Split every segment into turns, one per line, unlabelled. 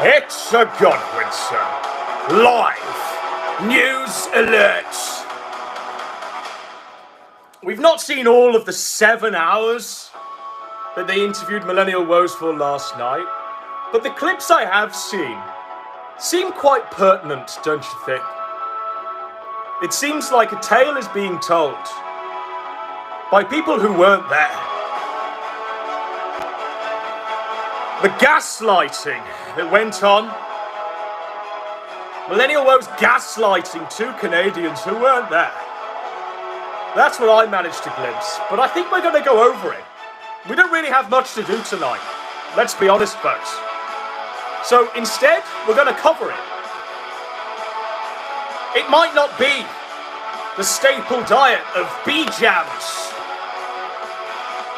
It's a Godwinson. Live news alert. We've not seen all of the 7 hours that they interviewed Millennial Woes for last night, but the clips I have seen seem quite pertinent, don't you think? It seems like a tale is being told by people who weren't there. The gaslighting that went on, Millennial Woes gaslighting two Canadians who weren't there. That's what I managed to glimpse, but I think we're going to go over it. We don't really have much to do tonight, let's be honest, folks. So instead, we're going to cover it. It might not be the staple diet of bee jams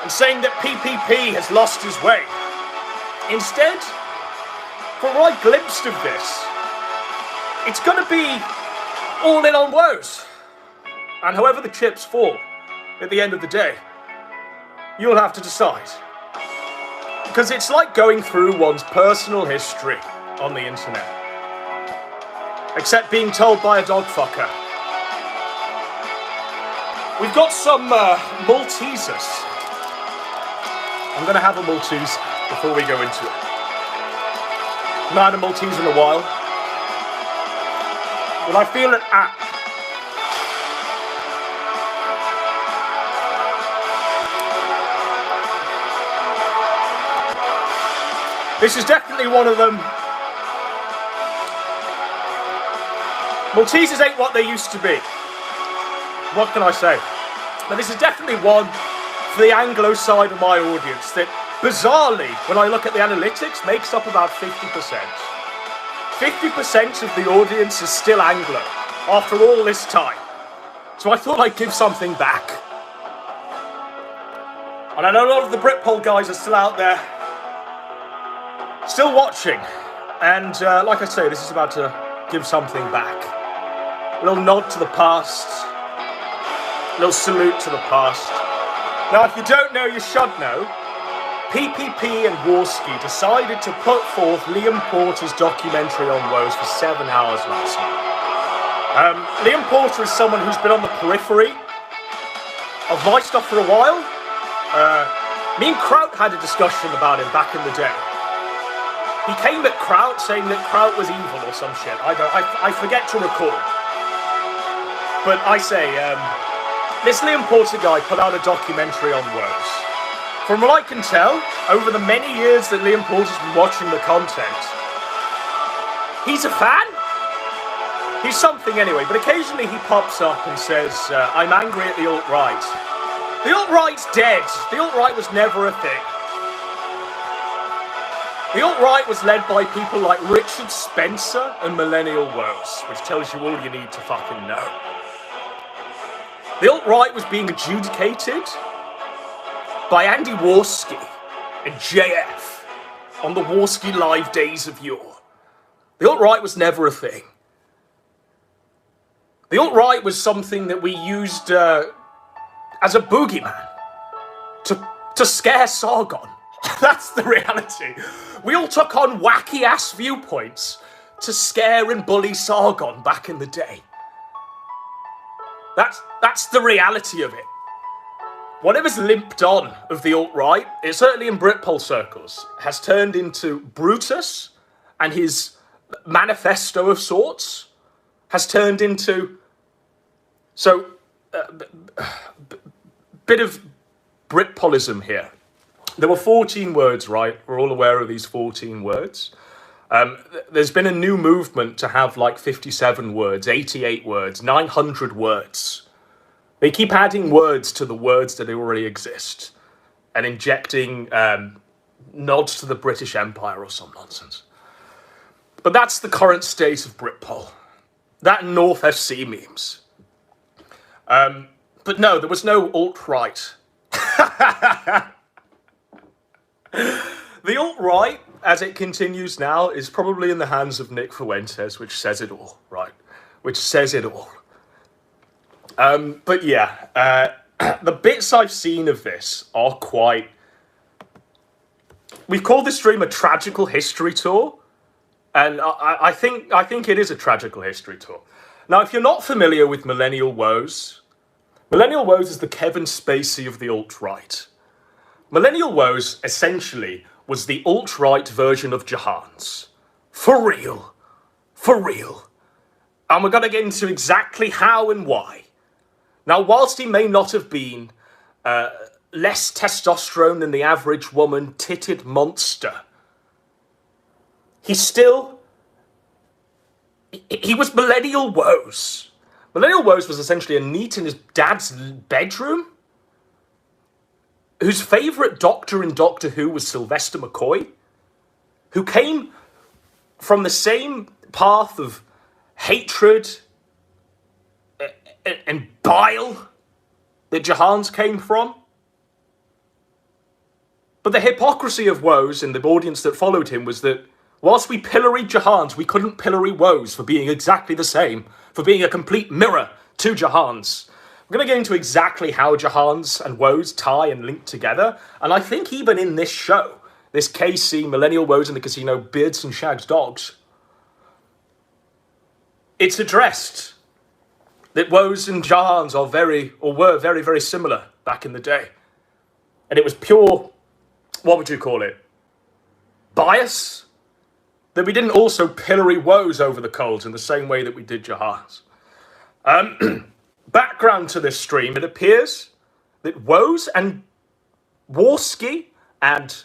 and saying that PPP has lost his way. Instead, from what I glimpsed of this, it's going to be all in on Woes. And however the chips fall at the end of the day, you'll have to decide. Because it's like going through one's personal history on the internet. Except being told by a dog fucker. We've got some Maltesers. I'm going to have a Maltese before we go into it. I've not had a Maltese in a while. But I feel it apt. This is definitely one of them. Maltesers ain't what they used to be. What can I say? But this is definitely one for the Anglo side of my audience that, bizarrely, when I look at the analytics, makes up about 50%. 50% of the audience is still Anglo, after all this time. So I thought I'd give something back. And I know a lot of the Britpol guys are still out there, still watching. And like I say, this is about to give something back. A little nod to the past. A little salute to the past. Now, if you don't know, you should know. PPP and Warski decided to put forth Liam Porter's documentary on Woes for 7 hours last night. Liam Porter is someone who's been on the periphery of my stuff for a while. Me and Kraut had a discussion about him back in the day. He came at Kraut saying that Kraut was evil or some shit. I forget to recall. But I say, this Liam Porter guy put out a documentary on Woes. From what I can tell, over the many years that Liam Porter's been watching the content, he's a fan? He's something anyway, but occasionally he pops up and says, I'm angry at the alt-right. The alt-right's dead. The alt-right was never a thing. The alt-right was led by people like Richard Spencer and Millennial Woes, which tells you all you need to fucking know. The alt-right was being adjudicated by Andy Warski and JF on the Warski Live days of yore. The alt-right was never a thing. The alt-right was something that we used as a boogeyman to scare Sargon. That's the reality. We all took on wacky-ass viewpoints to scare and bully Sargon back in the day. That's the reality of it. Whatever's limped on of the alt-right, it certainly in Britpol circles, has turned into Brutus, and his manifesto of sorts has turned into... So, bit of Britpolism here. There were 14 words, right? We're all aware of these 14 words. There's been a new movement to have like 57 words, 88 words, 900 words. They keep adding words to the words that already exist and injecting nods to the British Empire or some nonsense. But that's the current state of Britpol. That and North FC memes. But no, there was no alt-right. The alt-right, as it continues now, is probably in the hands of Nick Fuentes, which says it all, right? Which says it all. But yeah, the bits I've seen of this are quite... We've called this stream a Tragical history tour. And I think it is a tragical history tour. Now, if you're not familiar with Millennial Woes is the Kevin Spacey of the alt-right. Millennial Woes, essentially, was the alt-right version of Jahan's. For real. For real. And we're going to get into exactly how and why. Now, whilst he may not have been less testosterone than the average woman, titted monster, he was Millennial Woes. Millennial Woes was essentially a NEET in his dad's bedroom, whose favourite doctor in Doctor Who was Sylvester McCoy, who came from the same path of hatred and bile that Jahan's came from. But the hypocrisy of Woes in the audience that followed him was that whilst we pilloried Jahan's, we couldn't pillory Woes for being exactly the same, for being a complete mirror to Jahan's. We're going to get into exactly how Jahan's and Woes tie and link together, and I think even in this show, this KC, Millennial Woes in the Casino, Beards and Shags Dogs, it's addressed that Woes and Jahan's were very, very similar back in the day. And it was pure, what would you call it, bias? That we didn't also pillory Woes over the coals in the same way that we did Jahan's. Background to this stream, it appears that Woes and Warski and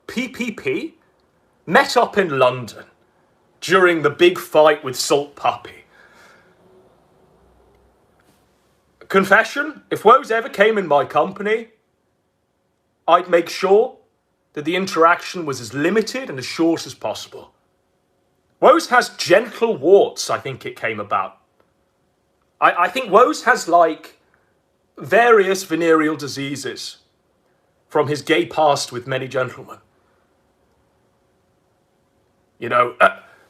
PPP met up in London during the big fight with Salt Puppy. Confession, if Woes ever came in my company, I'd make sure that the interaction was as limited and as short as possible. Woes has genital warts, I think it came about. I think Woes has, like, various venereal diseases from his gay past with many gentlemen. You know,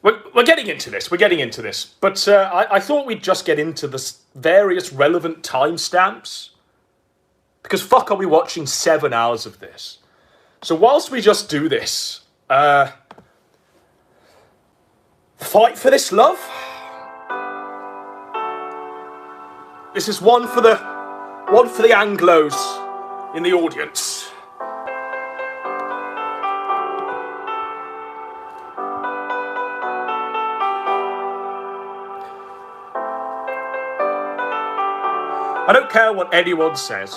we're getting into this, But I thought we'd just get into the various relevant timestamps. Because fuck are we watching 7 hours of this? So whilst we just do this, fight for this love. This is one for the Anglos in the audience. I don't care what anyone says.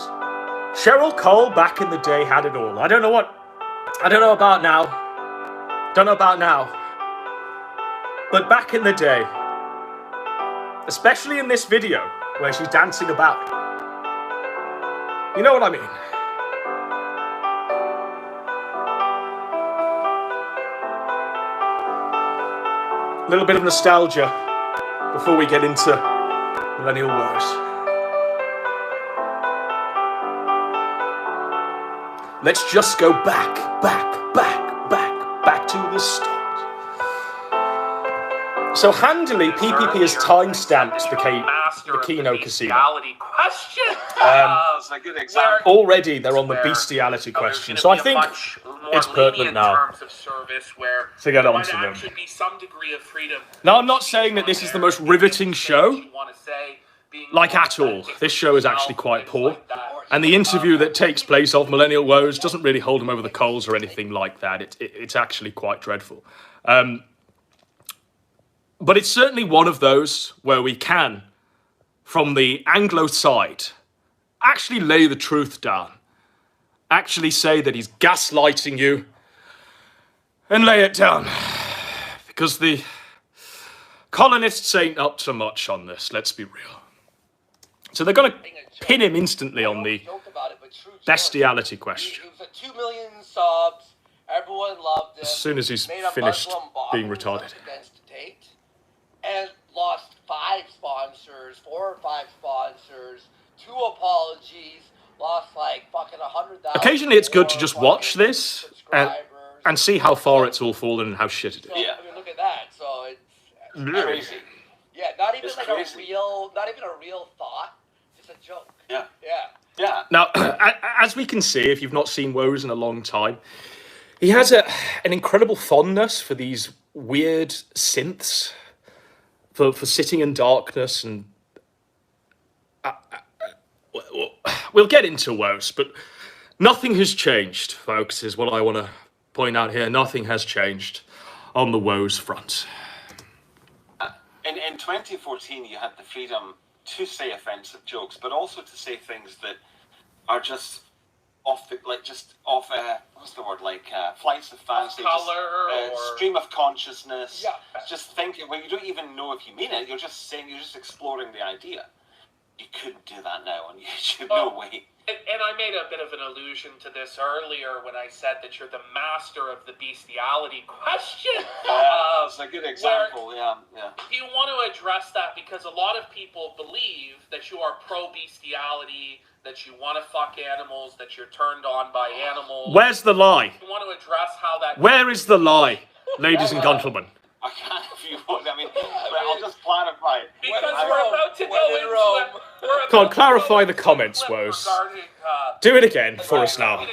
Cheryl Cole back in the day had it all. I don't know about now. But back in the day, especially in this video where she's dancing about, you know what I mean? A little bit of nostalgia before we get into Millennial Woes. Let's just go back to the start. So handily, PPP has timestamped the Kino Casino.
Question.
Already they're on the bestiality question, so I think it's pertinent now to get on to them. Now, I'm not saying that this is the most riveting show, like at all. This show is actually quite poor. And the interview that takes place of Millennial Woes doesn't really hold him over the coals or anything like that. It's actually quite dreadful. But it's certainly one of those where we can, from the Anglo side, actually lay the truth down. Actually say that he's gaslighting you and lay it down. Because the colonists ain't up to much on this, let's be real. So they're going to pin him instantly on the bestiality question.
It was at 2 million subs. Everyone loved him.
As soon as he's finished being retarded.
And lost 5 sponsors, 4 or 5 sponsors, 2 apologies, lost like fucking 100,000.
Occasionally it's good to just watch this and see how far it's all fallen and how shit it is.
So, I mean, look at that. So it's crazy. Yeah, not even like a real thought. Just a joke. Yeah.
Now, as we can see, if you've not seen Woes in a long time, he has an incredible fondness for these weird synths for sitting in darkness, and we'll get into Woes, but nothing has changed, folks, is what I want to point out here. Nothing has changed on the Woes front.
In 2014, you had the freedom to say offensive jokes, but also to say things that are just off the, like, just off, what's the word, like, flights of fancy,
Color,
stream of consciousness,
Yeah.
just thinking, well, you don't even know if you mean it, you're just saying, you're just exploring the idea. You couldn't do that now on YouTube, no way.
And I made a bit of an allusion to this earlier when I said that you're the master of the bestiality question.
That's a good example, yeah.
Do you want to address that? Because a lot of people believe that you are pro-bestiality, that you want to fuck animals, that you're turned on by animals.
Where's the lie?
You want to address how that...
Where is the lie, ladies and gentlemen?
I can't, if you want, I mean, I'll just clarify.
Because we're about to go into it.
Come on, clarify the comments, Woes. Do it again for us now.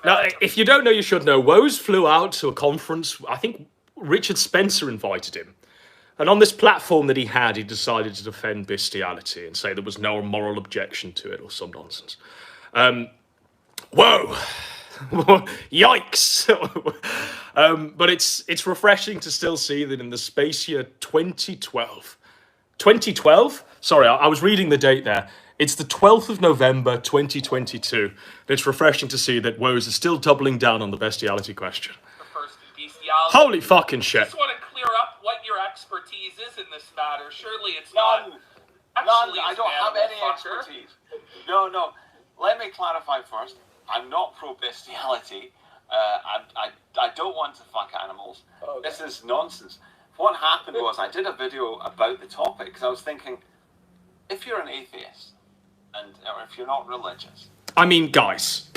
Now, if you don't know, you should know. Woes flew out to a conference. I think Richard Spencer invited him. And on this platform that he had, he decided to defend bestiality and say there was no moral objection to it or some nonsense. Whoa! Yikes! But it's refreshing to still see that in the space year 2012. 2012? Sorry, I was reading the date there. It's the 12th of November, 2022. It's refreshing to see that Woes is still doubling down on the bestiality question.
The first bestiality.
Holy fucking shit.
I just want to clear up what your expertise is in this matter. Surely it's
None.
not...
None. I don't have any
fucker.
expertise. No. Let me clarify first. I'm not pro-bestiality. I don't want to fuck animals.
Okay.
This is nonsense. What happened was I did a video about the topic because I was thinking, if you're an atheist, or if you're not religious...
I mean, guys.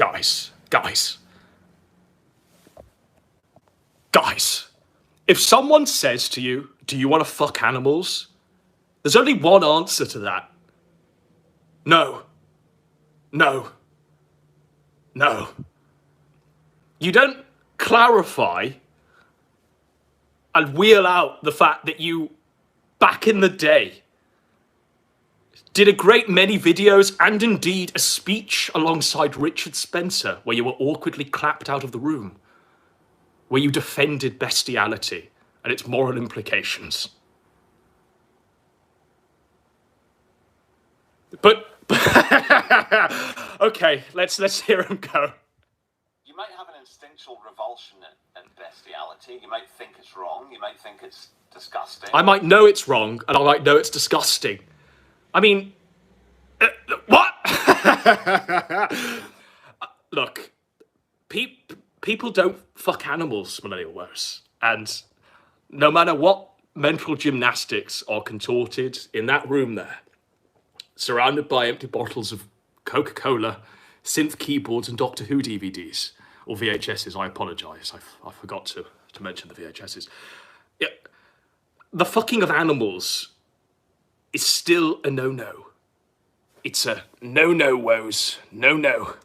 If someone says to you, do you want to fuck animals? There's only one answer to that. No. You don't clarify and wheel out the fact that you, back in the day, did a great many videos and indeed a speech alongside Richard Spencer where you were awkwardly clapped out of the room, where you defended bestiality and its moral implications. But okay, let's hear him go.
You might have an instinctual revulsion at bestiality. You might think it's wrong. You might think it's disgusting.
I might know it's wrong, and I might know it's disgusting. I mean, what? Look, people don't fuck animals, Millennial Woes, and no matter what mental gymnastics are contorted in that room there, surrounded by empty bottles of Coca-Cola, synth keyboards, and Doctor Who DVDs. Or VHSs, I apologise. I forgot to mention the VHSs. Yeah, the fucking of animals is still a no-no. It's a no-no, Woes. No-no.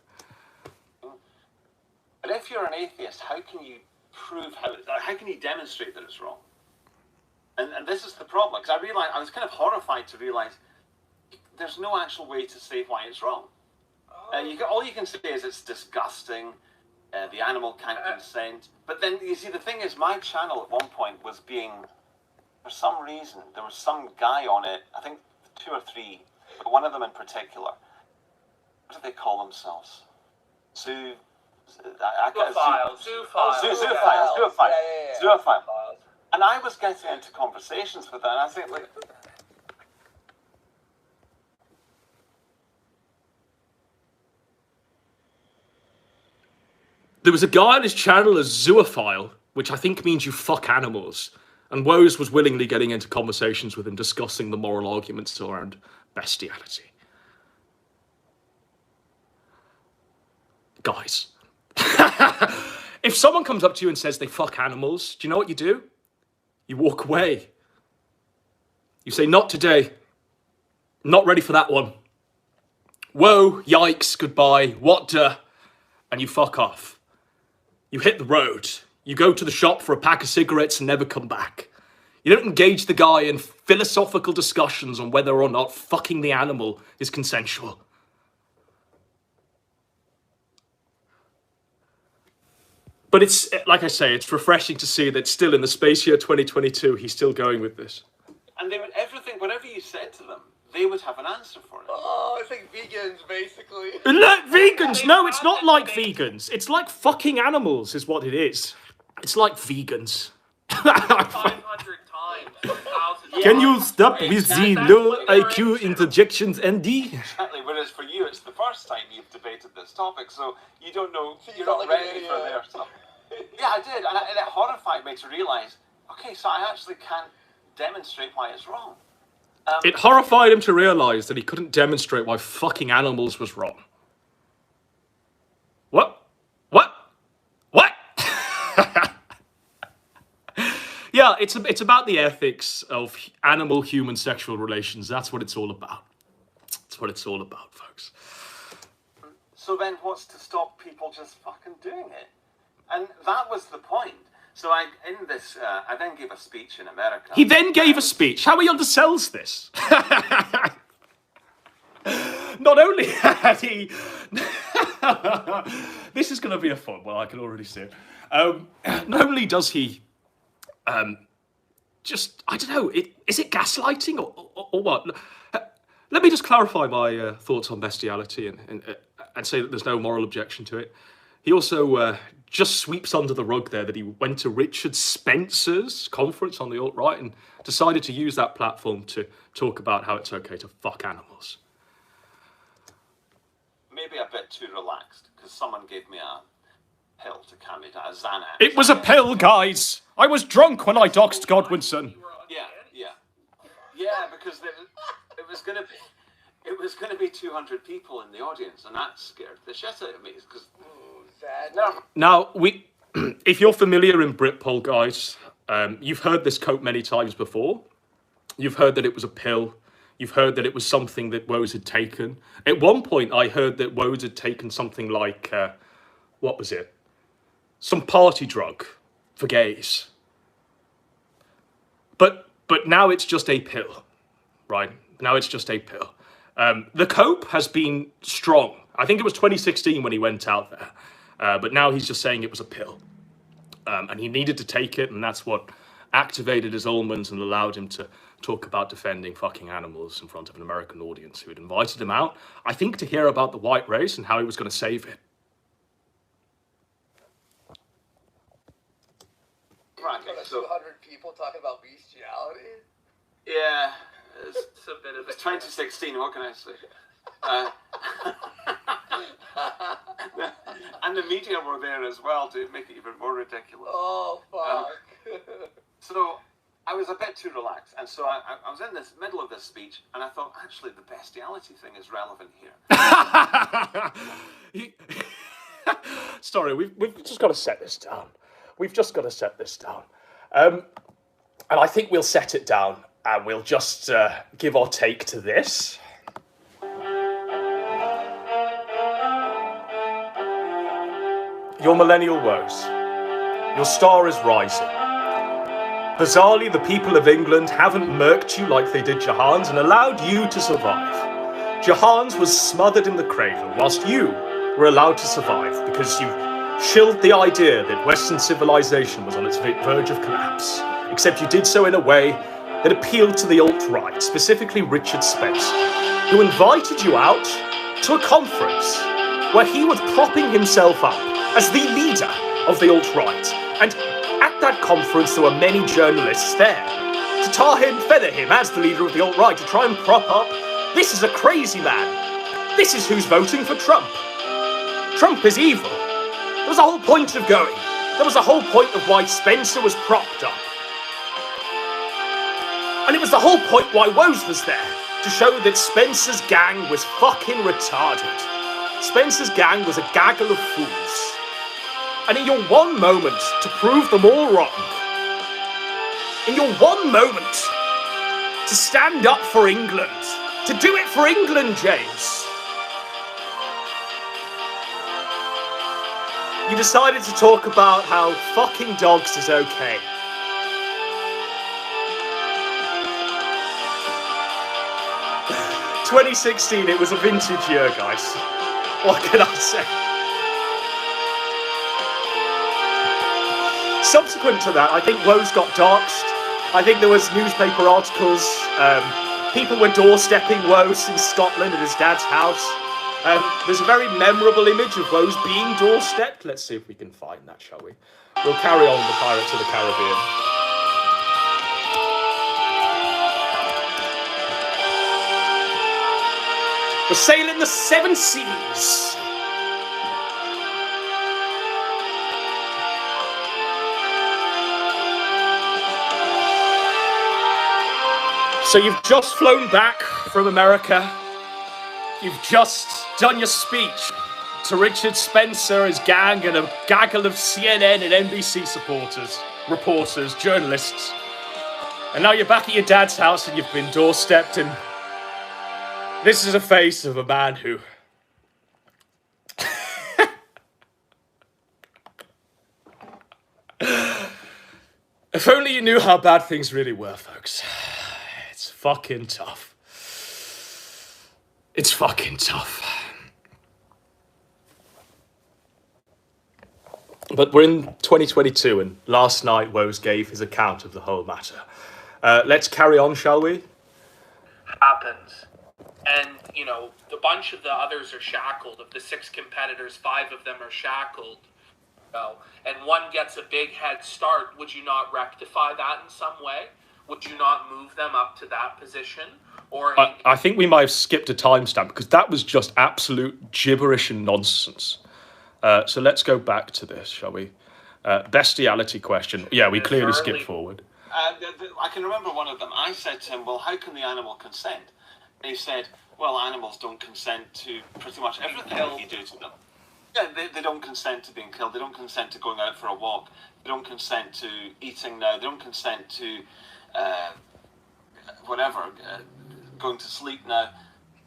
But if you're an atheist, how can you prove how can you demonstrate that it's wrong? And this is the problem, because I was kind of horrified to realise there's no actual way to say why it's wrong. All you can say is it's disgusting, the animal can't consent. But then, you see, the thing is, my channel at one point was being, for some reason, there was some guy on it, I think 2 or 3, but one of them in particular, what do they call themselves? Zoophile. And I was getting into conversations with that, and I think, like...
There was a guy on his channel as Zoophile, which I think means you fuck animals, and Woes was willingly getting into conversations with him, discussing the moral arguments around bestiality. Guys, if someone comes up to you and says they fuck animals, do you know what you do? You walk away. You say, not today. Not ready for that one. Whoa, yikes, goodbye, what the... And you fuck off. You hit the road. You go to the shop for a pack of cigarettes and never come back. You don't engage the guy in philosophical discussions on whether or not fucking the animal is consensual. But it's, like I say, it's refreshing to see that still in the space year 2022, he's still going with this.
And they would, everything, whatever you said to them, they would have an answer for it.
Oh, it's like vegans, basically.
Like vegans? No, it's not like vegans. It's like fucking animals is what it is. It's like vegans.
500 times, 1,000
Can you
times.
stop with the low IQ interjections, Andy?
Exactly. Whereas for you, it's the first time you've debated this topic, so you don't know,
So you
you're
felt
not
like an
ready
idiot.
for their stuff. Yeah, I did, and it horrified me to realise, okay, so I actually can't demonstrate why it's wrong.
It horrified him to realise that he couldn't demonstrate why fucking animals was wrong. What? What? What? Yeah, it's about the ethics of animal-human sexual relations. That's what it's all about. That's what it's all about, folks.
So then what's to stop people just fucking doing it? And that was the point. So I then gave a speech in America.
He then gave a speech. How he undersells this? Not only had he... This is going to be a fun one, I can already see it. Not only does he... just, I don't know, is it gaslighting or what? Let me just clarify my thoughts on bestiality and say that there's no moral objection to it. He also just sweeps under the rug there that he went to Richard Spencer's conference on the alt-right and decided to use that platform to talk about how it's okay to fuck animals.
Maybe a bit too relaxed, because someone gave me a pill to calm me down, a Xanax.
It was a pill, guys! I was drunk when I doxed Godwinson.
Yeah, because it was going to be 200 people in the audience, and that scared the shit out of me. Because
Now, if you're familiar in Britpol, guys, you've heard this quote many times before. You've heard that it was a pill. You've heard that it was something that Woes had taken. At one point, I heard that Woes had taken something like, what was it? Some party drug for gays. But now it's just a pill, right? Now it's just a pill. The cope has been strong. I think it was 2016 when he went out there. But now he's just saying it was a pill. And he needed to take it, and that's what activated his almonds and allowed him to talk about defending fucking animals in front of an American audience who had invited him out, I think, to hear about the white race and how he was going to save it.
So
200 people talking about bestiality?
yeah,
It's a bit of
it's 2016. What can I say? And the media were there as well to make it even more ridiculous.
Oh, fuck.
So I was a bit too relaxed, and so I was in this middle of this speech, and I thought, actually, the bestiality thing is relevant here.
Sorry, we've just got to set this down. We've just got to set this down. And I think we'll set it down, and we'll just give our take to this. Your millennial woes. Your star is rising. Bizarrely, the people of England haven't murked you like they did Jahan's and allowed you to survive. Jahan's was smothered in the cradle, whilst you were allowed to survive because you shilled the idea that Western civilization was on its verge of collapse. Except you did so in a way that appealed to the alt-right, specifically Richard Spencer, who invited you out to a conference where he was propping himself up as the leader of the alt-right. And at that conference, there were many journalists there to tar him, feather him as the leader of the alt-right, to try and prop up, this is a crazy man. This is who's voting for Trump. Trump is evil. There was a whole point of going. There was a whole point of why Spencer was propped up. And it was the whole point why Woes was there, to show that Spencer's gang was fucking retarded. Spencer's gang was a gaggle of fools. And in your one moment to prove them all wrong, in your one moment to stand up for England, to do it for England, James, You decided to talk about how fucking dogs is okay. ...2016, it was a vintage year, guys. What can I say? Subsequent to that, I think Woes got doxxed. I think there was newspaper articles. People were doorstepping Woes in Scotland at his dad's house. There's a very memorable image of Woes being doorstepped. Let's see if we can find that, shall we? We'll carry on with the Pirates of the Caribbean. We're sailing the seven seas. So you've just flown back from America. You've just done your speech to Richard Spencer, his gang, and a gaggle of CNN and NBC supporters, reporters, journalists. And now you're back at your dad's house and you've been doorstepped, and this is a face of a man who... If only you knew how bad things really were, folks. It's fucking tough. It's fucking tough. But we're in 2022, and last night Woes gave his account of the whole matter. Let's carry on, shall we?
Happens. And, you know, the bunch of the others are shackled. Of the 6 competitors, 5 of them are shackled. And one gets a big head start. Would you not rectify that in some way? Would you not move them up to that position? Or
I think we might have skipped a timestamp because that was just absolute gibberish and nonsense. So let's go back to this, shall we? Bestiality question. Yeah, we clearly skipped forward.
I can remember one of them. I said to him, well, how can the animal consent? And he said, well, animals don't consent to pretty much everything that you do to them. Yeah, they don't consent to being killed. They don't consent to going out for a walk. They don't consent to eating now. They don't consent to going to sleep now.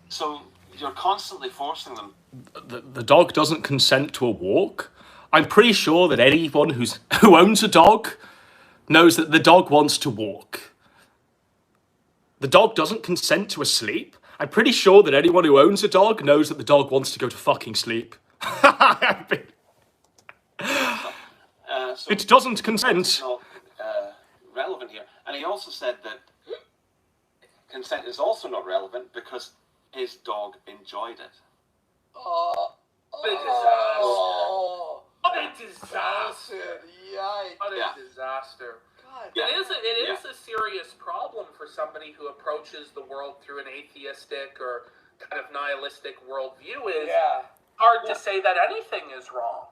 So you're constantly forcing them.
The dog doesn't consent to a walk. I'm pretty sure that anyone who owns a dog knows that the dog wants to walk. The dog doesn't consent to a sleep. I'm pretty sure that anyone who owns a dog knows that the dog wants to go to fucking sleep. It doesn't consent.
It's not relevant here. And he also said that consent is also not relevant because his dog enjoyed it.
What a disaster. What a disaster.
Yikes.
What a disaster.
God.
It is a serious problem for somebody who approaches the world through an atheistic or kind of nihilistic worldview. It's hard to say that anything is wrong.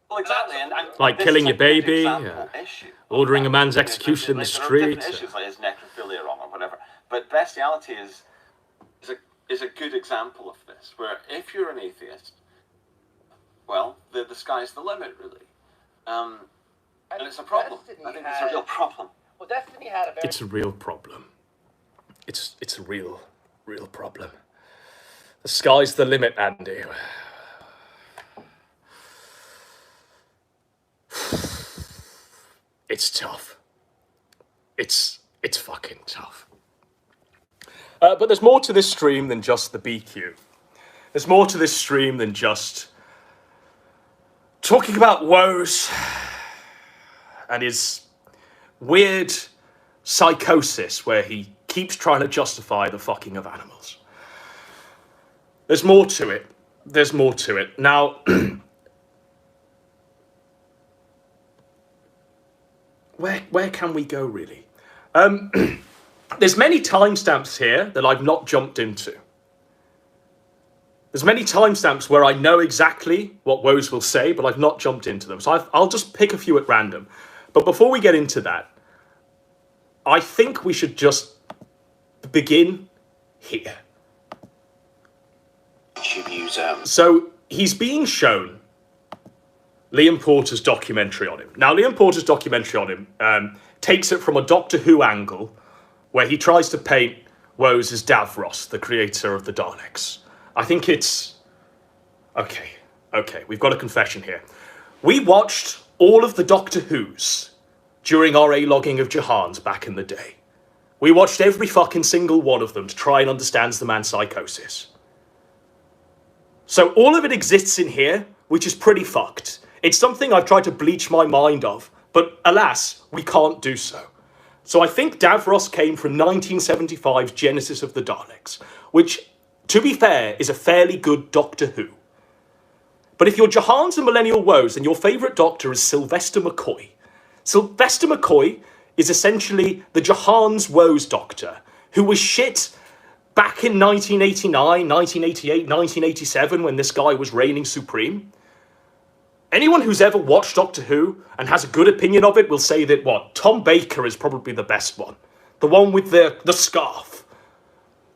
Well, exactly. And
like killing your baby,
issue.
Ordering a man's execution in the street.
There are different issues, like is necrophilia wrong or whatever. But bestiality is a good example of this, where if you're an atheist, well, the sky's the limit, really. And it's a problem. I think it's a real problem.
Well, Destiny had a very...
It's a real problem. It's a real problem. The sky's the limit, Andy. It's tough. It's fucking tough. But there's more to this stream than just the BQ. There's more to this stream than just talking about Woes and his weird psychosis where he keeps trying to justify the fucking of animals. There's more to it. There's more to it. Now, where can we go, really? There's many timestamps here that I've not jumped into. There's many timestamps where I know exactly what Woes will say, but I've not jumped into them. So I'll just pick a few at random. But before we get into that, I think we should just begin here. So he's being shown Liam Porter's documentary on him. Now, Liam Porter's documentary on him takes it from a Doctor Who angle, where he tries to paint Woes as Davros, the creator of the Daleks. I think it's... Okay, we've got a confession here. We watched all of the Doctor Who's during our A-logging of Jahan's back in the day. We watched every fucking single one of them to try and understand the man's psychosis. So all of it exists in here, which is pretty fucked. It's something I've tried to bleach my mind of, but alas, we can't do so. So I think Davros came from 1975's Genesis of the Daleks, which, to be fair, is a fairly good Doctor Who. But if you're Jahan's and Millennial Woes and your favourite Doctor is Sylvester McCoy, Sylvester McCoy is essentially the Jahan's Woes Doctor, who was shit back in 1989, 1988, 1987 when this guy was reigning supreme. Anyone who's ever watched Doctor Who and has a good opinion of it will say that, Tom Baker is probably the best one. The one with the scarf.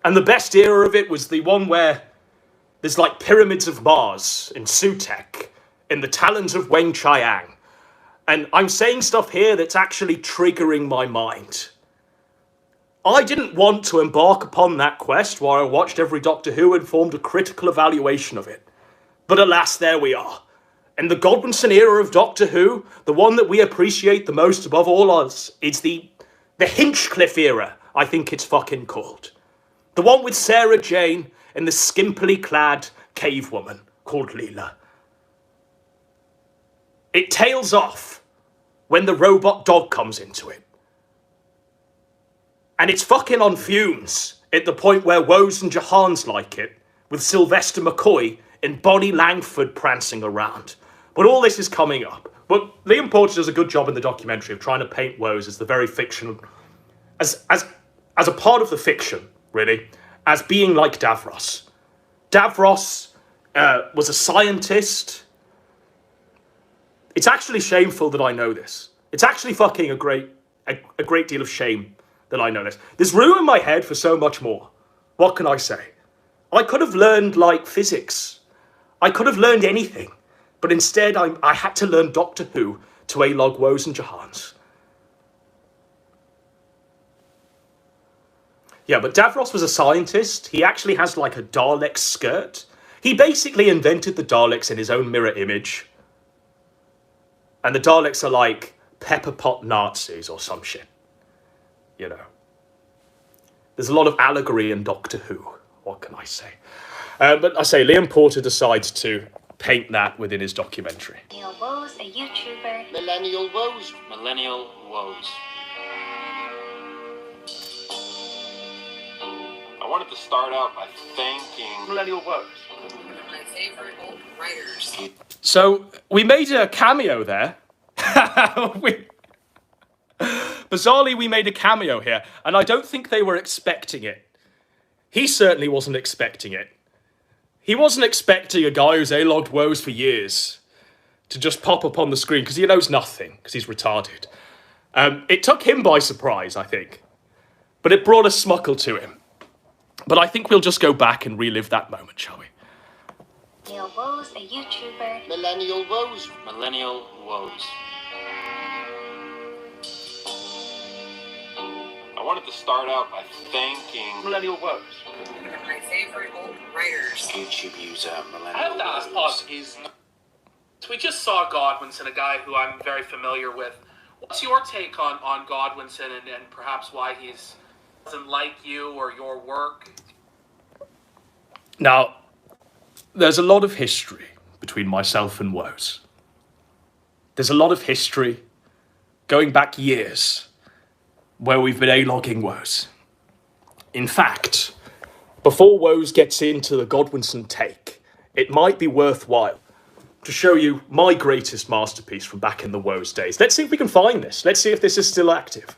And the best era of it was the one where there's like pyramids of Mars in Sutek, in the talons of Weng Chiang. And I'm saying stuff here that's actually triggering my mind. I didn't want to embark upon that quest while I watched every Doctor Who and formed a critical evaluation of it. But alas, there we are. In the Godwinson era of Doctor Who, the one that we appreciate the most above all else is the Hinchcliffe era, I think it's fucking called. The one with Sarah Jane and the skimpily clad cave woman called Leela. It tails off when the robot dog comes into it. And it's fucking on fumes at the point where Woes and Jahan's like it, with Sylvester McCoy and Bonnie Langford prancing around. But all this is coming up. But Liam Porter does a good job in the documentary of trying to paint Woes as the very fiction, as a part of the fiction, really, as being like Davros. Davros was a scientist. It's actually shameful that I know this. It's actually fucking a great deal of shame that I know this. There's room in my head for so much more. What can I say? I could have learned, like, physics. I could have learned anything. But instead, I had to learn Doctor Who to A-log Woes and Jahan's. Yeah, but Davros was a scientist. He actually has, like, a Dalek skirt. He basically invented the Daleks in his own mirror image. And the Daleks are, like, pepper pot Nazis or some shit. You know. There's a lot of allegory in Doctor Who. What can I say? But I say, Liam Porter decides to paint that within his documentary.
Millennial Woes, a YouTuber.
Millennial Woes.
Millennial Woes.
I wanted to start out by thanking
Millennial Woes.
One of my favorite old writers.
So, we made a cameo there. Bizarrely, we made a cameo here, and I don't think they were expecting it. He certainly wasn't expecting it. He wasn't expecting a guy who's A-logged Woes for years to just pop up on the screen, because he knows nothing, because he's retarded. It took him by surprise, I think. But it brought a smuckle to him. But I think we'll just go back and relive that moment, shall we?
Millennial Woes, a YouTuber.
Millennial Woes.
Millennial Woes.
I wanted to start out by thanking
Millennial Woes.
One of my favorite old writers.
YouTube user
I have to ask,
Millennial Woes.
we just saw Godwinson, a guy who I'm very familiar with. What's your take on Godwinson and perhaps why he doesn't like you or your work?
Now, there's a lot of history between myself and Woes. There's a lot of history going back years where we've been A-logging Woes. In fact, before Woes gets into the Godwinson take, it might be worthwhile to show you my greatest masterpiece from back in the Woes days. Let's see if we can find this. Let's see if this is still active.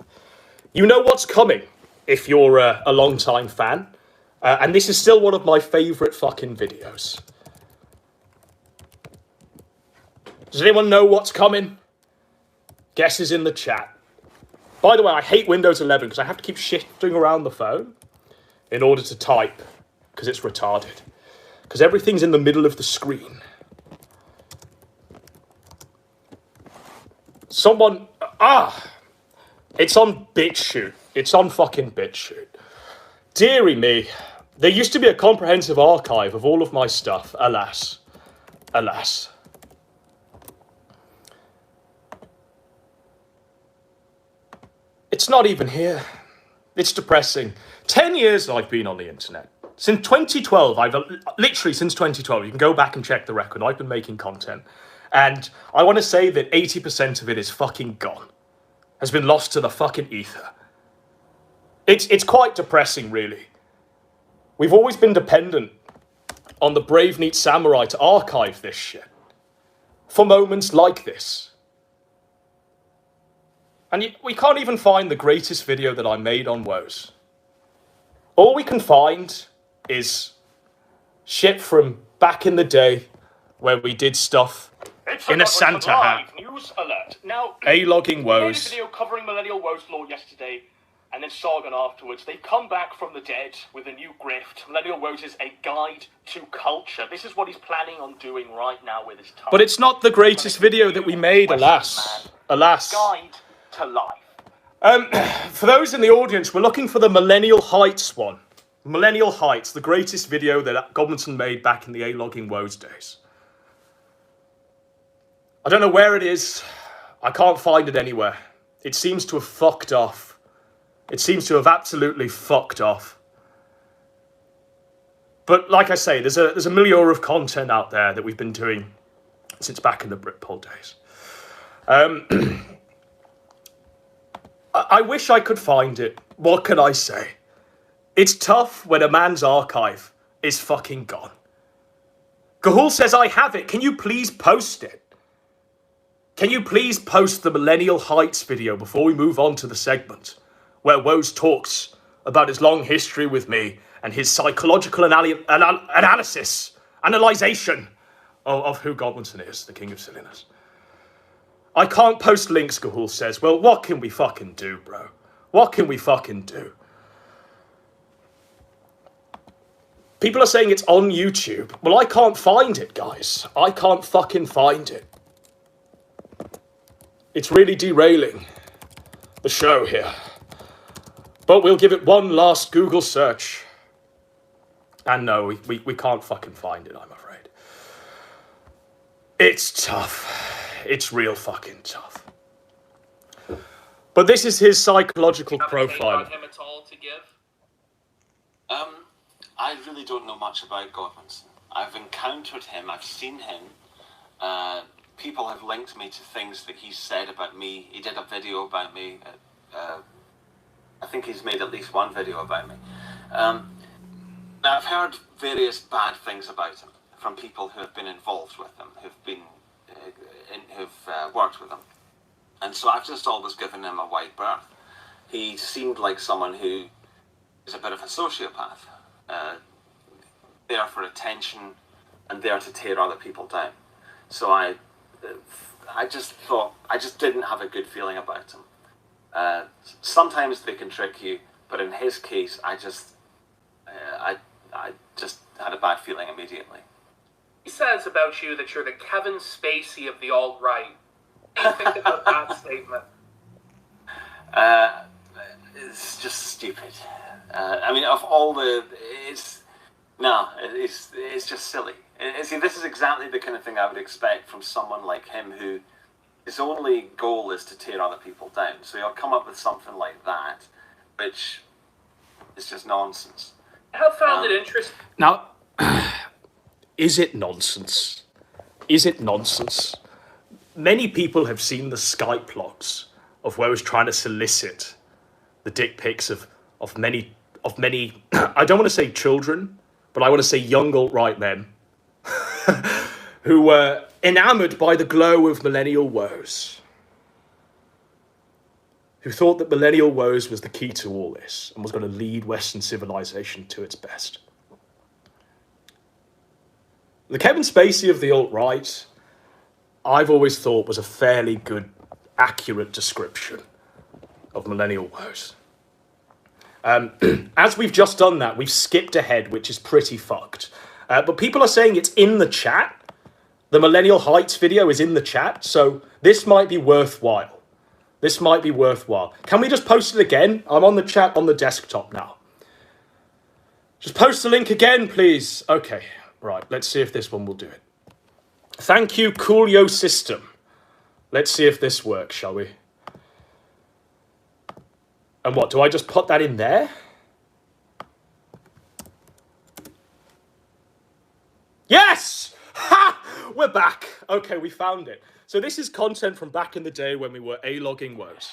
You know what's coming if you're a long-time fan. And this is still one of my favourite fucking videos. Does anyone know what's coming? Guesses in the chat. By the way, I hate Windows 11 because I have to keep shifting around the phone in order to type, because it's retarded. Because everything's in the middle of the screen. Someone... It's on BitChute. It's on fucking BitChute. Deary me. There used to be a comprehensive archive of all of my stuff. Alas. Alas. It's not even here. It's depressing. 10 years I've been on the internet. Since 2012, literally since 2012, you can go back and check the record, I've been making content. And I want to say that 80% of it is fucking gone. Has been lost to the fucking ether. It's quite depressing, really. We've always been dependent on the brave neat samurai to archive this shit. For moments like this. And we can't even find the greatest video that I made on Woes. All we can find is shit from back in the day where we did stuff in a Santa hat.
News alert. Now,
A-logging
we made a
Woes.
video covering Millennial Woes lore yesterday, and then Sargon afterwards. They've come back from the dead with a new grift. Millennial Woes is a guide to culture. This is what he's planning on doing right now with his time.
But it's not the greatest video that we made, alas. Alas.
Guide to life.
For those in the audience, we're looking for the Millennial Heights one. Millennial Heights, the greatest video that Godwinson made back in the A-logging Woes days. I don't know where it is. I can't find it anywhere. It seems to have fucked off. It seems to have absolutely fucked off. But like I say, there's a milieu of content out there that we've been doing since back in the Britpol days. I wish I could find it. What can I say? It's tough when a man's archive is fucking gone. Gahul says, I have it. Can you please post it? Can you please post the Millennial Heights video before we move on to the segment where Woes talks about his long history with me and his psychological analysis of who Godwinson is, the King of Silliness. I can't post links, Gahul says. Well, what can we fucking do, bro? What can we fucking do? People are saying it's on YouTube. Well, I can't find it, guys. I can't fucking find it. It's really derailing the show here. But we'll give it one last Google search. And no, we can't fucking find it, I'm afraid. It's tough. It's real fucking tough. But this is his psychological profile.
On him at all to give?
I really don't know much about Godwinson. I've encountered him, I've seen him. People have linked me to things that he's said about me. He did a video about me. I think he's made at least one video about me. Now, I've heard various bad things about him from people who have been involved with him, who've worked with him. And so I've just always given him a wide berth. He seemed like someone who is a bit of a sociopath, there for attention and there to tear other people down. So I just didn't have a good feeling about him. Sometimes they can trick you, but in his case, I just had a bad feeling immediately.
He says about you that you're the Kevin Spacey of the alt-right. What do you think about that statement?
It's just stupid. I mean, of all the, it's just silly. See, this is exactly the kind of thing I would expect from someone like him who his only goal is to tear other people down. So he'll come up with something like that, which is just nonsense.
I have found it interesting.
Now, is it nonsense? Is it nonsense? Many people have seen the Skype logs of where I was trying to solicit the dick pics of many, I don't want to say children, but I want to say young alt-right men who were enamoured by the glow of Millennial Woes, who thought that Millennial Woes was the key to all this and was going to lead Western civilization to its best. The Kevin Spacey of the alt-right, I've always thought was a fairly good, accurate description of Millennial Woes. As we've just done that, we've skipped ahead, which is pretty fucked. But people are saying it's in the chat. The Millennial Heights video is in the chat, so this might be worthwhile. This might be worthwhile. Can we just post it again? I'm on the chat on the desktop now. Just post the link again, please. Okay, right, let's see if this one will do it. Thank you, Coolio System. Let's see if this works, shall we? And what, do I just put that in there? Yes! Ha! We're back. Okay, we found it. So this is content from back in the day when we were A-logging Woes.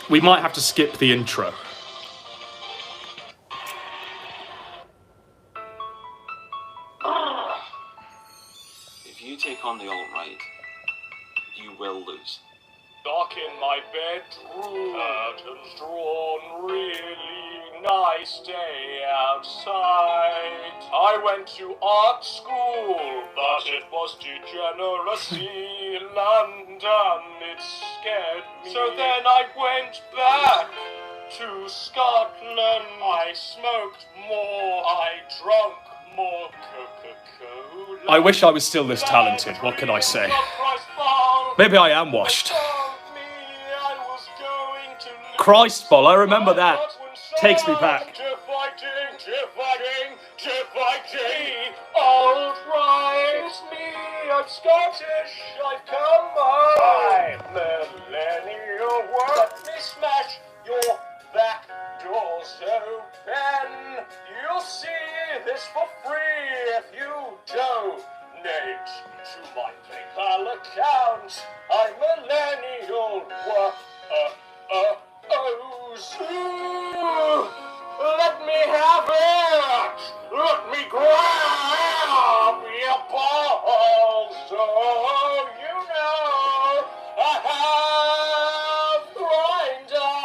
We might have to skip the intro.
If you take on the alt-right, you will lose.
Dark in my bedroom, curtains drawn, really nice day outside. I went to art school, but it was degeneracy. London, it scared me. So then I went back to Scotland. I smoked more, I drank more Coca-Cola.
I wish I was still this talented, what can I say? Maybe I am washed. Christ ball, I remember that. Takes me back.
Alt-right, me, I'm Scottish, I've come home. Millennial world. Let me smash your back doors open. You'll see this for free if you donate to my PayPal account. I'm millennial. Let me have it. Let me grab your balls. So you know I have grinder.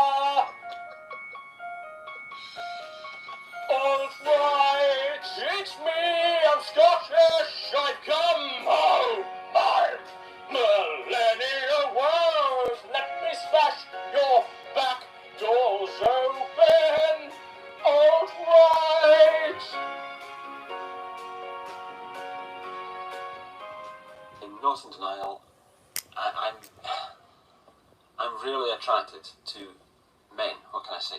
Alt-right, it's me. I'm Scottish. I've come home. My millennial woes. Let me smash your back doors open. Alt-right.
I'm not in denial. I'm really attracted to men. What can I say?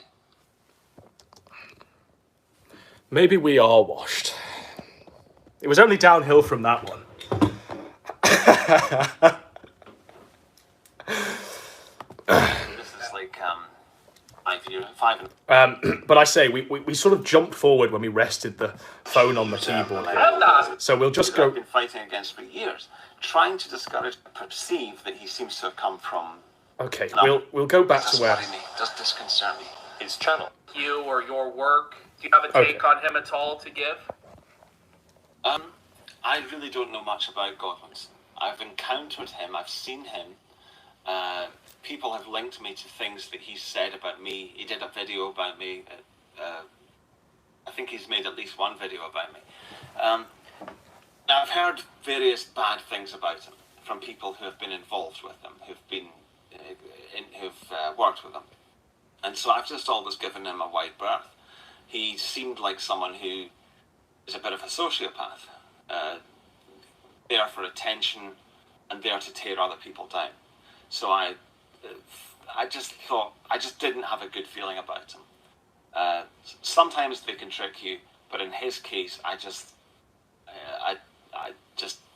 Maybe we are washed. It was only downhill from that one.
This is like 5 and
But I say, we sort of jumped forward when we rested the phone on the keyboard. So we'll just
I've
go...
been fighting against for years, trying to discourage, perceive that he seems to have come from.
Okay,
No.
we'll go back
Does
to
this
where...
worry me? Does this concern me? His channel.
You or your work? Do you have a take
Okay.
on him at all to give?
I really don't know much about Godwinson. I've encountered him. I've seen him. People have linked me to things that he said about me. He did a video about me. I think he's made at least one video about me. Now, I've heard various bad things about him from people who have been involved with him, who've worked with him. And so I've just always given him a wide berth. He seemed like someone who is a bit of a sociopath, there for attention and there to tear other people down. So I just didn't have a good feeling about him. Sometimes they can trick you, but in his case, I just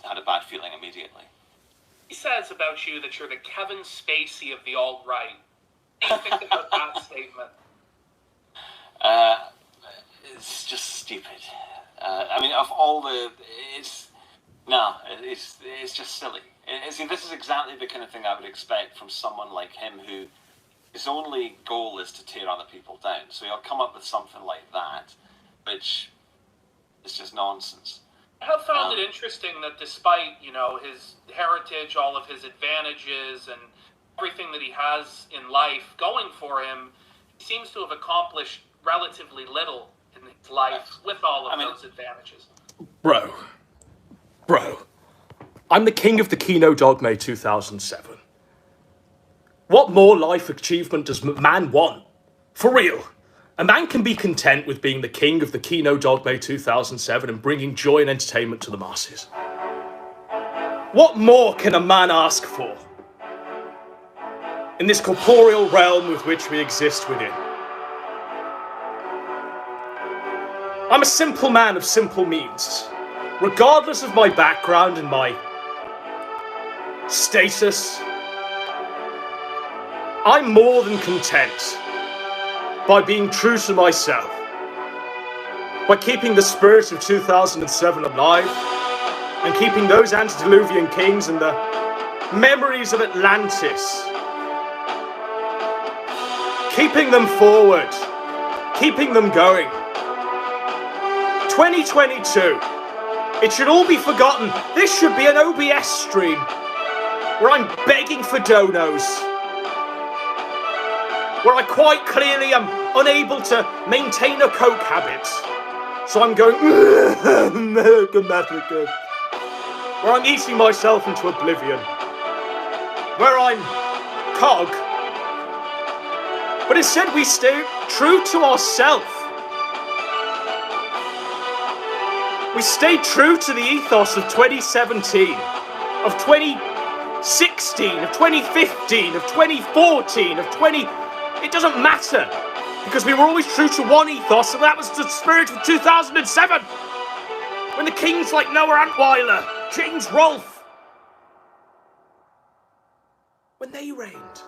had a bad feeling immediately.
He says about you that you're the Kevin Spacey of the alt-right. What do you think about that statement?
It's just stupid. I mean, of all the, it's just silly. See, this is exactly the kind of thing I would expect from someone like him, who his only goal is to tear other people down. So he'll come up with something like that, which is just nonsense.
I have found it interesting that despite, his heritage, all of his advantages, and everything that he has in life going for him, he seems to have accomplished relatively little in his life with all of those advantages.
Bro. I'm the king of the Kino Dogme 2007. What more life achievement does man want? For real. A man can be content with being the king of the Kino Dogme 2007 and bringing joy and entertainment to the masses. What more can a man ask for in this corporeal realm with which we exist within? I'm a simple man of simple means. regardless of my background and my status, I'm more than content by being true to myself, by keeping the spirit of 2007 alive, and keeping those antediluvian kings and the memories of Atlantis, keeping them forward, keeping them going. 2022, it should all be forgotten. This should be an OBS stream where I'm begging for donos, where I quite clearly am unable to maintain a coke habit, so I'm going America, where I'm eating myself into oblivion, where I'm cog, but instead we stay true to ourselves. We stay true to the ethos of 2017, of 2016, of 2015, of 2014, of 20... It doesn't matter, because we were always true to one ethos, and that was the spirit of 2007. When the kings like Noah Antweiler, James Rolfe, when they reigned.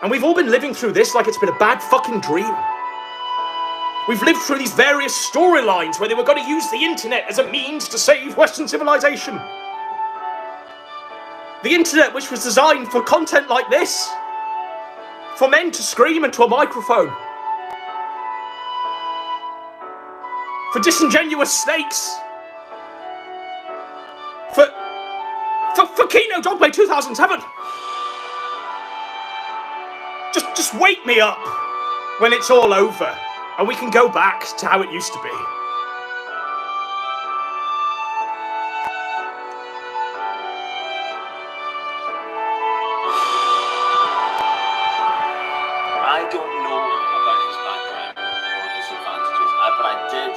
And we've all been living through this like it's been a bad fucking dream. We've lived through these various storylines where they were going to use the internet as a means to save Western civilization. The internet, which was designed for content like this, for men to scream into a microphone, for disingenuous snakes, for Kino Dogplay 2007. Just wake me up when it's all over, and we can go back to how it used to be.
I don't know about his background or his advantages, but I did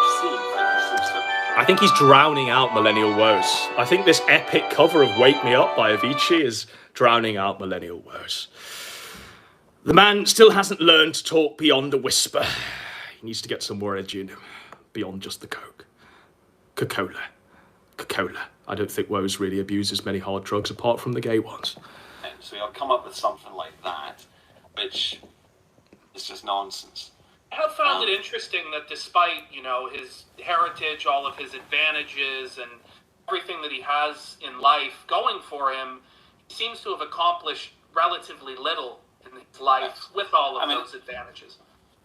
perceive that he seems to...
I think he's drowning out Millennial Woes. I think this epic cover of Wake Me Up by Avicii is drowning out Millennial Woes. The man still hasn't learned to talk beyond a whisper. He needs to get some words in him, beyond just the coke. Coca-Cola. I don't think Woes really abuses many hard drugs apart from the gay ones.
So he'll come up with something like that, which is just nonsense.
I have found it interesting that despite, his heritage, all of his advantages, and everything that he has in life going for him, he seems to have accomplished relatively little in his life with all of those advantages.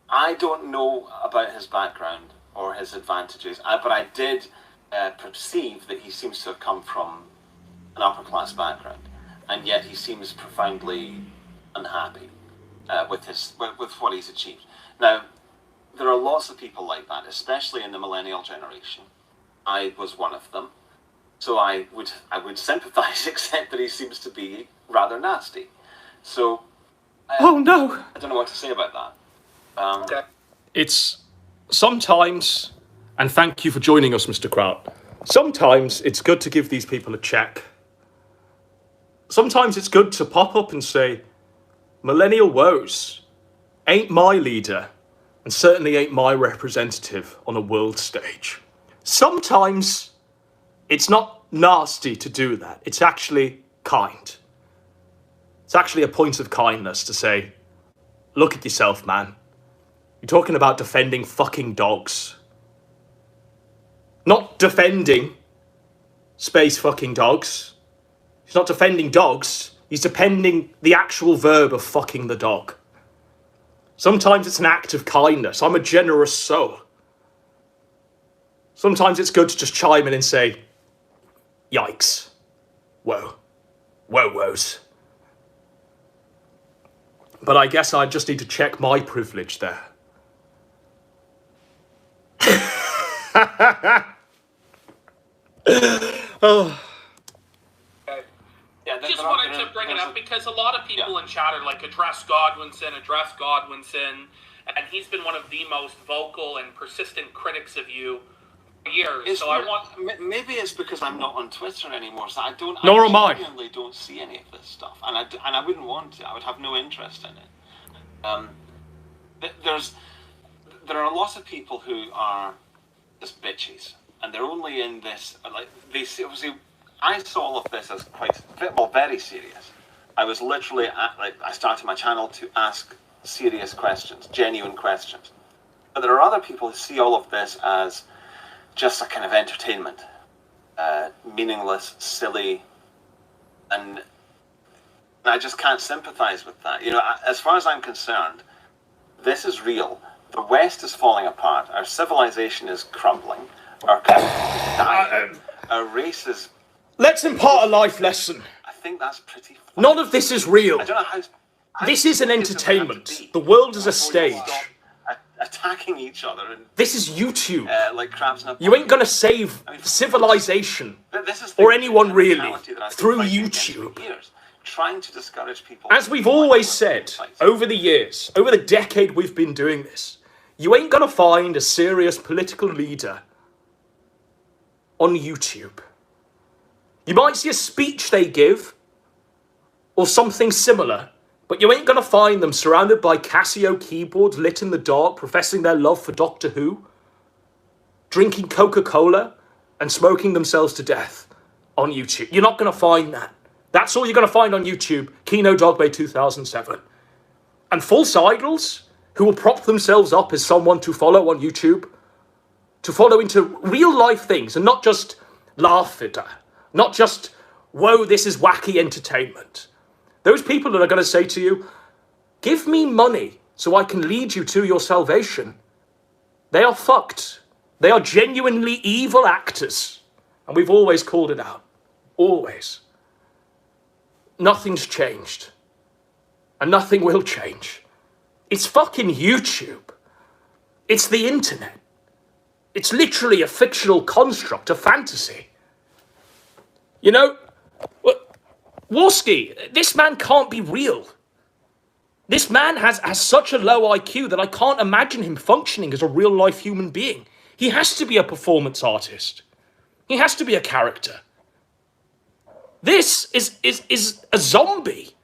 I don't know about his background or his advantages, but I did perceive that he seems to have come from an upper-class background, and yet he seems profoundly unhappy with what he's achieved. Now, there are lots of people like that, especially in the millennial generation. I was one of them, so I would sympathise, except that he seems to be rather nasty. So,
Oh no!
I don't know what to say about that.
Okay.
It's sometimes, and thank you for joining us, Mr. Kraut. Sometimes it's good to give these people a check. Sometimes it's good to pop up and say, Millennial Woes ain't my leader, and certainly ain't my representative on a world stage. Sometimes it's not nasty to do that. It's actually kind. It's actually a point of kindness to say, look at yourself, man. You're talking about defending fucking dogs. Not defending space fucking dogs. He's not defending dogs. He's defending the actual verb of fucking the dog. Sometimes it's an act of kindness. I'm a generous soul. Sometimes it's good to just chime in and say, yikes. Whoa. Woes. But I guess I just need to check my privilege there. Oh.
Yeah,
Just wanted to bring it up because a lot of people in chat are like, address Godwinson, and he's been one of the most vocal and persistent critics of you for years.
Maybe it's because I'm not on Twitter anymore, so I genuinely don't see any of this stuff, and I wouldn't want to. I would have no interest in it. there are a lot of people who are just bitches, and they're only in this, like, they see, obviously, I saw all of this as very serious. I was literally, I started my channel to ask serious questions, genuine questions. But there are other people who see all of this as just a kind of entertainment, meaningless, silly, and I just can't sympathize with that. You know, as far as I'm concerned, this is real. The West is falling apart. Our civilization is crumbling. Our country is dying. Our race is...
Let's impart a life lesson.
I think that's pretty funny.
None of this is real.
I don't know how
this is an entertainment. The world is a stage.
Attacking each other and
this is YouTube.
like crabs in a
You ain't gonna save civilization or anyone really through YouTube.
Trying to discourage people.
As we've always said over the years, over the decade we've been doing this, you ain't gonna find a serious political leader on YouTube. You might see a speech they give or something similar, but you ain't gonna find them surrounded by Casio keyboards lit in the dark, professing their love for Doctor Who, drinking Coca-Cola and smoking themselves to death on YouTube. You're not gonna find that. That's all you're gonna find on YouTube, Kino Dogme 2007. And false idols who will prop themselves up as someone to follow on YouTube, to follow into real life things and not just laugh at her, not just, whoa, this is wacky entertainment. Those people that are going to say to you, give me money so I can lead you to your salvation, they are fucked. They are genuinely evil actors. And we've always called it out. Always. Nothing's changed. And nothing will change. It's fucking YouTube. It's the internet. It's literally a fictional construct, a fantasy. You know, Warski, this man can't be real. This man has such a low IQ that I can't imagine him functioning as a real-life human being. He has to be a performance artist. He has to be a character. This is a zombie.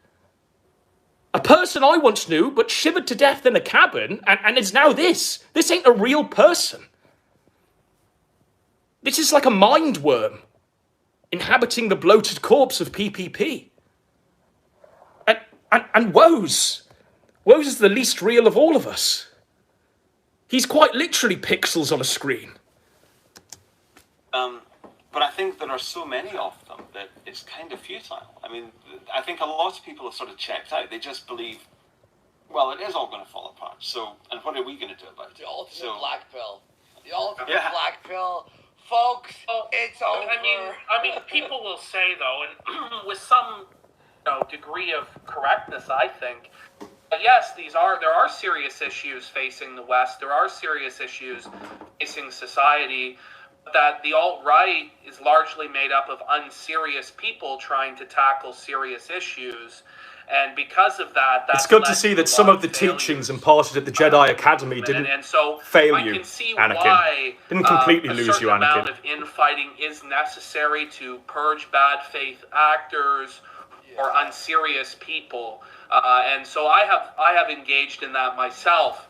A person I once knew, but shivered to death in a cabin, and is now this. This ain't a real person. This is like a mind worm inhabiting the bloated corpse of PPP. And Woes. Woes is the least real of all of us. He's quite literally pixels on a screen.
But I think there are so many of them that it's kind of futile. I mean, I think a lot of people have sort of checked out. They just believe, well, it is all going to fall apart. So, and what are we going to do about it?
The ultimate black pill. The ultimate black pill. Folks, it's over.
I mean, people will say, though, and with some degree of correctness, I think, yes, there are serious issues facing the West. There are serious issues facing society. That the alt-right is largely made up of unserious people trying to tackle serious issues. And because of that,
it's good to see that some of the teachings imparted at the Jedi Academy didn't fail you, Anakin. Didn't completely lose you, Anakin.
A certain amount of infighting is necessary to purge bad faith actors or unserious people. And so I have engaged in that myself.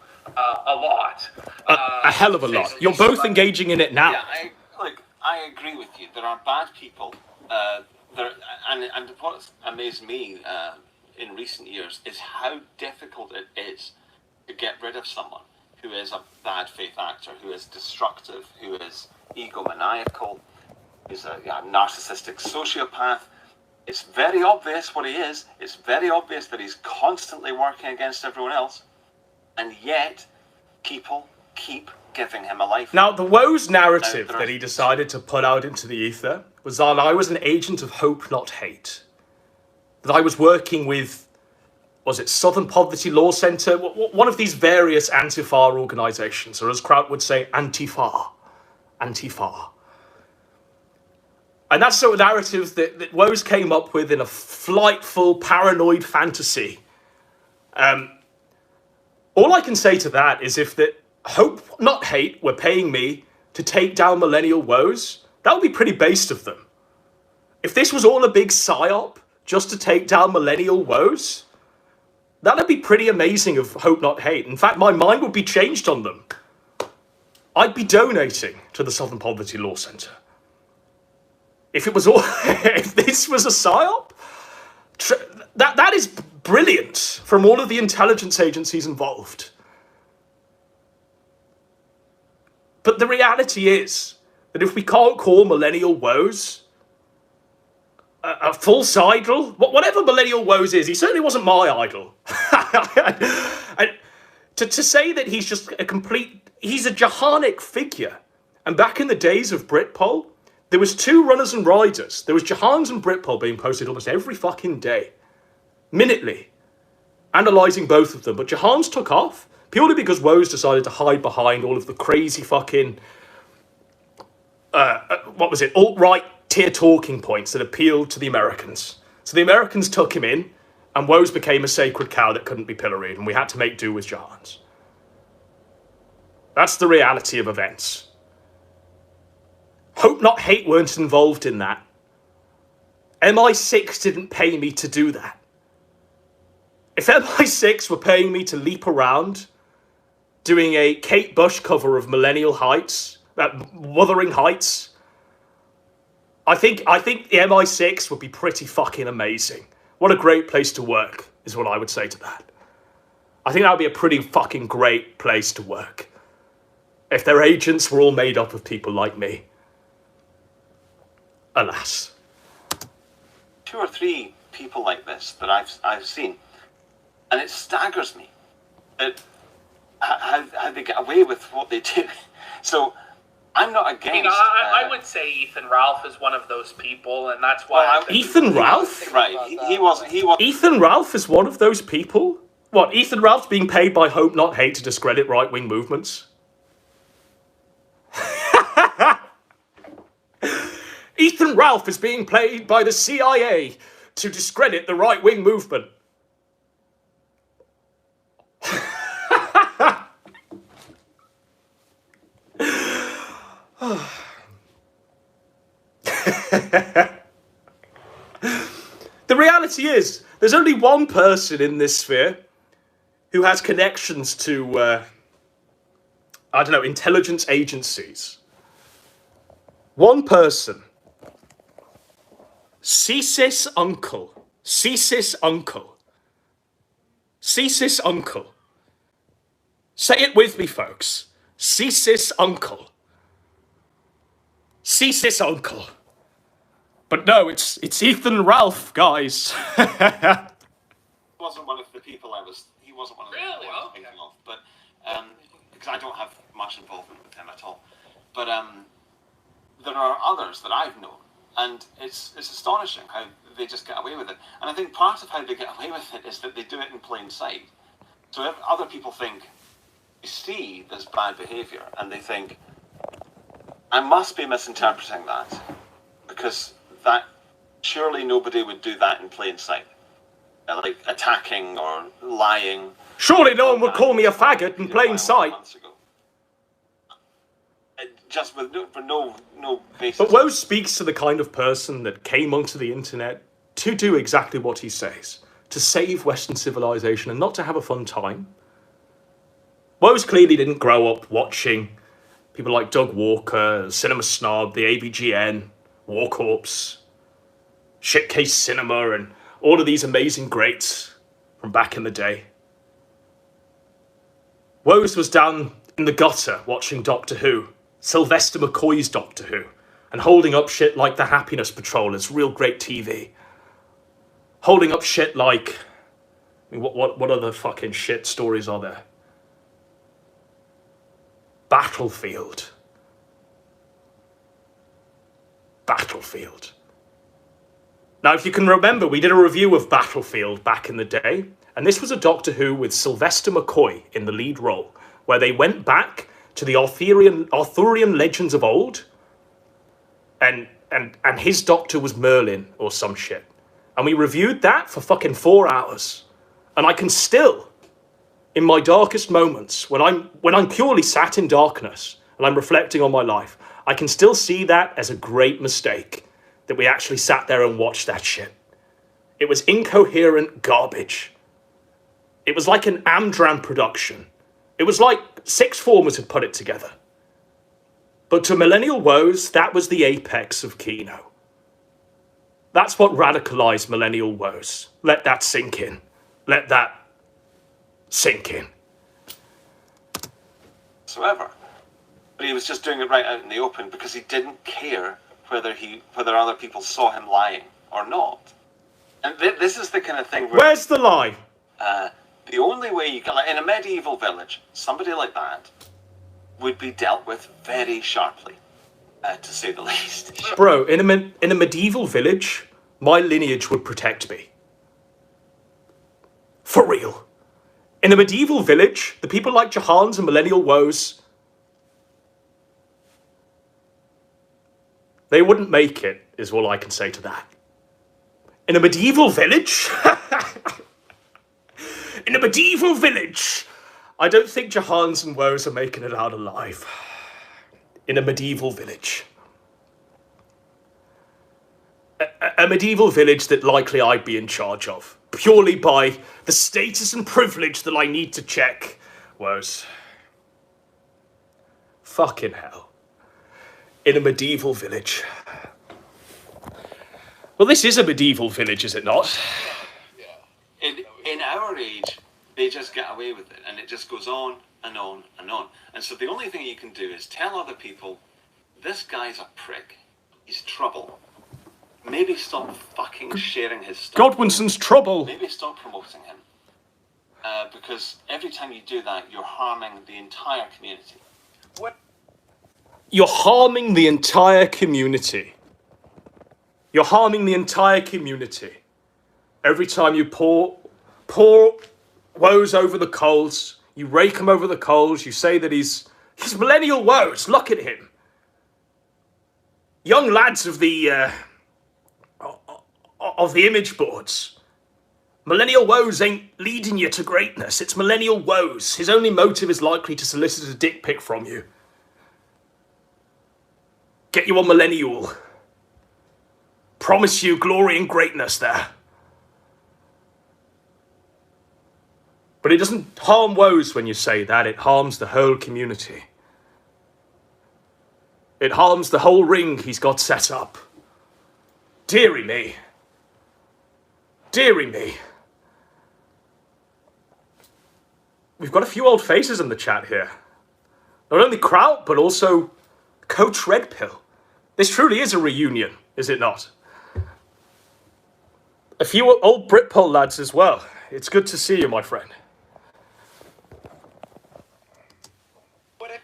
A lot.
A hell of a lot. You're both engaging in it now.
Yeah, I agree with you. There are bad people. And what's amazed me in recent years is how difficult it is to get rid of someone who is a bad faith actor, who is destructive, who is egomaniacal, who's a narcissistic sociopath. It's very obvious what he is. It's very obvious that he's constantly working against everyone else. And yet, people keep giving him a life.
Now, the Woes narrative that he decided to put out into the ether was that I was an agent of hope, not hate. That I was working with, was it Southern Poverty Law Centre? One of these various Antifa organisations, or as Kraut would say, Antifa. Antifa. And that's sort of narrative that Woes came up with in a flightful, paranoid fantasy. All I can say to that is if that hope, not hate, were paying me to take down millennial Woes, that would be pretty based of them. If this was all a big psyop just to take down millennial Woes, that'd be pretty amazing of hope, not hate. In fact, my mind would be changed on them. I'd be donating to the Southern Poverty Law Centre. If it was all, if this was a psyop, that is brilliant from all of the intelligence agencies involved. But the reality is that if we can't call Millennial Woes a false idol, whatever Millennial Woes is, he certainly wasn't my idol. And to say that he's just he's a Jahanic figure. And back in the days of Britpol, there was 2 runners and riders. There was Jahans and Britpol being posted almost every fucking day, minutely, analysing both of them. But Jahans took off purely because Woes decided to hide behind all of the crazy fucking, alt-right tier talking points that appealed to the Americans. So the Americans took him in, and Woes became a sacred cow that couldn't be pilloried, and we had to make do with Jahans. That's the reality of events. Hope Not Hate weren't involved in that. MI6 didn't pay me to do that. If MI6 were paying me to leap around doing a Kate Bush cover of Millennial Heights, Wuthering Heights, I think the MI6 would be pretty fucking amazing. What a great place to work, is what I would say to that. I think that would be a pretty fucking great place to work. If their agents were all made up of people like me. Alas.
2 or 3 people like this that I've seen, and it staggers me that how they get away with what they do. So I'm not against.
I would say Ethan Ralph is one of those people, and that's why.
Ethan Ralph?
Right, he was.
Ethan Ralph is one of those people? What, Ethan Ralph's being paid by Hope Not Hate to discredit right-wing movements? Ethan Ralph is being paid by the CIA to discredit the right-wing movement. The reality is, there's only one person in this sphere who has connections to, intelligence agencies. One person. CSIS uncle. CSIS uncle. CSIS uncle. Say it with me, folks. CSIS uncle. CSIS uncle. But no, it's Ethan Ralph, guys.
Wasn't one of the people he wasn't one of the people I was thinking of, but because I don't have much involvement with him at all. But there are others that I've known, and it's astonishing how they just get away with it. And I think part of how they get away with it is that they do it in plain sight. So if other people think they see this bad behaviour and they think, I must be misinterpreting that, because that surely nobody would do that in plain sight, like attacking or lying.
Surely no one would call me a faggot in plain sight.
Just for no basis.
But Woes speaks to the kind of person that came onto the internet to do exactly what he says, to save Western civilization and not to have a fun time. Woes clearly didn't grow up watching people like Doug Walker, Cinema Snob, the AVGN, War Corps, Shitcase Cinema, and all of these amazing greats from back in the day. Woes was down in the gutter watching Doctor Who, Sylvester McCoy's Doctor Who, and holding up shit like The Happiness Patrol as real great TV. Holding up shit like... I mean, what other fucking shit stories are there? Battlefield. Battlefield. Now, if you can remember, we did a review of Battlefield back in the day, and this was a Doctor Who with Sylvester McCoy in the lead role, where they went back to the Arthurian legends of old, and his doctor was Merlin or some shit. And we reviewed that for fucking 4 hours. And I can still, in my darkest moments, when I'm purely sat in darkness and I'm reflecting on my life, I can still see that as a great mistake, that we actually sat there and watched that shit. It was incoherent garbage. It was like an Amdram production. It was like Sixth Formers had put it together. But to millennial woes, that was the apex of Kino. That's what radicalized millennial woes. Let that sink in. Let that sink in.
Whatsoever. But he was just doing it right out in the open because he didn't care whether other people saw him lying or not. And this is the kind of thing where...
Where's the lie?
The only way you can... Like, in a medieval village, somebody like that would be dealt with very sharply, to say the least.
Bro, in a medieval village, my lineage would protect me. For real. In a medieval village, the people like Jahans and millennial woes, they wouldn't make it, is all I can say to that. In a medieval village? In a medieval village, I don't think Jahans and woes are making it out alive. In a medieval village. A medieval village that likely I'd be in charge of, purely by the status and privilege that I need to check. Woes. Fucking hell. In a medieval village. Well, this is a medieval village, is it not?
In our age, they just get away with it, and it just goes on and on and on. And so the only thing you can do is tell other people, this guy's a prick. He's trouble. Maybe stop fucking sharing his stuff.
Godwinson's trouble.
Maybe stop promoting him. Because every time you do that, you're harming the entire community.
What?
You're harming the entire community. You're harming the entire community. Every time you pour woes over the coals, you rake him over the coals, you say that he's millennial woes. Look at him. Young lads of the image boards. Millennial woes ain't leading you to greatness. It's millennial woes. His only motive is likely to solicit a dick pic from you. Get you on millennial. Promise you glory and greatness there. But it doesn't harm woes when you say that. It harms the whole community. It harms the whole ring he's got set up. Deary me. Deary me. We've got a few old faces in the chat here. Not only Kraut, but also Coach Redpill. This truly is a reunion, is it not? A few old Britpole lads as well. It's good to see you, my friend.
What if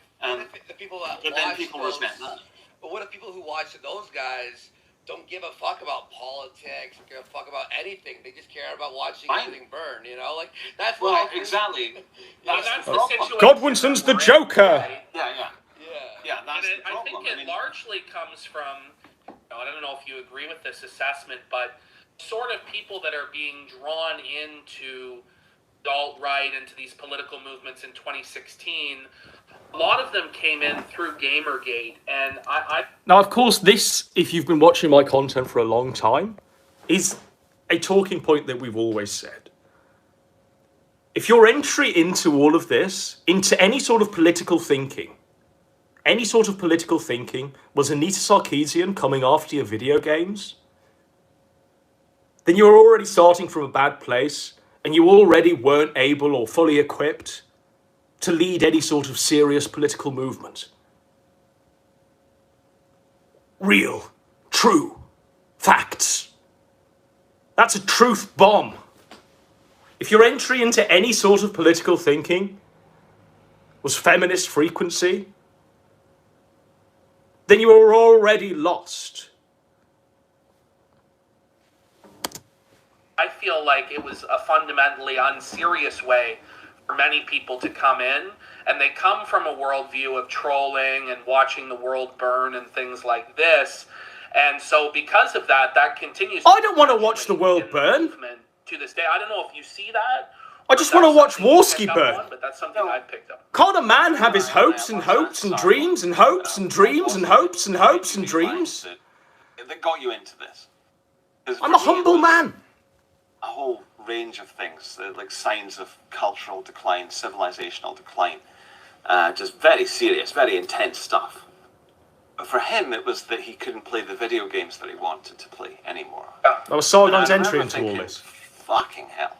the people that
But then
watch
people
those,
resent that.
But what if people who watch those guys don't give a fuck about politics, or give a fuck about anything? They just care about watching everything burn, you know? Like, that's what
Well,
I think.
exactly.
That's
That's
the
the problem.
situation.
Godwinson's the
Right?
Joker.
Yeah.
Yeah.
That's
And
the
I
problem.
think it largely comes from, I don't know if you agree with this assessment, but sort of people that are being drawn into the alt-right, into these political movements in 2016, a lot of them came in through Gamergate, and I
Now, of course, this, if you've been watching my content for a long time, is a talking point that we've always said. If your entry into all of this, into any sort of political thinking, was Anita Sarkeesian coming after your video games, then you're already starting from a bad place, and you already weren't able or fully equipped to lead any sort of serious political movement. Real, true, facts. That's a truth bomb. If your entry into any sort of political thinking was feminist frequency, then you were already lost.
I feel like it was a fundamentally unserious way for many people to come in, and they come from a worldview of trolling and watching the world burn and things like this, and so because of that, that continues.
I don't want to watch the world burn.
To this day, I don't know if you see that.
I just want to watch Warski burn.
But that's something I've picked up.
Can't a man have his hopes and hopes and dreams and hopes and dreams and hopes and hopes and dreams?
That got you into this. 'Cause
I'm
for
a
me,
humble
it was
man.
A whole range of things, like signs of cultural decline, civilizational decline. Just very serious, very intense stuff. For him, it was that he couldn't play the video games that he wanted to play anymore.
That was Sargon's
And I
entry
remember
into all
thinking,
this.
fucking hell.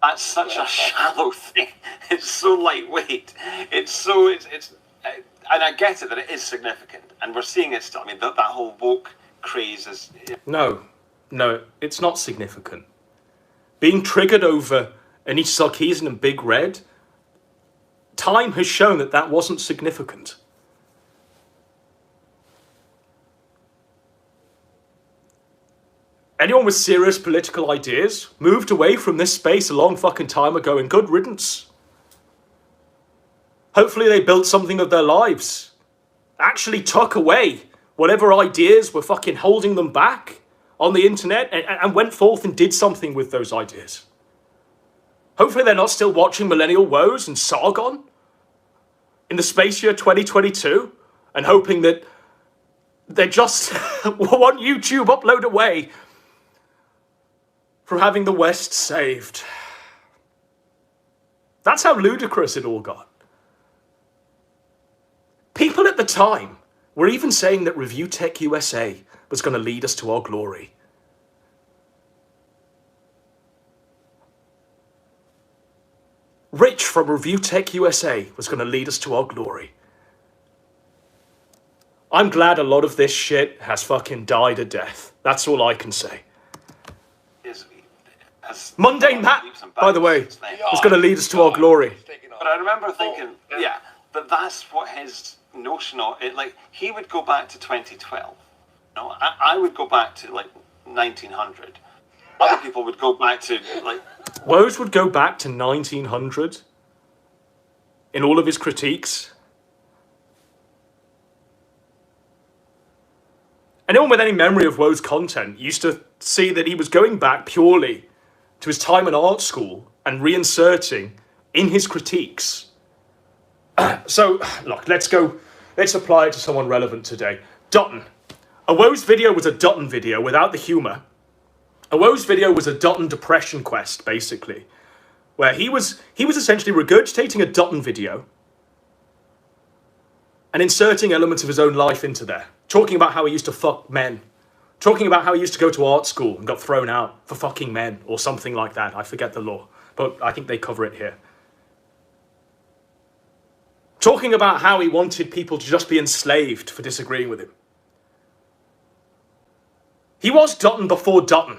That's such a shallow thing. It's so lightweight. It's and I get it that it is significant, and we're seeing it still. I mean, that whole woke craze is.
No, it's not significant. Being triggered over Anish Sarkeesian and Big Red, time has shown that wasn't significant. Anyone with serious political ideas moved away from this space a long fucking time ago, and good riddance. Hopefully they built something of their lives. Actually took away whatever ideas were fucking holding them back on the internet and went forth and did something with those ideas. Hopefully they're not still watching Millennial Woes and Sargon in the space year 2022 and hoping that they're just one YouTube upload away from having the West saved. That's how ludicrous it all got. People at the time were even saying that Review Tech USA was going to lead us to our glory. Rich from Review Tech USA was going to lead us to our glory. I'm glad a lot of this shit has fucking died a death. That's all I can say. Monday Matt, by the way, was going to lead us to our glory.
But I remember thinking, but that's what his notion of it. Like, he would go back to 2012. No, I would go back to like 1900. Other people would go back to like.
Woes would go back to 1900 in all of his critiques. Anyone with any memory of Woes' content used to see that he was going back purely to his time in art school and reinserting in his critiques. So, look, let's apply it to someone relevant today. Dutton. A Woes video was a Dutton video without the humour. A Woes video was a Dutton depression quest, basically, where he was essentially regurgitating a Dutton video and inserting elements of his own life into there, talking about how he used to fuck men, talking about how he used to go to art school and got thrown out for fucking men or something like that. I forget the law, but I think they cover it here. Talking about how he wanted people to just be enslaved for disagreeing with him. He was Dutton before Dutton,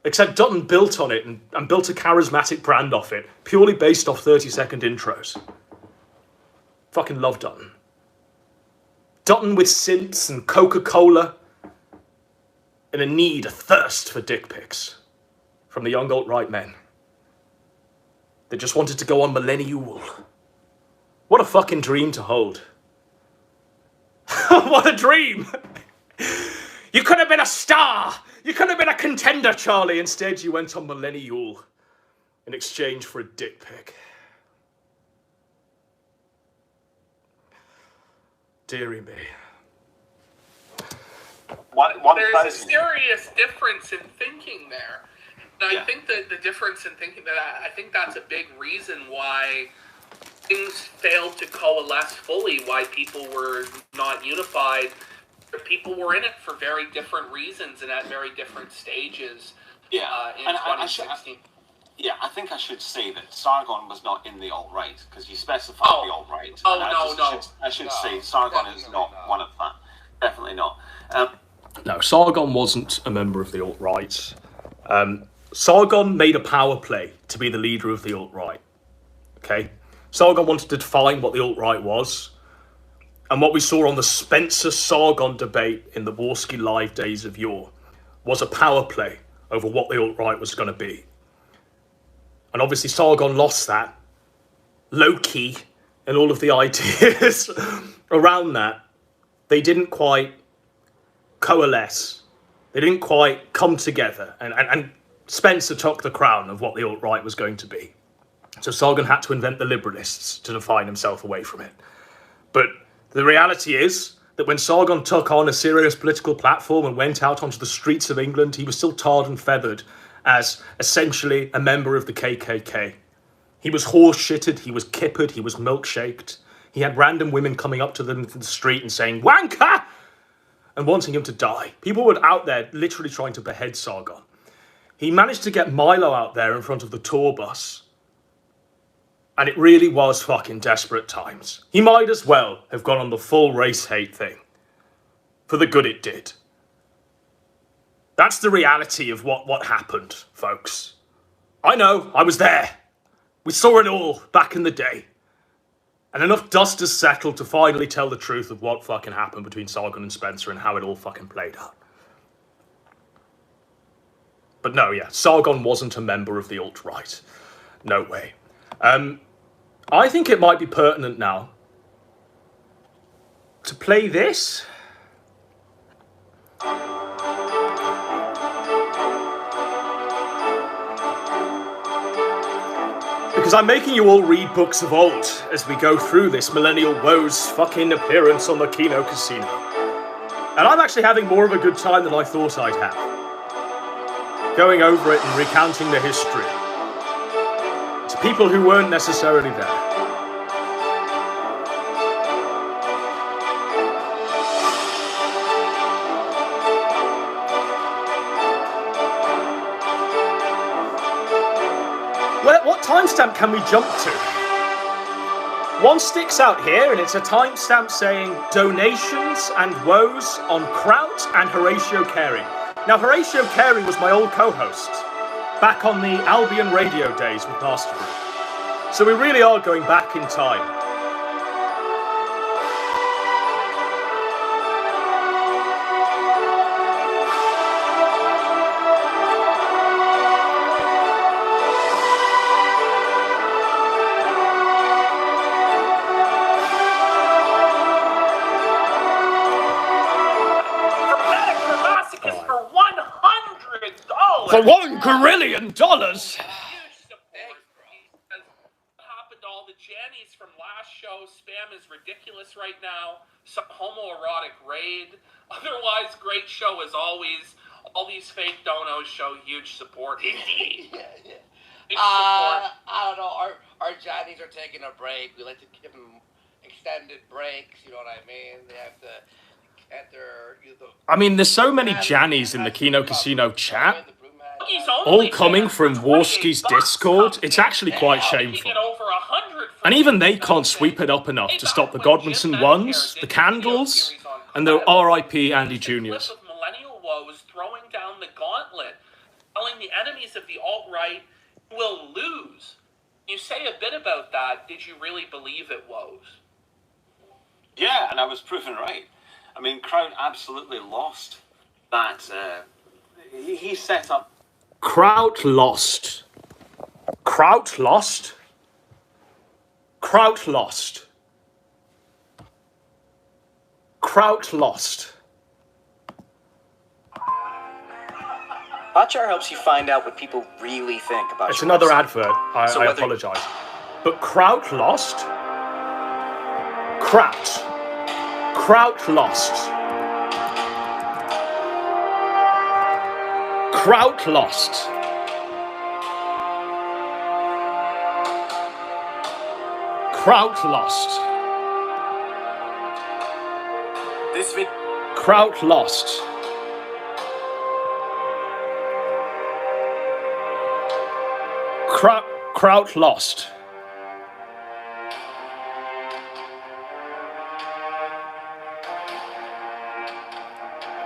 except Dutton built on it and built a charismatic brand off it, purely based off 30-second intros. Fucking love Dutton. Dutton with synths and Coca-Cola and a thirst for dick pics from the young alt-right men. They just wanted to go on Millennial. What a fucking dream to hold. What a dream! You could have been a star! You could have been a contender, Charlie. Instead, you went on Millennial in exchange for a dick pic. Deary me.
There's a serious difference in thinking there. And I think that the difference in thinking I think that's a big reason why things failed to coalesce fully, why people were not unified. People were in it for very different reasons and at very different stages. In 2016.
I think I should say that Sargon was not in the alt-right, because you specified the alt-right. I should say Sargon is not one of that. Definitely not.
No, Sargon wasn't a member of the alt-right. Sargon made a power play to be the leader of the alt-right. Okay? Sargon wanted to define what the alt-right was. And what we saw on the Spencer-Sargon debate in the Warski Live days of yore was a power play over what the alt-right was going to be. And obviously Sargon lost that. Loki and all of the ideas around that, they didn't quite coalesce. They didn't quite come together. And Spencer took the crown of what the alt-right was going to be. So Sargon had to invent the liberalists to define himself away from it. But the reality is that when Sargon took on a serious political platform and went out onto the streets of England, he was still tarred and feathered as essentially a member of the KKK. He was horse-shitted, he was kippered, he was milkshaked. He had random women coming up to them in the street and saying, "Wanker!" and wanting him to die. People were out there literally trying to behead Sargon. He managed to get Milo out there in front of the tour bus. And it really was fucking desperate times. He might as well have gone on the full race hate thing. For the good it did. That's the reality of what happened, folks. I know, I was there. We saw it all back in the day. And enough dust has settled to finally tell the truth of what fucking happened between Sargon and Spencer and how it all fucking played out. But no, yeah, Sargon wasn't a member of the alt-right. No way. I think it might be pertinent now to play this. Because I'm making you all read books of old as we go through this Millennial Woes fucking appearance on the Kino Casino. And I'm actually having more of a good time than I thought I'd have. Going over it and recounting the history to people who weren't necessarily there. What timestamp can we jump to? One sticks out here, and it's a timestamp saying donations and woes on Kraut and Horatio Carey. Now, Horatio Carey was my old co-host back on the Albion radio days with Master Group. So we really are going back in time. For $1 grillion.
Huge support. What happened to all the Jannies from last show? Spam is ridiculous right now. Some homoerotic raid. Otherwise, great show as always. All these fake donos show huge support. Indeed.
Yeah.
Huge support.
I don't know. Our Johnnies are taking a break. We like to give them extended breaks. You know what I mean? They have to enter.
I mean, there's so many Jannies in the Kino Casino chat. All coming from Warski's Discord. It's actually quite shameful. And even they can't sweep it up enough to stop the Godwinson ones, the Candles, and the R.I.P. Andy Juniors.
Millennial Woes throwing down the gauntlet, telling the enemies of the alt-right will lose. You say a bit about that. Did you really believe it, Woes?
Yeah, and I was proven right. I mean, Kraut absolutely lost that. He set up.
Kraut lost. Kraut lost. Kraut lost. Kraut lost.
Hotjar helps you find out what people really think about
It's
your
another
website.
advert. I
whether-
apologise. But Kraut lost. Kraut. Kraut lost. Kraut lost. Kraut lost.
This vid-
Kraut lost. Kraut lost.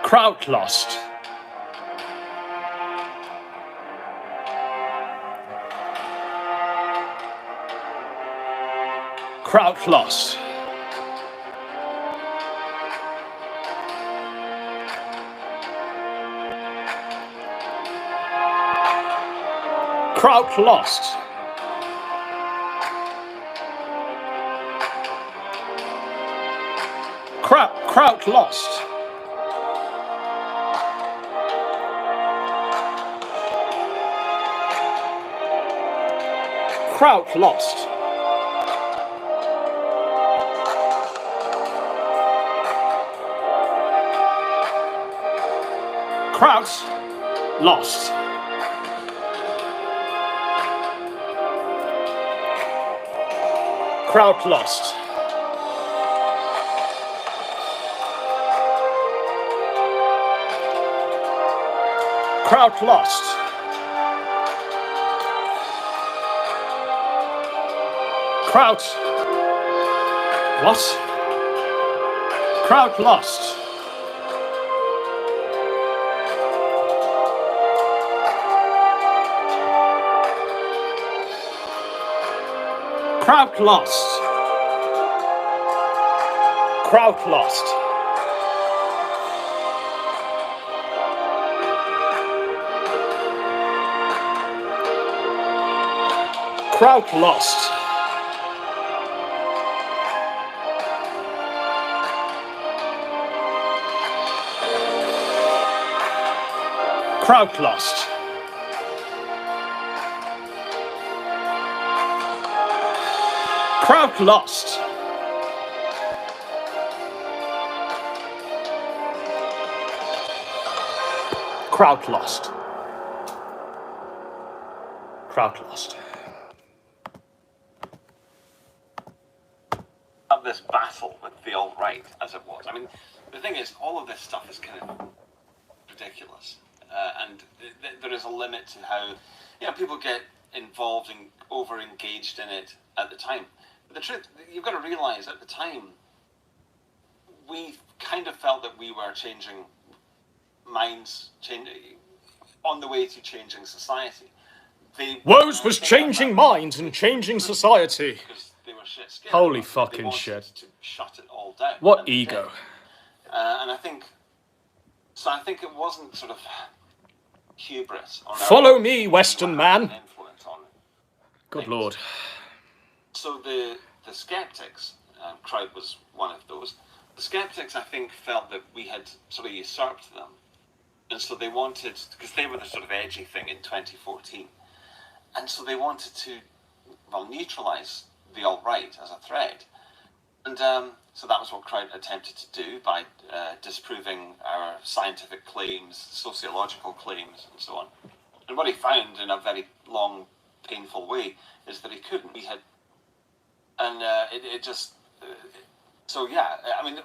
Kraut lost. Kraut lost. Kraut lost. Kraut lost. Kraut lost. Kraut lost. Kraut lost. Crowd lost. Crowd. What? Crowd lost. Crowd lost. Crowd lost. Crowd lost. Crowd lost. Crowd lost. Crowd lost. Crowd lost.
This battle with the alt-right as it was. I mean, the thing is, all of this stuff is kind of ridiculous, and there is a limit to how people get involved and over-engaged in it at the time. But the truth, you've got to realise, at the time, we kind of felt that we were changing minds, on the way to changing society.
Woes was changing minds and changing society.
They were shit-scared.
Holy
They
fucking
wanted
shit.
to shut it all down.
What ego.
And I think it wasn't sort of hubris.
Follow me, Western man.
Influence on
Good
things.
Lord.
So the skeptics, crowd was one of those. The skeptics, I think, felt that we had sort of usurped them. And so they wanted, because they were the sort of edgy thing in 2014. And so they wanted to, neutralise the alt-right as a threat. And so that was what Crowd attempted to do by disproving our scientific claims, sociological claims, and so on. And what he found in a very long, painful way is that he couldn't. He had, and it just. So yeah, I mean,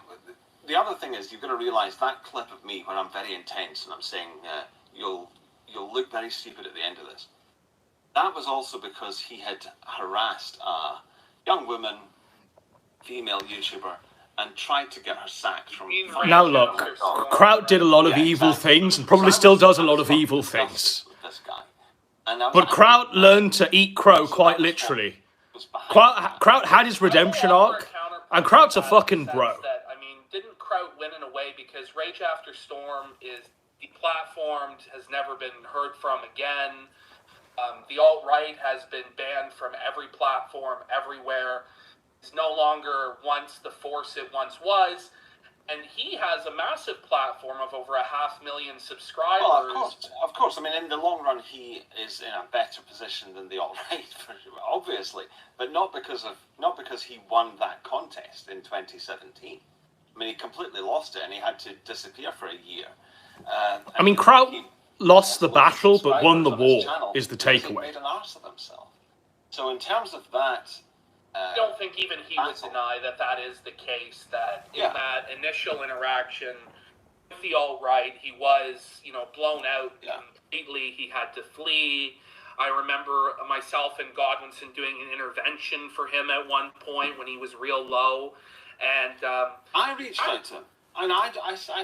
the other thing is you've got to realise that clip of me when I'm very intense and I'm saying you'll look very stupid at the end of this. That was also because he had harassed a young woman, female YouTuber, and tried to get her sacked from...
Now look, Kraut did a lot of evil things and probably still does a lot of evil things.
This guy.
But Kraut learned to eat crow quite literally. Kraut had his redemption arc, and Kraut's a fucking bro.
I mean, didn't Kraut win in a way because Rage After Storm is deplatformed, has never been heard from again. The alt-right has been banned from every platform, everywhere. It's no longer the force it once was. And he has a massive platform of over 500,000 subscribers.
Well, of course. I mean, in the long run, he is in a better position than the alt-right, obviously. But not because he won that contest in 2017. I mean, he completely lost it and he had to disappear for a year.
I mean, Kraut lost the battle but won the war, is the takeaway.
He made an arse of himself. So in terms of that...
I don't think even he would deny that is the case, that in that initial interaction with the alt-right, he was, blown out completely. He had to flee. I remember myself and Godwinson doing an intervention for him at one point when he was real low. And
I reached out to him. And I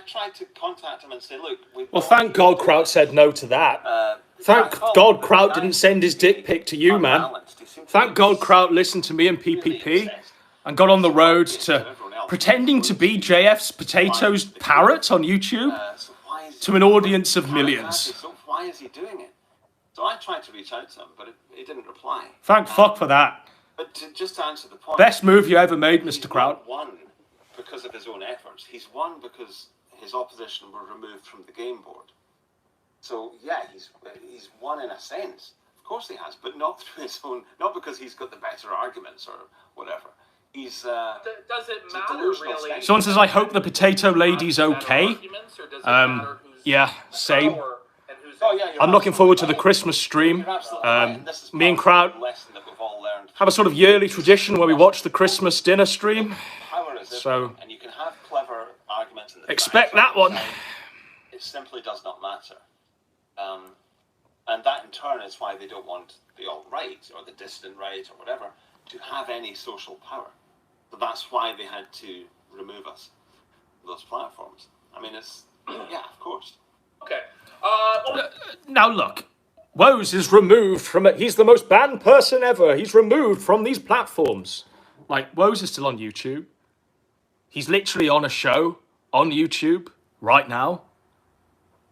tried to contact him and say, look...
Well, thank God Kraut said no to that. Thank God Kraut didn't send his dick pic to you, man. Thank God Kraut listened to me and PPP and got on the road to pretending to be JF's Potatoes Parrot on YouTube to an audience of millions.
So why is he doing it? So I tried to reach out to him, but he didn't reply.
Thank fuck for that.
But just to answer the point...
Best move you ever made, Mr. Kraut.
He's won because of his own efforts. He's won because his opposition were removed from the game board. So yeah, he's won in a sense. Of course he has, but not through his own, not because he's got the better arguments or whatever. He's
does it matter really?
Someone says, I hope the potato lady's okay. Yeah, same. I'm looking forward to the Christmas stream. Me and Kraut have a sort of yearly tradition where we watch the Christmas dinner stream. So
and you can have clever arguments in the
expect that one.
It simply does not matter. And that in turn is why they don't want the alt-right or the dissident right or whatever to have any social power. So that's why they had to remove us from those platforms. I mean, it's, yeah, of course.
Okay.
Now look, Woes is removed from it. He's the most banned person ever. He's removed from these platforms. Like, Woes is still on YouTube. He's literally on a show on YouTube right now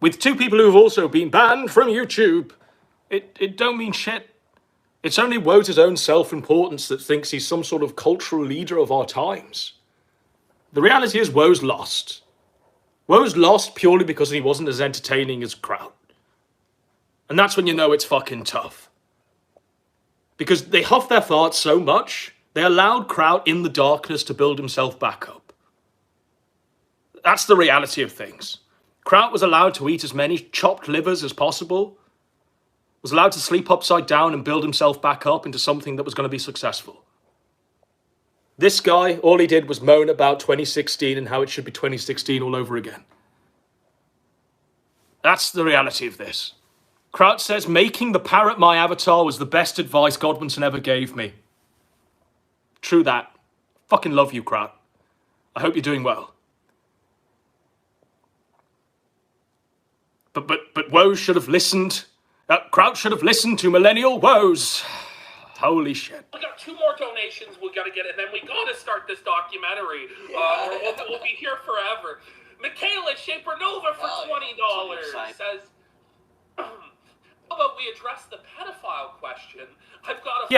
with two people who have also been banned from YouTube. It don't mean shit. It's only Woes' own self-importance that thinks he's some sort of cultural leader of our times. The reality is Woes lost. Woes lost purely because he wasn't as entertaining as Kraut. And that's when you know it's fucking tough. Because they huffed their farts so much, they allowed Kraut in the darkness to build himself back up. That's the reality of things. Kraut was allowed to eat as many chopped livers as possible, was allowed to sleep upside down and build himself back up into something that was going to be successful. This guy, all he did was moan about 2016 and how it should be 2016 all over again. That's the reality of this. Kraut says making the parrot my avatar was the best advice Godwinson ever gave me. True that. Fucking love you, Kraut. I hope you're doing well. But Woes should have listened. Kraut should have listened to Millennial Woes. Holy shit.
We got 2 more donations we got to get, and then we got to start this documentary. We'll be here forever. Michaela Shapernova for $20 says, how about we address the pedophile question?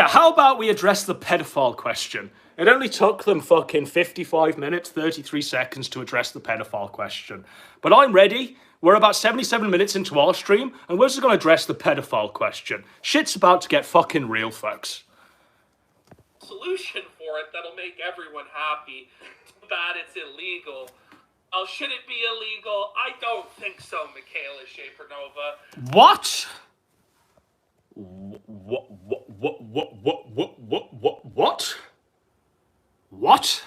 How about we address the pedophile question? It only took them fucking 55 minutes, 33 seconds to address the pedophile question. But I'm ready. We're about 77 minutes into our stream, and we're just going to address the pedophile question. Shit's about to get fucking real, folks.
Solution for it that'll make everyone happy. Too bad it's illegal. Oh, should it be illegal? I don't think so, Michaela Shapernova.
What? What?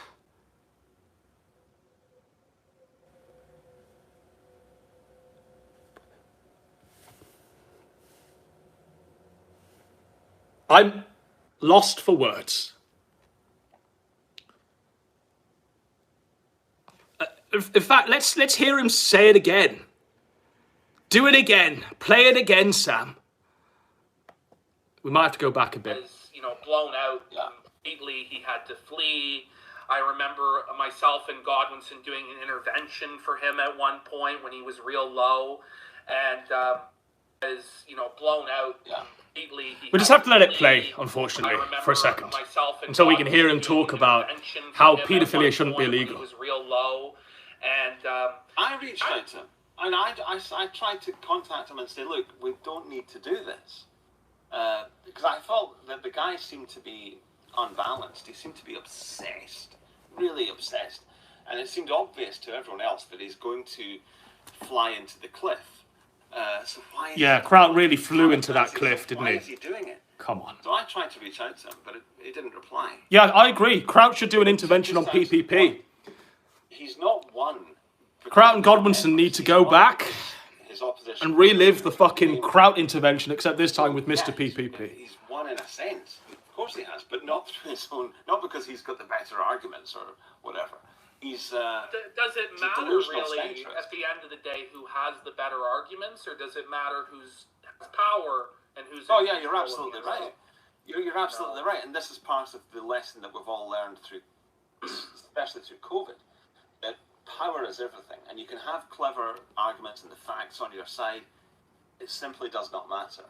I'm lost for words. In fact, let's hear him say it again. Do it again. Play it again, Sam. We might have to go back a bit.
Was, blown out completely. He had to flee. I remember myself and Godwinson doing an intervention for him at one point when he was real low, and was blown out completely.
We just have to let it play, unfortunately, for a second, until we can hear him talk about how paedophilia shouldn't be illegal.
He was real low, and
I reached out to him, and I tried to contact him and say, look, we don't need to do this. Because I felt that the guy seemed to be unbalanced. He seemed to be obsessed, really obsessed. And it seemed obvious to everyone else that he's going to fly into the cliff. So why is
Kraut really flew into that cliff, didn't he?
Why is he doing it?
Come on.
So I tried to reach out to him, but he didn't reply.
Yeah, I agree. Kraut should do an intervention on PPP.
He's not one.
Kraut and Godwinson need to go back and relive the fucking Kraut intervention, except this time with Mr. PPP.
He's won in a sense. Of course he has, but not through his own, not because he's got the better arguments or whatever. He's
does it matter really at the end of the day who has the better arguments, or does it matter who's has power and who's?
Oh yeah, you're absolutely right. You're absolutely right, and this is part of the lesson that we've all learned through, especially through COVID, that power is everything, and you can have clever arguments and the facts on your side. It simply does not matter,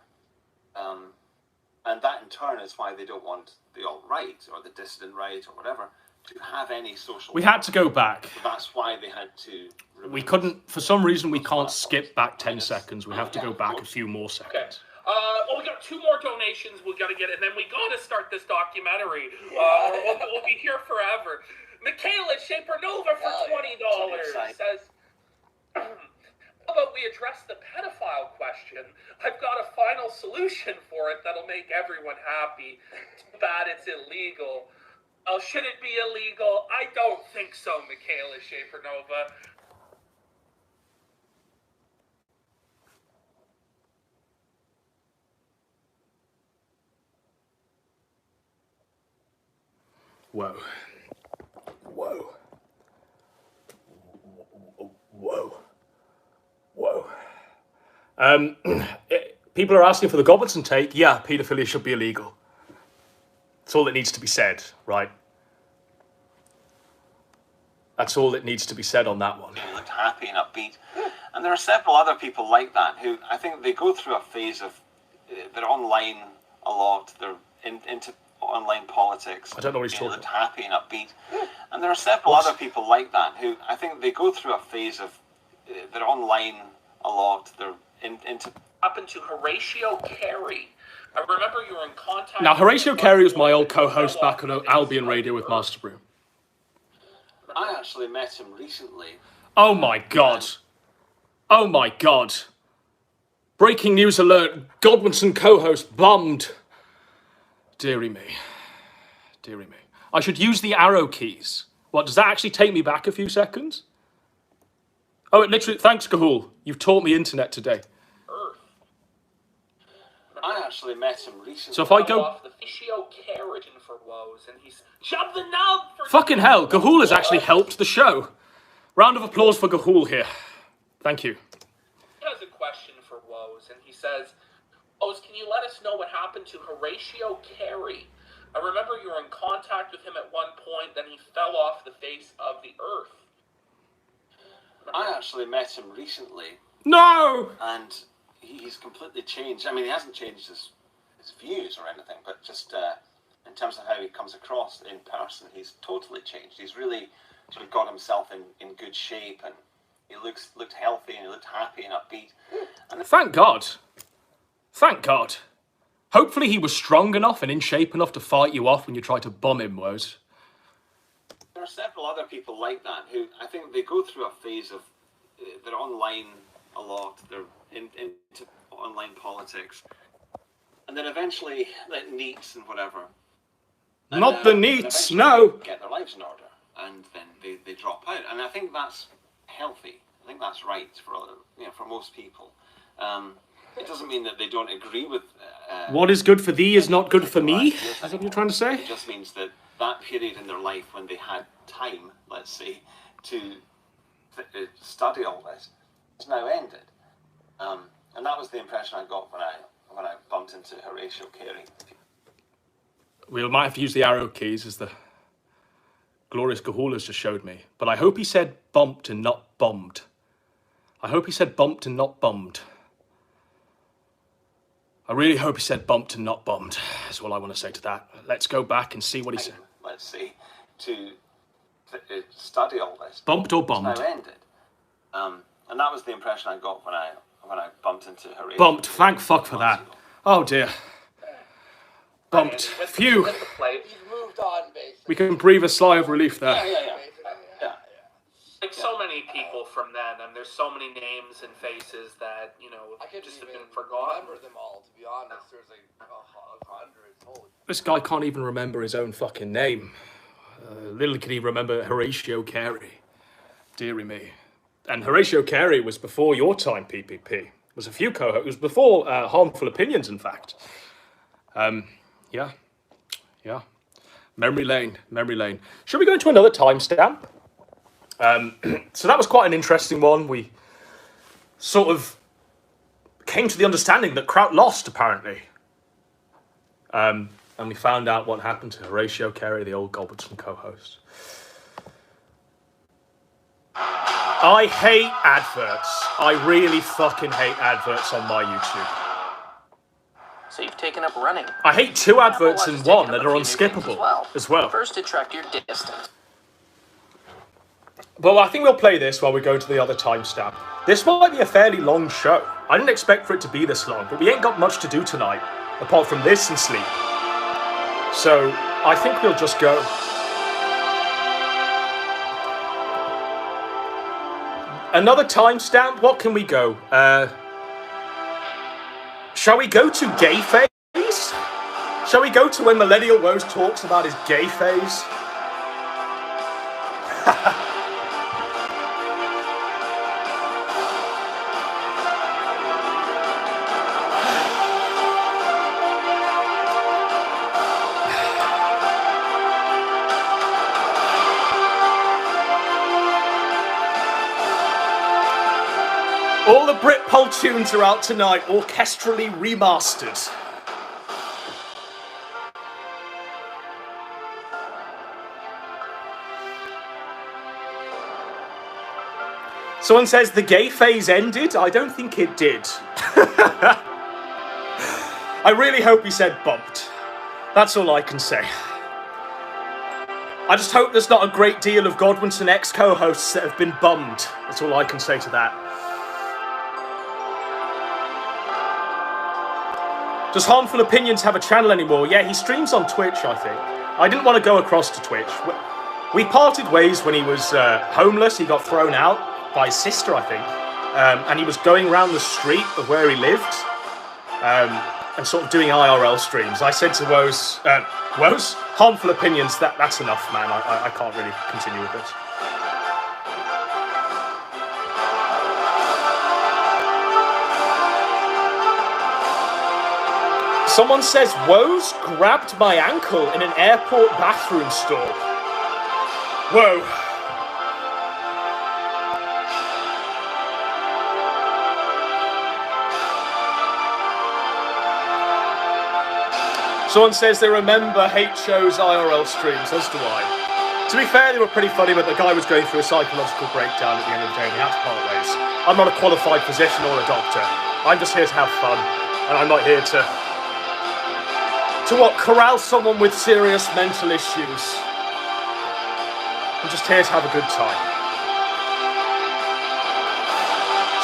and that in turn is why they don't want the alt-right or the dissident right or whatever to have any social.
We had to go back.
That's why they had to.
We couldn't, for some reason, we can't skip back 10 seconds. We have to go back a few more seconds.
Okay. We got 2 more donations we got to get, and then we got to start this documentary. We'll be here forever. Michaela Shapernova for $20 says, how about we address the pedophile question? I've got a final solution for it that'll make everyone happy. Too bad it's illegal. Oh, should it be illegal? I don't think so, Michaela Shapernova.
Whoa. Whoa. Whoa. Whoa. People are asking for the Gobbleton take. Yeah, paedophilia should be illegal. That's all that needs to be said, right? That's all that needs to be said on that one.
He looked happy and upbeat. And there are several other people like that who I think they go through a phase of they're online a lot. They're into online politics.
I don't know what he's talking
looked
about.
happy and upbeat. And there are several other people like that who I think they go through a phase of they're online a lot. They're into.
Happened to Horatio Carey. I remember you were in contact.
Now, Horatio Carey was my old co-host back on Albion Radio with Master Brew.
I actually met him recently.
Oh my God. Oh my God. Breaking news alert. Godwinson co-host bummed. Deary me. Deary me. I should use the arrow keys. What, does that actually take me back a few seconds? Oh, it literally... Thanks, Cahool. You've taught me internet today.
I actually met him recently.
So if I go...
Off the Horatio Carey for Woes, and he's... Jump the nub for...
Fucking hell, Cahool has actually helped the show. Round of applause for Cahool here. Thank you.
He has a question for Woes, and he says, Woes, can you let us know what happened to Horatio Carey? I remember you were in contact with him at one point, then he fell off the face of the earth.
I actually met him recently.
No!
And he's completely changed. I mean, he hasn't changed his views or anything, but just in terms of how he comes across in person, he's totally changed. He's really sort of got himself in good shape, and he looked healthy, and he looked happy and upbeat. And
Thank God. Thank God. Hopefully he was strong enough and in shape enough to fight you off when you tried to bomb him, Woes.
there are several other people like that who I think they go through a phase of they're online a lot, they're into online politics, and then eventually like NEETs and whatever. And,
Not the
and
NEETs,
eventually
no!
they get their lives in order, and then they drop out, and I think that's healthy. I think that's right for most people. It doesn't mean that they don't agree with.
What is good for thee is not good for me. Is that what you're trying to say?
It just means that that period in their life when they had time, let's say, to study all this, is now ended. And that was the impression I got when I bumped into Horatio Carey.
We might have to use the arrow keys as the glorious Gahulas just showed me. But I hope he said bumped and not bummed. I hope he said bumped and not bummed. I really hope he said bumped and not bummed. That's all I want to say to that. Let's go back and see what he said.
Let's see, to study all this.
Bumped or
It's
bummed?
now ended. And that was the impression I got when I bumped into Horatio.
Bumped. Thank fuck for that. Oh dear. Bumped. Phew.
He's moved on, basically.
We can breathe a sigh of relief there.
Yeah.
Like so many people from then, and there's so many names and faces that,
I couldn't
just have
even
been forgotten.
remember them all, to be honest. There's like hundreds. Holy.
This guy can't even remember his own fucking name. Little can he remember Horatio Carey. Deary me. And Horatio Carey was before your time, PPP. It was a few co-hosts. It was before Harmful Opinions, in fact. Yeah. Memory lane. Should we go into another timestamp? So that was quite an interesting one. We sort of came to the understanding that Kraut lost, apparently. And we found out what happened to Horatio Carey, the old Gobbleton co-host. I hate adverts. I really fucking hate adverts on my YouTube.
So you've taken up running.
I hate two adverts
Apple
in
Watch has
one
taken
that
up
are
a few new things
unskippable as well.
First, to track your distance.
Well, I think we'll play this while we go to the other timestamp. This might be a fairly long show. I didn't expect for it to be this long, but we ain't got much to do tonight, apart from this and sleep. So, I think we'll just go. Another timestamp? What can we go? Shall we go to gay phase? Shall we go to when Millennial Woes talks about his gay phase? All the Britpop tunes are out tonight, orchestrally remastered. Someone says the gay phase ended. I don't think it did. I really hope he said bumped. That's all I can say. I just hope there's not a great deal of Godwinson X co-hosts that have been bummed. That's all I can say to that. Does Harmful Opinions have a channel anymore? Yeah, he streams on Twitch, I think. I didn't want to go across to Twitch. We parted ways when he was homeless. He got thrown out by his sister, I think. And he was going around the street of where he lived and sort of doing IRL streams. I said to Woes, Woes? Harmful Opinions, that's enough, man. I can't really continue with this. Someone says, Woes grabbed my ankle in an airport bathroom stall. Whoa. Someone says they remember H.O.'s IRL streams, as do I. To be fair, they were pretty funny, but the guy was going through a psychological breakdown at the end of the day, and we had to part ways. I'm not a qualified physician or a doctor. I'm just here to have fun, and I'm not here to corral someone with serious mental issues. I'm just here to have a good time.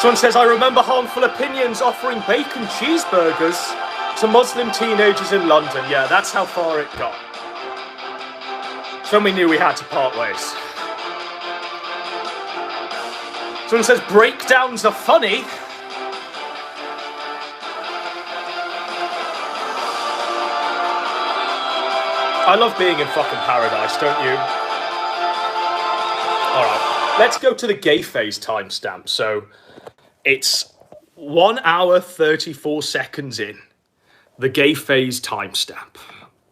Someone says, I remember Harmful Opinions offering bacon cheeseburgers to Muslim teenagers in London. Yeah, that's how far it got. So we knew we had to part ways. Someone says, breakdowns are funny. I love being in fucking paradise, don't you? Alright, let's go to the gay phase timestamp. So, it's 1 hour 34 seconds in. The gay phase timestamp.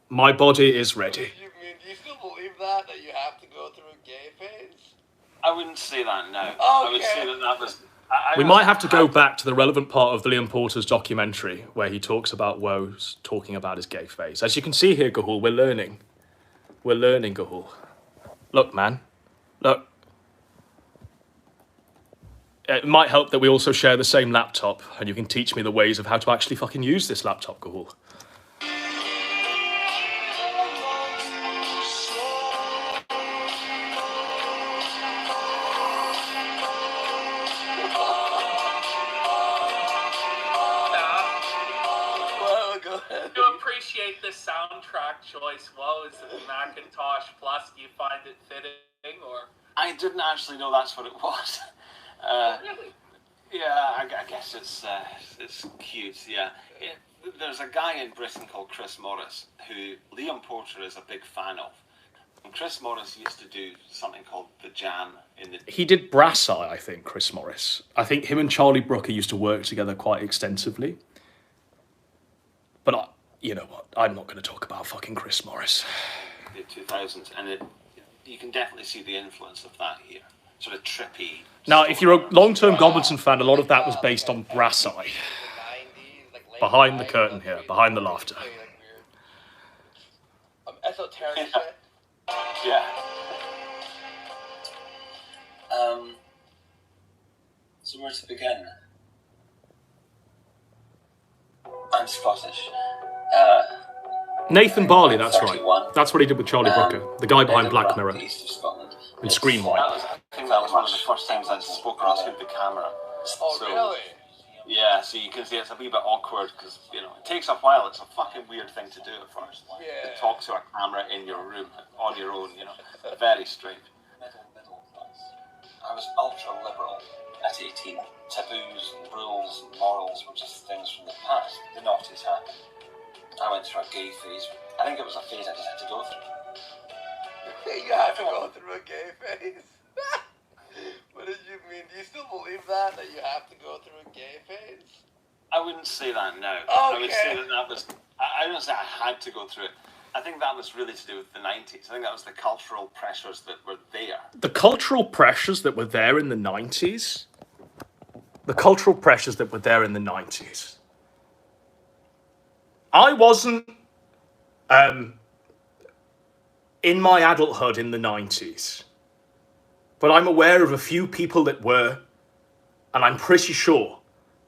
My body is ready.
Do you still believe that you have to go through a gay phase?
I wouldn't say that, no.
Okay.
I would say that was...
We might have to go back to the relevant part of Liam Porter's documentary where he talks about Woes talking about his gay phase. As you can see here, Gahul, we're learning. We're learning, Gahul. Look, man. Look. It might help that we also share the same laptop, and you can teach me the ways of how to actually fucking use this laptop, Gahul.
To appreciate this soundtrack choice, Woes of Macintosh Plus, do you find it fitting, or?
I didn't actually know that's what it was.
Really?
Yeah, I guess it's cute, yeah. There's a guy in Britain called Chris Morris, who Liam Porter is a big fan of. And Chris Morris used to do something called The Jam in the...
He did Brass Eye, I think, Chris Morris. I think him and Charlie Brooker used to work together quite extensively. But you know what? I'm not going to talk about fucking Chris Morris.
The 2000s, and you can definitely see the influence of that here. Sort of trippy.
Now, if you're a long-term Godwinson fan, a lot of that was based on Brass Eye. Behind the curtain here, behind the laughter.
Esoteric shit.
Yeah. So where to begin? I'm Scottish.
Nathan Barley, that's right. That's what he did with Charlie Brooker, the guy behind Black Mirror.
East of Scotland.
And Screen White.
I think that was one of the first times I'd spoken to the camera.
Oh,
So,
really?
Yeah, so you can see it's a wee bit awkward because, you know, it takes a while. It's a fucking weird thing to do at first.
Yeah.
To talk to a camera in your room, on your own, you know. Very strange. Middle class. I was ultra liberal at 18. Taboos, rules, and morals were just things from the past. The noughties happened. I went through a gay phase. I think it was a phase I just had to go through.
You have to go through a gay phase. What did you mean? Do you still believe that you have to go through a gay phase?
I wouldn't say that, no.
Okay.
I would say that was... I don't say I had to go through it. I think that was really to do with the 90s. I think that was the cultural pressures that were there.
The cultural pressures that were there in the 90s? the cultural pressures that were there in the 90s. I wasn't in my adulthood in the 90s, but I'm aware of a few people that were, and I'm pretty sure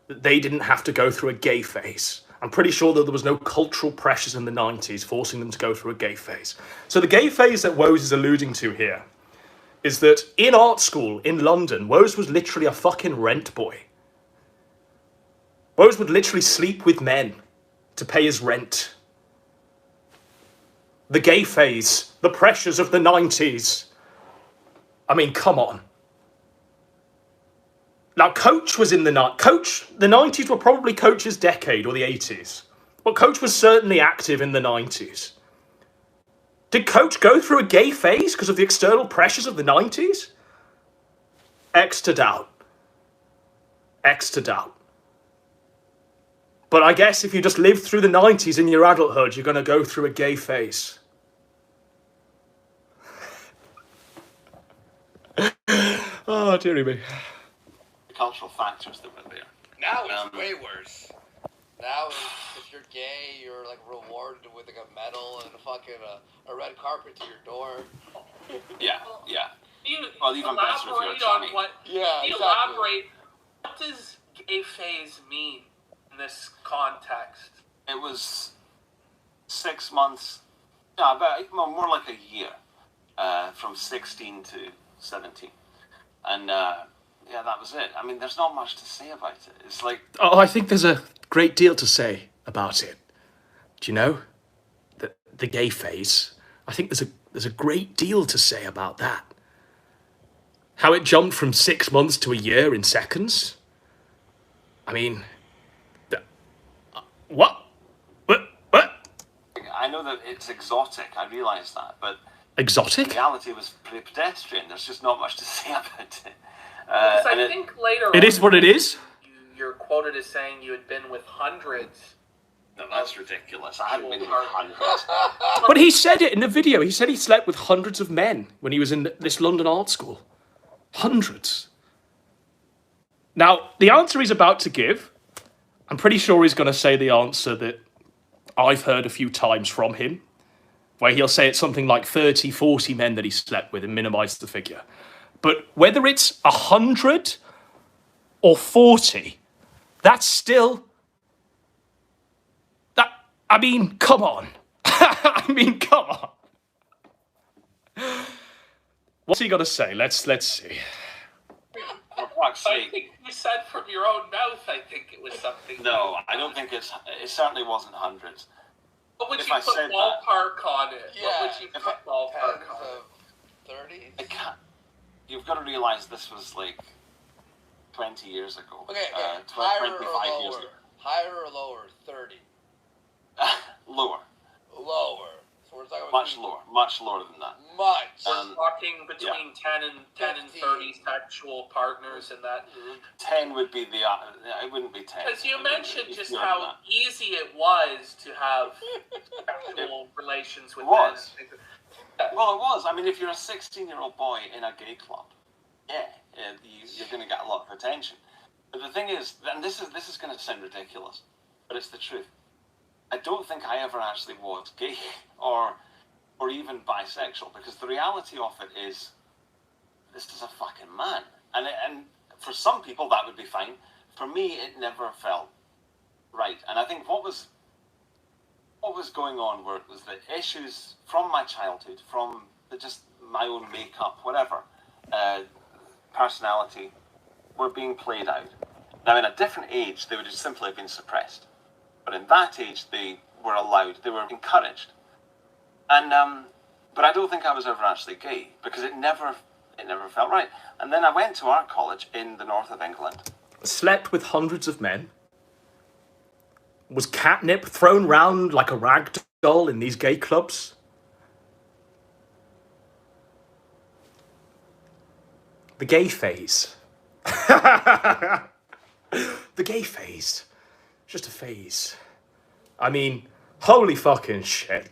that they didn't have to go through a gay phase. I'm pretty sure that there was no cultural pressures in the 90s forcing them to go through a gay phase. So the gay phase that Woes is alluding to here is that in art school in London, Woes was literally a fucking rent boy. Woes would literally sleep with men to pay his rent. The gay phase, the pressures of the 90s. I mean, come on. Now, Coach was in the 90s were probably Coach's decade, or the 80s. But Coach was certainly active in the 90s. Did Coach go through a gay phase because of the external pressures of the 90s? X to doubt. X to doubt. But I guess if you just live through the 90s in your adulthood, you're going to go through a gay phase. Oh, dearie me.
The cultural factors that were there.
Now it's way worse. Now, if you're gay, you're like rewarded with like a medal and a red carpet to your door.
Yeah, yeah.
You
Well, even better if you're a
elaborate on
Tommy.
what?
Yeah,
You
exactly.
elaborate. What does gay phase mean in this context?
It was 6 months, yeah, more like a year, from 16 to 17. And yeah, that was it. I mean, there's not much to say about it. It's like...
Oh, I think there's a great deal to say about it. Do you know? The gay phase. I think there's a great deal to say about that. How it jumped from 6 months to a year in seconds. I mean... What?
I know that it's exotic, I realise that, but...
Exotic?
reality was pretty pedestrian. There's just not much to say about it.
Because
and
I think later
It
on,
is what it is.
you're quoted as saying you had been with hundreds.
No, that's ridiculous. I hadn't been with hundreds.
But he said it in the video. He said he slept with hundreds of men when he was in this London art school. Hundreds. Now, the answer he's about to give, I'm pretty sure he's going to say the answer that I've heard a few times from him, where he'll say it's something like 30, 40 men that he slept with and minimise the figure. But whether it's 100 or 40, that's still... I mean, come on. I mean, come on. What's he got to say? Let's see.
For fuck's
I
sake.
think you said from your own mouth, I think it was something.
No, I don't think it certainly wasn't hundreds.
What would
If
you
I
put
said that-
ballpark on it?
Yeah,
What would you
if
put ballpark
Tens
on it?
of 30s.
It can't, you've got to realise this was like 20 years ago.
Okay, okay.
25
Higher or
years
lower?
ago.
Higher or lower? 30.
Lower.
Lower. So we're talking about
Much lower than that.
Much.
We're talking between 10 and 30 sexual partners and that.
10 would be the... it wouldn't be 10.
Because you
It would
mentioned
be
just
fewer than
how
that.
easy it was to have sexual relations with
It was.
men.
Well, it was. I mean, if you're a 16-year-old boy in a gay club, you're going to get a lot of attention. But the thing is, and this is going to sound ridiculous, but it's the truth. I don't think I ever actually was gay or even bisexual, because the reality of it is, this is a fucking man, and for some people that would be fine. For me, it never felt right, and I think what was going on was the issues from my childhood, from just my own makeup, whatever, personality, were being played out. Now, in a different age, they would have simply been suppressed. But in that age, they were allowed, they were encouraged. And, but I don't think I was ever actually gay, because it never felt right. And then I went to art college in the north of England.
Slept with hundreds of men. Was catnip thrown round like a rag doll in these gay clubs. The gay phase. The gay phase. Just a phase. I mean, holy fucking shit.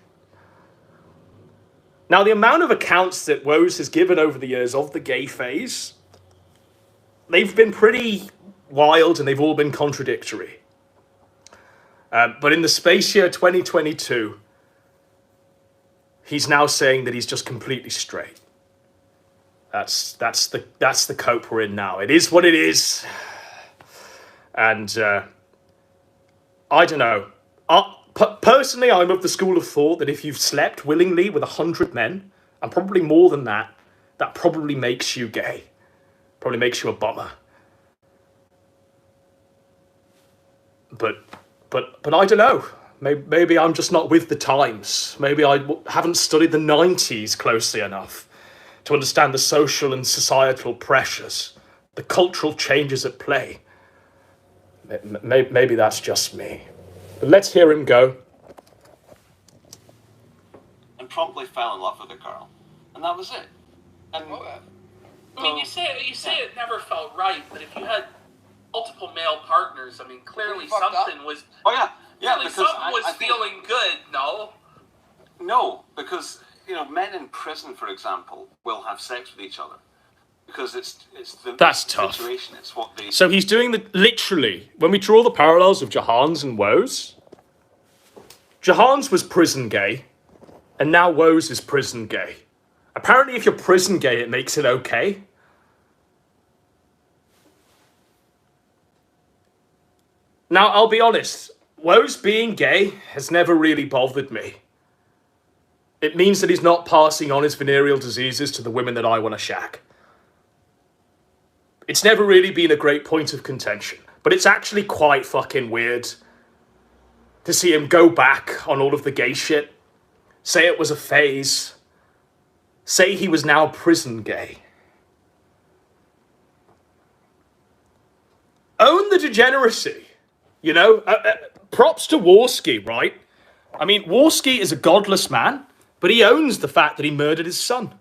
Now, the amount of accounts that Woes has given over the years of the gay phase, they've been pretty wild and they've all been contradictory. But in the space year 2022, he's now saying that he's just completely straight. That's the cope we're in now. It is what it is. And I don't know. Personally, I'm of the school of thought that if you've slept willingly with 100 men, and probably more than that, that probably makes you gay. Probably makes you a bummer. But I don't know. Maybe I'm just not with the times. Maybe I haven't studied the 90s closely enough to understand the social and societal pressures, the cultural changes at play. Maybe that's just me. But let's hear him go.
And promptly fell in love with a girl. And that was it. And
I mean, you say it never felt right, but if you had multiple male partners, I mean, clearly something was.
Oh yeah,
because something was feeling good.
No, because men in prison, for example, will have sex with each other because it's the
That's tough.
situation. It's what they.
So he's doing literally, when we draw the parallels of Jahan's and Woes, Jahan's was prison gay, and now Woes is prison gay. Apparently, if you're prison gay, it makes it okay. Now, I'll be honest, Woes being gay has never really bothered me. It means that he's not passing on his venereal diseases to the women that I want to shag. It's never really been a great point of contention, but it's actually quite fucking weird to see him go back on all of the gay shit, say it was a phase, say he was now prison gay. Own the degeneracy, props to Warski, right? I mean, Warski is a godless man, but he owns the fact that he murdered his son.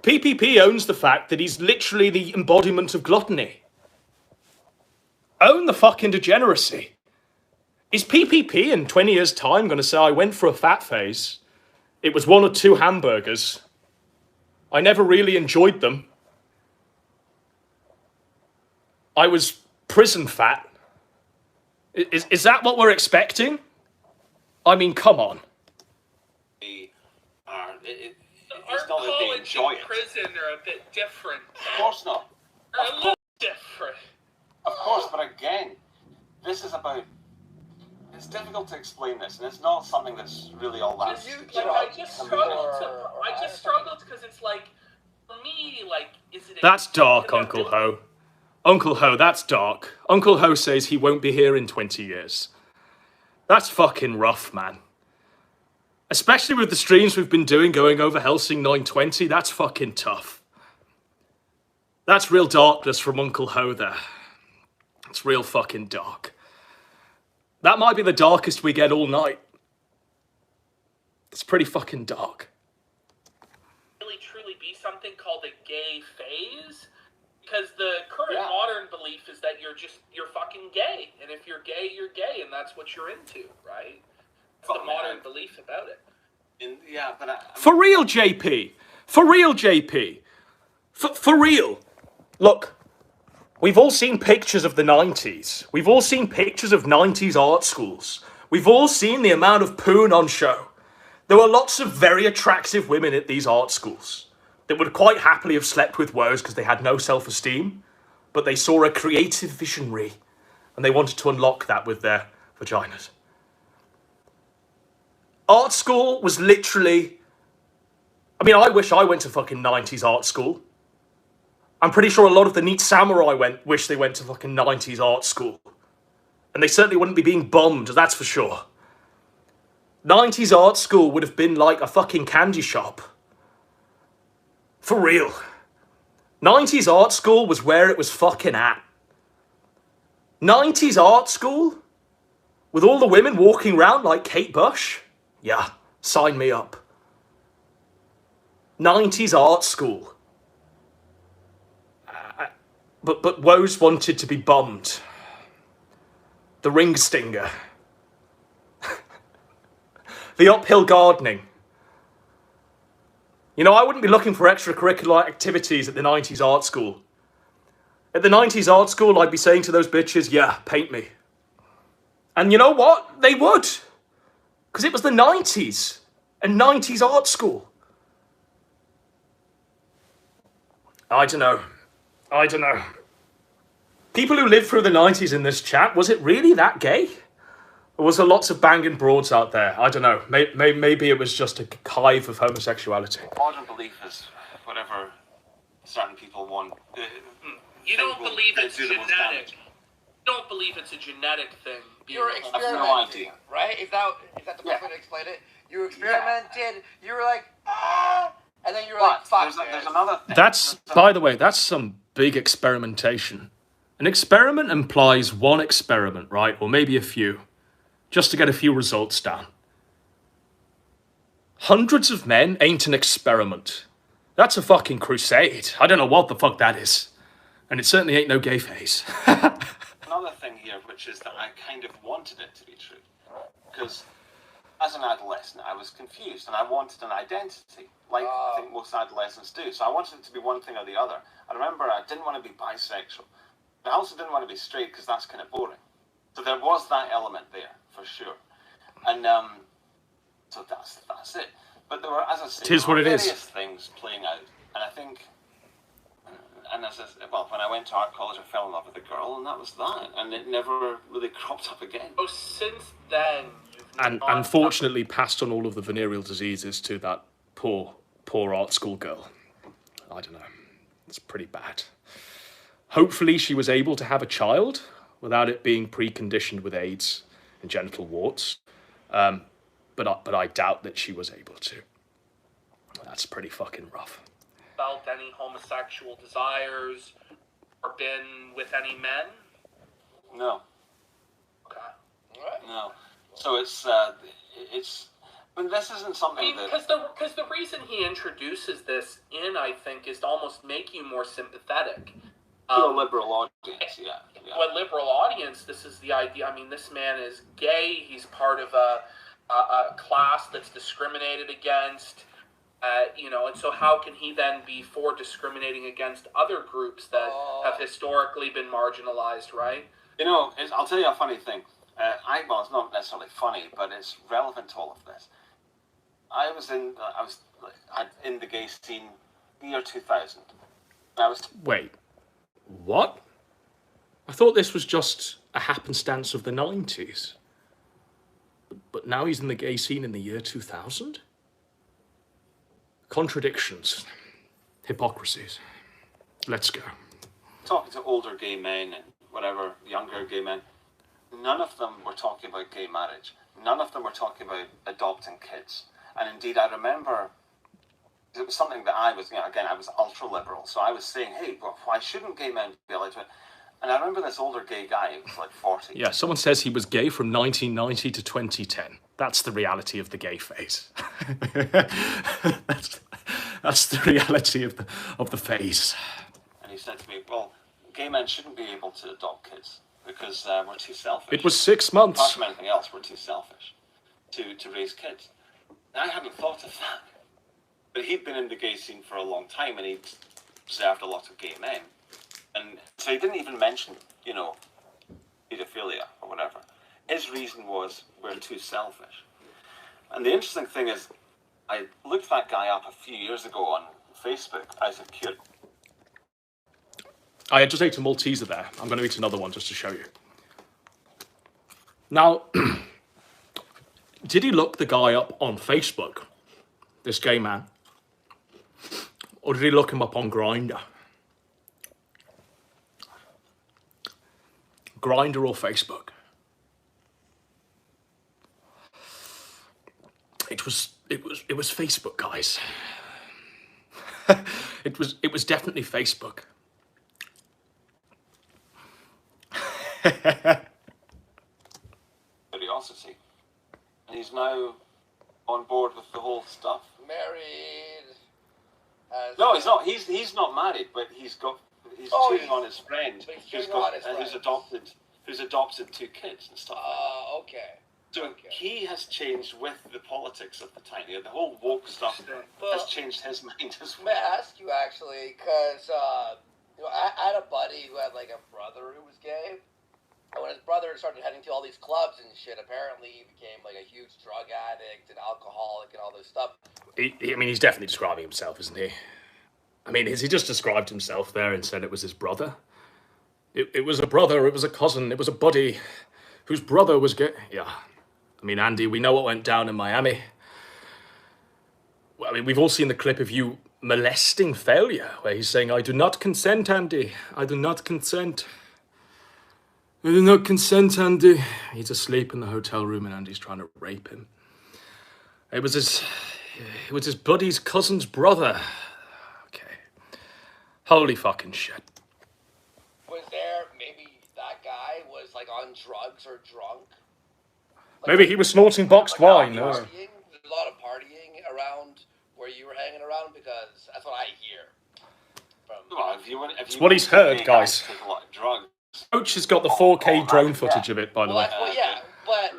PPP owns the fact that he's literally the embodiment of gluttony. Own the fucking degeneracy. Is PPP in 20 years' time going to say, I went for a fat phase, it was 1 or 2 hamburgers, I never really enjoyed them, I was prison fat? Is that what we're expecting? I mean, come on.
It's not that they enjoy it.
Prison are a bit different.
Of course not.
A little different.
Of course, but again, this is about. It's difficult to explain this, and it's not something that's really all that.
I just struggled because it's like, for me, like, is it?
That's dark, Uncle Ho. Uncle Ho, that's dark. Uncle Ho says he won't be here in 20 years. That's fucking rough, man. Especially with the streams we've been doing going over Helsing 920, that's fucking tough. That's real darkness from Uncle Ho there. It's real fucking dark. That might be the darkest we get all night. It's pretty fucking dark.
Really truly be something called a gay phase? Because the current modern belief is that you're fucking gay. And if you're gay, and that's what you're into, right? That's the modern belief about it.
For real, JP. For real, JP. For real. Look, we've all seen pictures of the 90s. We've all seen pictures of 90s art schools. We've all seen the amount of poon on show. There were lots of very attractive women at these art schools that would quite happily have slept with Woes because they had no self-esteem, but they saw a creative visionary and they wanted to unlock that with their vaginas. Art school was literally... I mean, I wish I went to fucking 90s art school. I'm pretty sure a lot of the neat samurai wish they went to fucking 90s art school. And they certainly wouldn't be being bombed, that's for sure. 90s art school would have been like a fucking candy shop. For real. 90s art school was where it was fucking at. 90s art school? With all the women walking around like Kate Bush? Yeah, sign me up. 90s art school. But Woes wanted to be bombed. The ring stinger. The uphill gardening. I wouldn't be looking for extracurricular activities at the 90s art school. At the 90s art school, I'd be saying to those bitches, yeah, paint me. And you know what? They would. Because it was the 90s. And 90s art school. I don't know. People who lived through the 90s in this chat, was it really that gay? Or was there lots of banging broads out there? I don't know. Maybe it was just a hive of homosexuality.
Modern belief is whatever certain people want.
You don't believe it's genetic. You don't believe it's a genetic thing.
You're experimenting, right? Is that the best way to explain it? You experimented, you were like, ah, and then you were like, fuck
there's another thing.
That's, by the way, that's some big experimentation. An experiment implies one experiment, right? Or maybe a few. Just to get a few results down. Hundreds of men ain't an experiment. That's a fucking crusade. I don't know what the fuck that is. And it certainly ain't no gay phase.
Another thing here, which is that I kind of wanted it to be true. Because as an adolescent, I was confused and I wanted an identity, like I think most adolescents do. So I wanted it to be one thing or the other. I remember I didn't want to be bisexual. But I also didn't want to be straight because that's kind of boring. So there was that element there, for sure. And so that's it. But there were, as I said,
Tis what it is.
various things playing out. And I think, and as when I went to art college, I fell in love with a girl, and that was that. And it never really cropped up again.
So since then,
And unfortunately passed on all of the venereal diseases to that poor art school girl. I don't know. It's pretty bad. Hopefully she was able to have a child without it being preconditioned with AIDS and genital warts. But I doubt that she was able to. That's pretty fucking rough.
Felt any homosexual desires or been with any men?
No.
Okay.
No. So it's but this isn't something
because the reason he introduces this in, I think, is to almost make you more sympathetic.
To a liberal audience, yeah.
To a liberal audience, this is the idea. I mean, this man is gay. He's part of a class that's discriminated against. And so how can he then be for discriminating against other groups that have historically been marginalized, right?
I'll tell you a funny thing. It's not necessarily funny, but it's relevant to all of this. I was in the gay scene year 2000.
Wait, what? I thought this was just a happenstance of the 90s. But now he's in the gay scene in the year 2000? Contradictions. Hypocrisies. Let's go.
Talking to older gay men and whatever, younger gay men, none of them were talking about gay marriage. None of them were talking about adopting kids. And indeed, I remember it was something that I was, again, I was ultra-liberal. So I was saying, hey, well, why shouldn't gay men be allowed to... And I remember this older gay guy, he was like 40.
Yeah, someone says he was gay from 1990 to 2010. That's the reality of the gay phase. that's the reality of the phase.
And he said to me, well, gay men shouldn't be able to adopt kids because we're too selfish.
It was 6 months.
Apart from anything else, we're too selfish to raise kids. And I hadn't thought of that. But he'd been in the gay scene for a long time and he'd observed a lot of gay men. And so he didn't even mention, pedophilia or whatever. His reason was, we're too selfish. And the interesting thing is, I looked that guy up a few years ago on Facebook out of curiosity.
I just ate a Malteser there. I'm going to eat another one just to show you. Now, did he look the guy up on Facebook, this gay man? Or did he look him up on Grindr? Grindr or Facebook? It was Facebook, guys. it was definitely Facebook.
Curiosity. And he's now on board with the whole stuff.
Married.
No, he's not. He's not married, but he's cheating on his friend who's adopted 2 kids and stuff.
Okay.
So he has changed with the politics of the time. The whole woke stuff has changed his mind as well.
May I ask you actually, because You know, I had a buddy who had like a brother who was gay. And when his brother started heading to all these clubs and shit, apparently he became like a huge drug addict and alcoholic and all this stuff.
I mean, he's definitely describing himself, isn't he? I mean, has he just described himself there and said it was his brother? It was a brother, it was a cousin, it was a buddy whose brother was gay. Yeah. I mean, Andy, we know what went down in Miami. Well, I mean, we've all seen the clip of you molesting Failure, where he's saying, I do not consent, Andy. I do not consent. I do not consent, Andy. He's asleep in the hotel room and Andy's trying to rape him. It was his buddy's cousin's brother. Okay. Holy fucking shit.
Was there maybe that guy was like on drugs or drunk? Like,
Maybe he was snorting boxed wine. No.
There's a lot of partying around where you were hanging around, because that's what I hear.
Well,
It's what he's heard, guys.
Take a lot of drugs.
Coach has got the 4K drone footage of it, by the way.
Well, yeah, but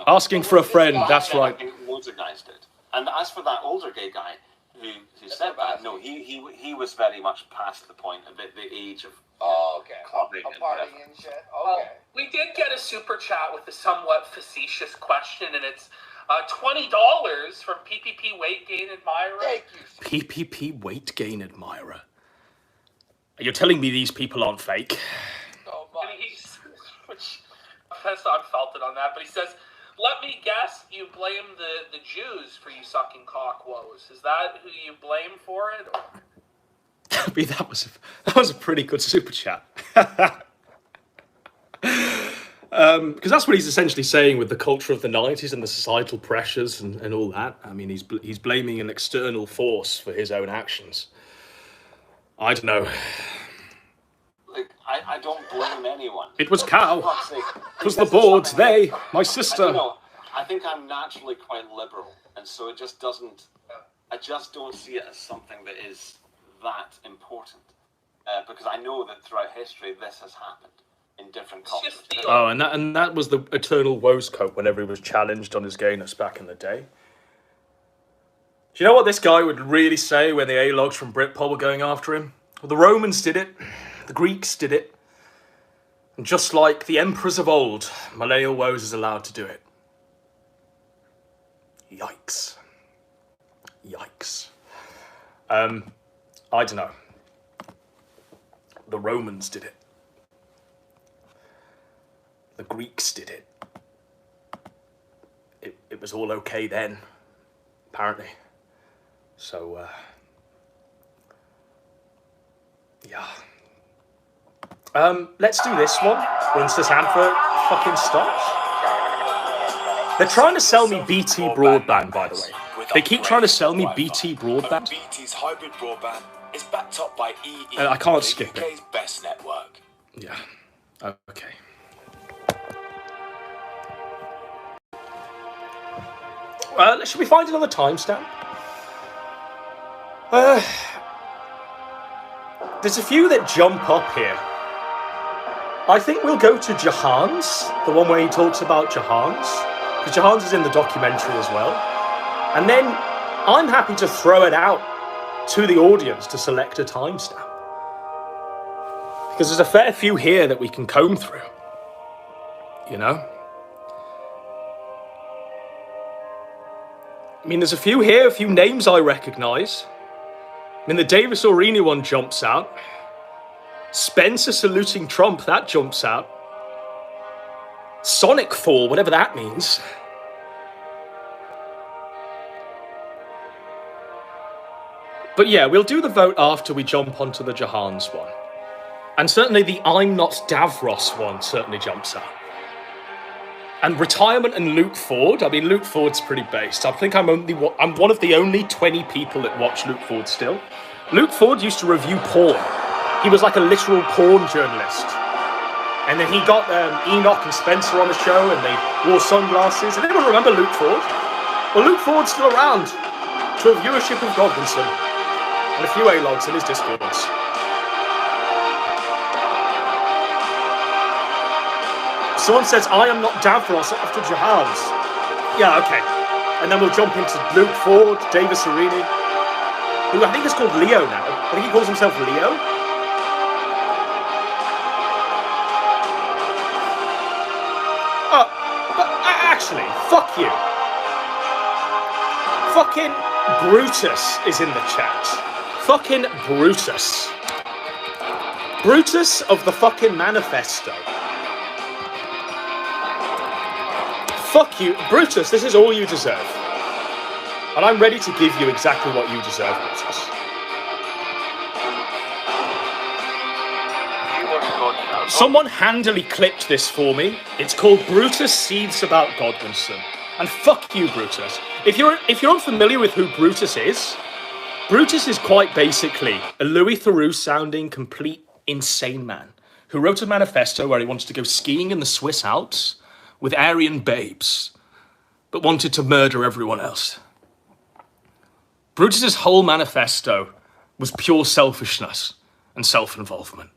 Asking for a friend, that's right.
I think loads of guys did. And as for that older gay guy who said that, no, he was very much past the point of the age of clubbing and
partying and shit.
Well, we did get a super chat with a somewhat facetious question, and it's $20 from PPP Weight Gain Admirer.
Thank you.
PPP Weight Gain Admirer. You're telling me these people aren't fake?
So
And which that's not felted on that, but he says, let me guess, you blame the Jews for you sucking cock, Woes. Is that who you blame for it? Or?
I mean, that was a pretty good super chat. Because that's what he's essentially saying with the culture of the 90s and the societal pressures and all that. I mean, he's blaming an external force for his own actions. I don't know.
Like, I don't blame anyone.
It was Cal.
It
It was the boards. They, my sister.
I think I'm naturally quite liberal, and so it just doesn't. I just don't see it as something that is that important, because I know that throughout history this has happened in different cultures.
Oh, and that was the eternal woes coat whenever he was challenged on his gayness back in the day. Do you know what this guy would really say when the A-logs from Britpol were going after him? Well, the Romans did it, the Greeks did it, and just like the emperors of old, Millennial Woes is allowed to do it. Yikes. Yikes. I don't know. The Romans did it. The Greeks did it. It was all okay then, apparently. So, yeah. Let's do this one once this advert fucking stops. They're trying to sell me BT broadband, by the way. They keep trying to sell me BT broadband.
BT's hybrid broadband is backed up by EE,
I can't skip
the UK's best network.
Yeah. Okay. Should we find another timestamp? There's a few that jump up here. I think we'll go to Jahan's, the one where he talks about Jahan's, because Jahan's is in the documentary as well. And then I'm happy to throw it out to the audience to select a timestamp, because there's a fair few here that we can comb through, you know? I mean, there's a few here, a few names I recognise. I mean, the Davis Orini one jumps out. Spencer saluting Trump, that jumps out. Sonic Thor, whatever that means. But yeah, we'll do the vote after we jump onto the Jahan's one. And certainly the I'm Not Davros one certainly jumps out. And retirement and Luke Ford. I mean, Luke Ford's pretty based. I think I'm one of the only 20 people that watch Luke Ford still. Luke Ford used to review porn. He was like a literal porn journalist. And then he got Enoch and Spencer on the show, and they wore sunglasses. And everyone remember Luke Ford? Well, Luke Ford's still around to a viewership of Godwinson and a few A-logs in his Discords. Someone says, I am not Davros after Jahan's. Yeah, okay. And then we'll jump into Luke Ford, Davis Orini, who I think is called Leo now. I think he calls himself Leo. Fuck you. Fucking Brutus is in the chat. Fucking Brutus. Brutus of the fucking manifesto. Fuck you. Brutus, this is all you deserve. And I'm ready to give you exactly what you deserve, Brutus. Someone handily clipped this for me. It's called Brutus Seethes About Godwinson. And fuck you, Brutus. If you're unfamiliar with who Brutus is quite basically a Louis Theroux sounding complete insane man who wrote a manifesto where he wanted to go skiing in the Swiss Alps with Aryan babes, but wanted to murder everyone else. Brutus's whole manifesto was pure selfishness and self-involvement.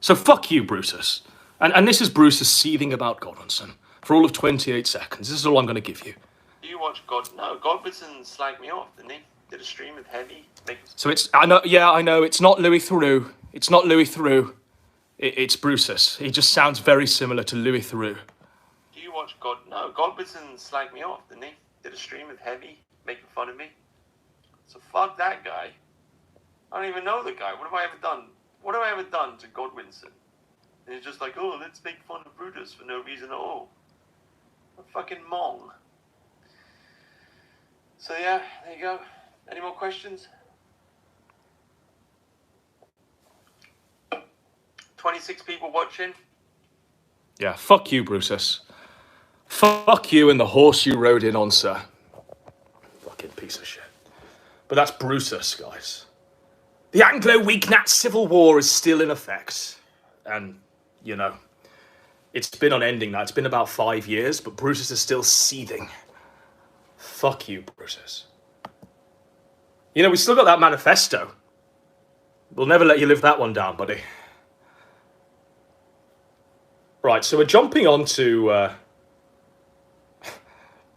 So fuck you, Brutus. And this is Brutus seething about Godwinson for all of 28 seconds. This is all I'm going to give you.
Do you watch God? No, Godwinson slagged me off, didn't he? Did a stream with Heavy.
So it's, I know, it's not Louis Theroux. It's not Louis Theroux. It's Brutus. He just sounds very similar to Louis Theroux.
Do you watch God? No, Godwinson slagged me off, didn't he? Did a stream with Heavy, making fun of me. So fuck that guy. I don't even know the guy. What have I ever done? What have I ever done to Godwinson? And he's just like, oh, let's make fun of Brutus for no reason at all. A fucking mong. So yeah, there you go. Any more questions? 26 people watching.
Yeah, fuck you, Brutus. Fuck you and the horse you rode in on, sir. Fucking piece of shit. But that's Brutus, guys. The Anglo-Uighur Civil War is still in effect. And, you know, it's been unending now. It's been about 5 years, but Brutus is still seething. Fuck you, Brutus. You know, we still got that manifesto. We'll never let you live that one down, buddy. Right, so we're jumping on to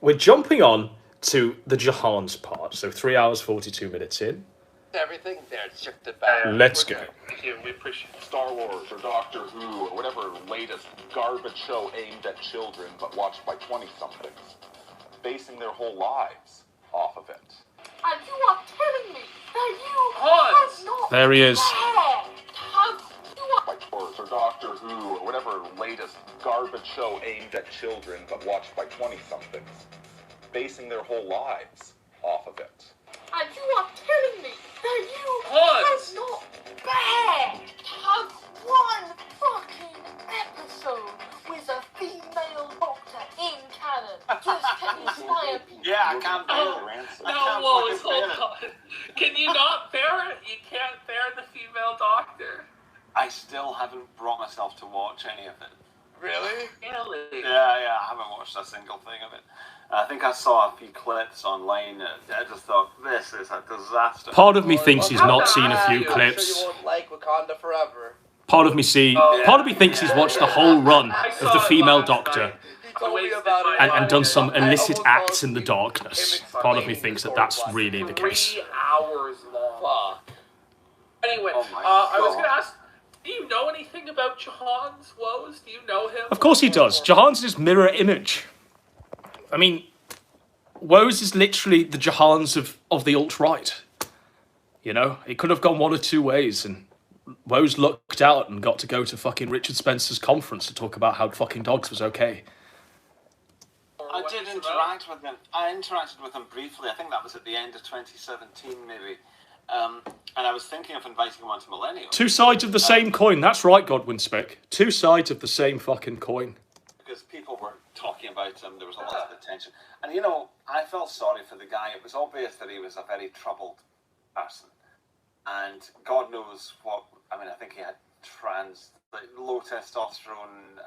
the Jahan's part. So 3 hours, 42 minutes in.
Everything there's just about.
Let's go.
Thank you. We appreciate it.
Star Wars or Doctor Who or whatever latest garbage show aimed at children but watched by 20-somethings, basing their whole lives off of it.
And you are telling me that you
Hans!
have not
There he is.
Like or Doctor Who or whatever latest garbage show aimed at children but watched by 20-somethings, basing their whole lives off of it.
And you are telling me that you
Hans!
have not bared to have one fucking episode with a female doctor in canon just to inspire people.
Yeah, I can't bear
Oh,
it.
no, Woes, hold on. Can you not bear it? You can't bear the female doctor.
I still haven't brought myself to watch any of it.
Really?
Really?
Yeah, I haven't watched a single thing of it. I think I saw a few clips online. I just thought, this is a disaster.
Part of me thinks he's not seen a few
I'm
clips.
sure you won't like Wakanda Forever.
Part of me thinks he's watched the whole run of the female doctor
He told me about it.
and done some
I
illicit
almost
acts
fell
in the
asleep.
darkness. Part of me thinks that that's really the case.
3 hours long.
Fuck.
Anyway,
Oh my
I was
God.
going to ask, do you know anything about Jahan's Woes? Do you know him?
Of course he does. Jahan's his mirror image. I mean, Woes is literally the Jahan's of the alt-right. You know, it could have gone one or two ways, and Woes lucked out and got to go to fucking Richard Spencer's conference to talk about how fucking dogs was okay.
I did interact with him. I interacted with him briefly. I think that was at the end of 2017, maybe. And I was thinking of inviting him onto Millennium.
Two sides of the same coin. That's right, Godwin Spick. Two sides of the same fucking coin.
Because people were talking about him. There was a lot of attention. And, you know, I felt sorry for the guy. It was obvious that he was a very troubled person. And God knows what... I mean, I think he had low testosterone.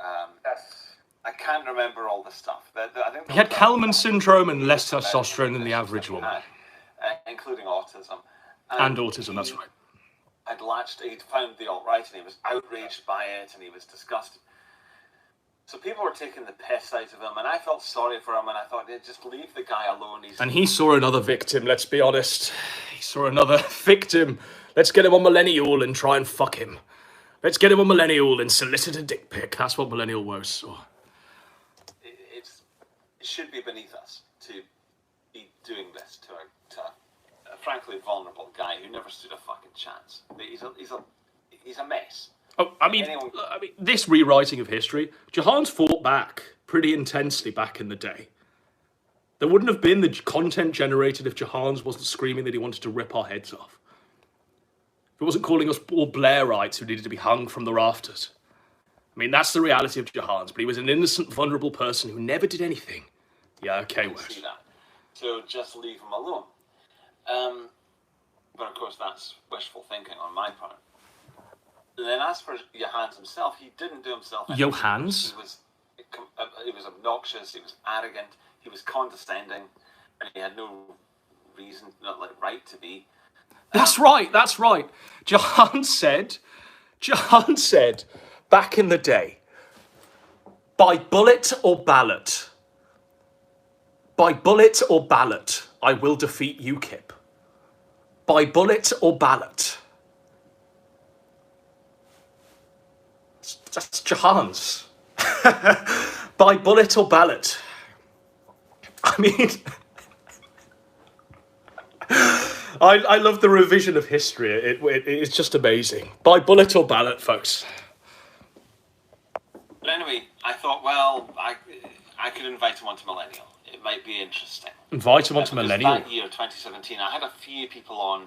Yes.
I can't remember all the stuff. I think
He had Kalman syndrome and less testosterone than the average woman.
including autism.
And autism, that's right.
He'd found the alt-right and he was outraged by it and he was disgusted. So people were taking the piss out of him and I felt sorry for him and I thought, yeah, just leave the guy alone.
And he saw another victim, let's be honest. He saw another victim. Let's get him on Millennial and try and fuck him. Let's get him on Millennial and solicit a dick pic. That's what Millennial Woes saw.
it should be beneath us to be doing this to a frankly vulnerable guy who never stood a fucking chance. He's a mess.
Oh, I mean, this rewriting of history, Jahan's fought back pretty intensely back in the day. There wouldn't have been the content generated if Jahan's wasn't screaming that he wanted to rip our heads off. If he wasn't calling us all Blairites who needed to be hung from the rafters. I mean, that's the reality of Jahan's, but he was an innocent, vulnerable person who never did anything. Yeah, okay, Woes.
See that. So just leave him alone. But of course, that's wishful thinking on my part. And then as for Johannes himself, he didn't do himself any
Johannes?
He was obnoxious, he was arrogant, he was condescending, and he had no reason, not like right to be.
That's right. Jahan said, back in the day, by bullet or ballot, I will defeat UKIP. By bullet or ballot. That's Jahan's. By bullet or ballot. I mean, I love the revision of history. It's just amazing. By bullet or ballot, folks.
But anyway, I thought, well, I could invite him onto Millennial. It might be interesting.
Invite him onto Millennial?
That year, 2017, I had a few people on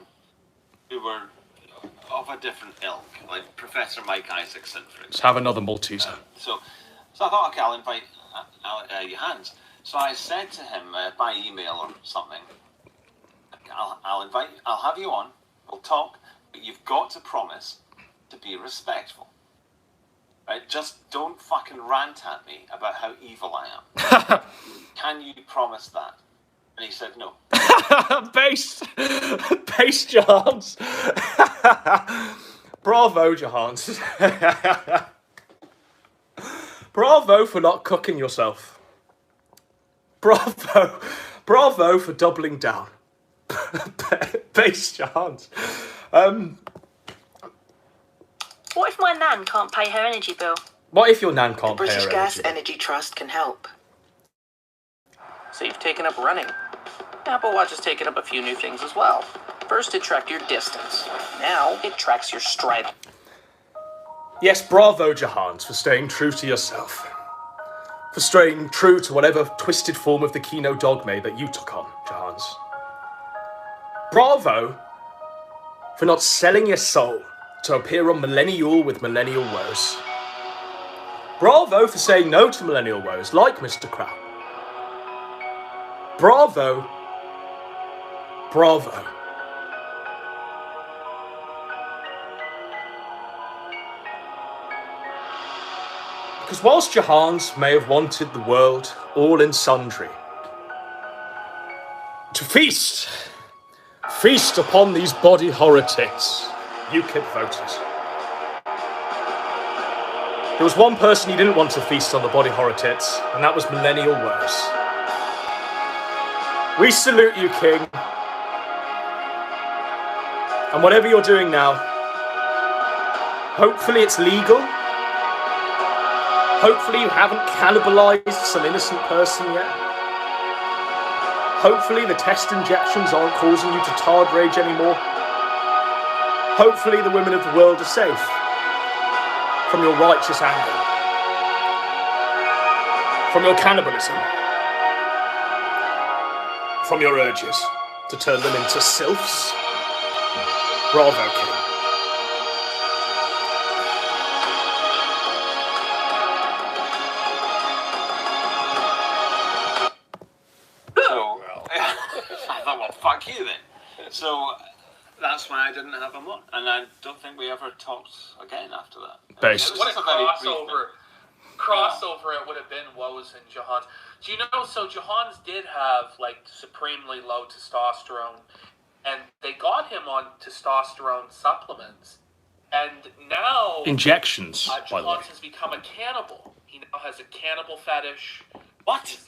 who were of a different ilk, like Professor Mike Isaacson, for example.
Let's have another Malteser.
So I thought, okay, I'll invite Johannes. So I said to him by email or something, I'll have you on, we'll talk, but you've got to promise to be respectful. Right? Just don't fucking rant at me about how evil I am. Can you promise that? And he said no. Base
Johans. Bravo, Johans. Bravo for not cooking yourself. Bravo for doubling down. Base Johans.
What if my nan can't pay her energy bill?
What if your nan can't pay her
British
energy
Gas
bill?
Energy Trust can help. So you've taken up running. Apple Watch has taken up a few new things as well. First, it tracked your distance. Now, it tracks your stride.
Yes, bravo, Jahans, for staying true to yourself. For staying true to whatever twisted form of the Kino dogma that you took on, Jahans. Bravo for not selling your soul to appear on Millennial with Millennial Woes. Bravo for saying no to Millennial Woes, like Mr. Crow. Bravo. Bravo. Because whilst Jahans may have wanted the world, all in sundry, to feast upon these body horror tits, UKIP voters. There was one person he didn't want to feast on the body horror tits, and that was Millennial Woes. We salute you, King. And whatever you're doing now, hopefully it's legal. Hopefully you haven't cannibalized some innocent person yet. Hopefully the test injections aren't causing you to tard rage anymore. Hopefully the women of the world are safe from your righteous anger, from your cannibalism, from your urges to turn them into sylphs. Bravo, King.
I thought, well, fuck you then. So that's why I didn't have him on, and I don't think we ever talked again after that.
Based.
What a crossover it would have been, Woes and Jahans. Do you know, so Jahans did have, like, supremely low testosterone, and they got him on testosterone supplements. And now...
Injections, by the way.
Jahans has become a cannibal. He now has a cannibal fetish.
What?
He's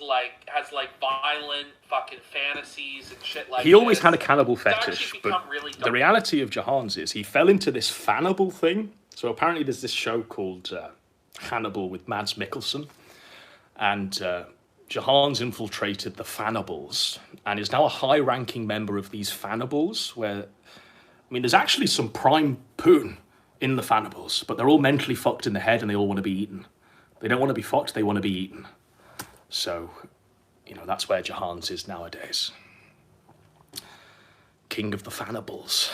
has violent fucking fantasies and shit like that.
He always had a cannibal
It's
fetish,
actually
but
become really
the reality of Jahans is he fell into this fannibal thing. So apparently there's this show called Hannibal with Mads Mikkelsen. And Jahan's infiltrated the Fannables and is now a high-ranking member of these Fannables, where, I mean, there's actually some prime poon in the Fannables, but they're all mentally fucked in the head and they all want to be eaten. They don't want to be fucked, they want to be eaten. So, you know, that's where Jahan's is nowadays. King of the Fannables.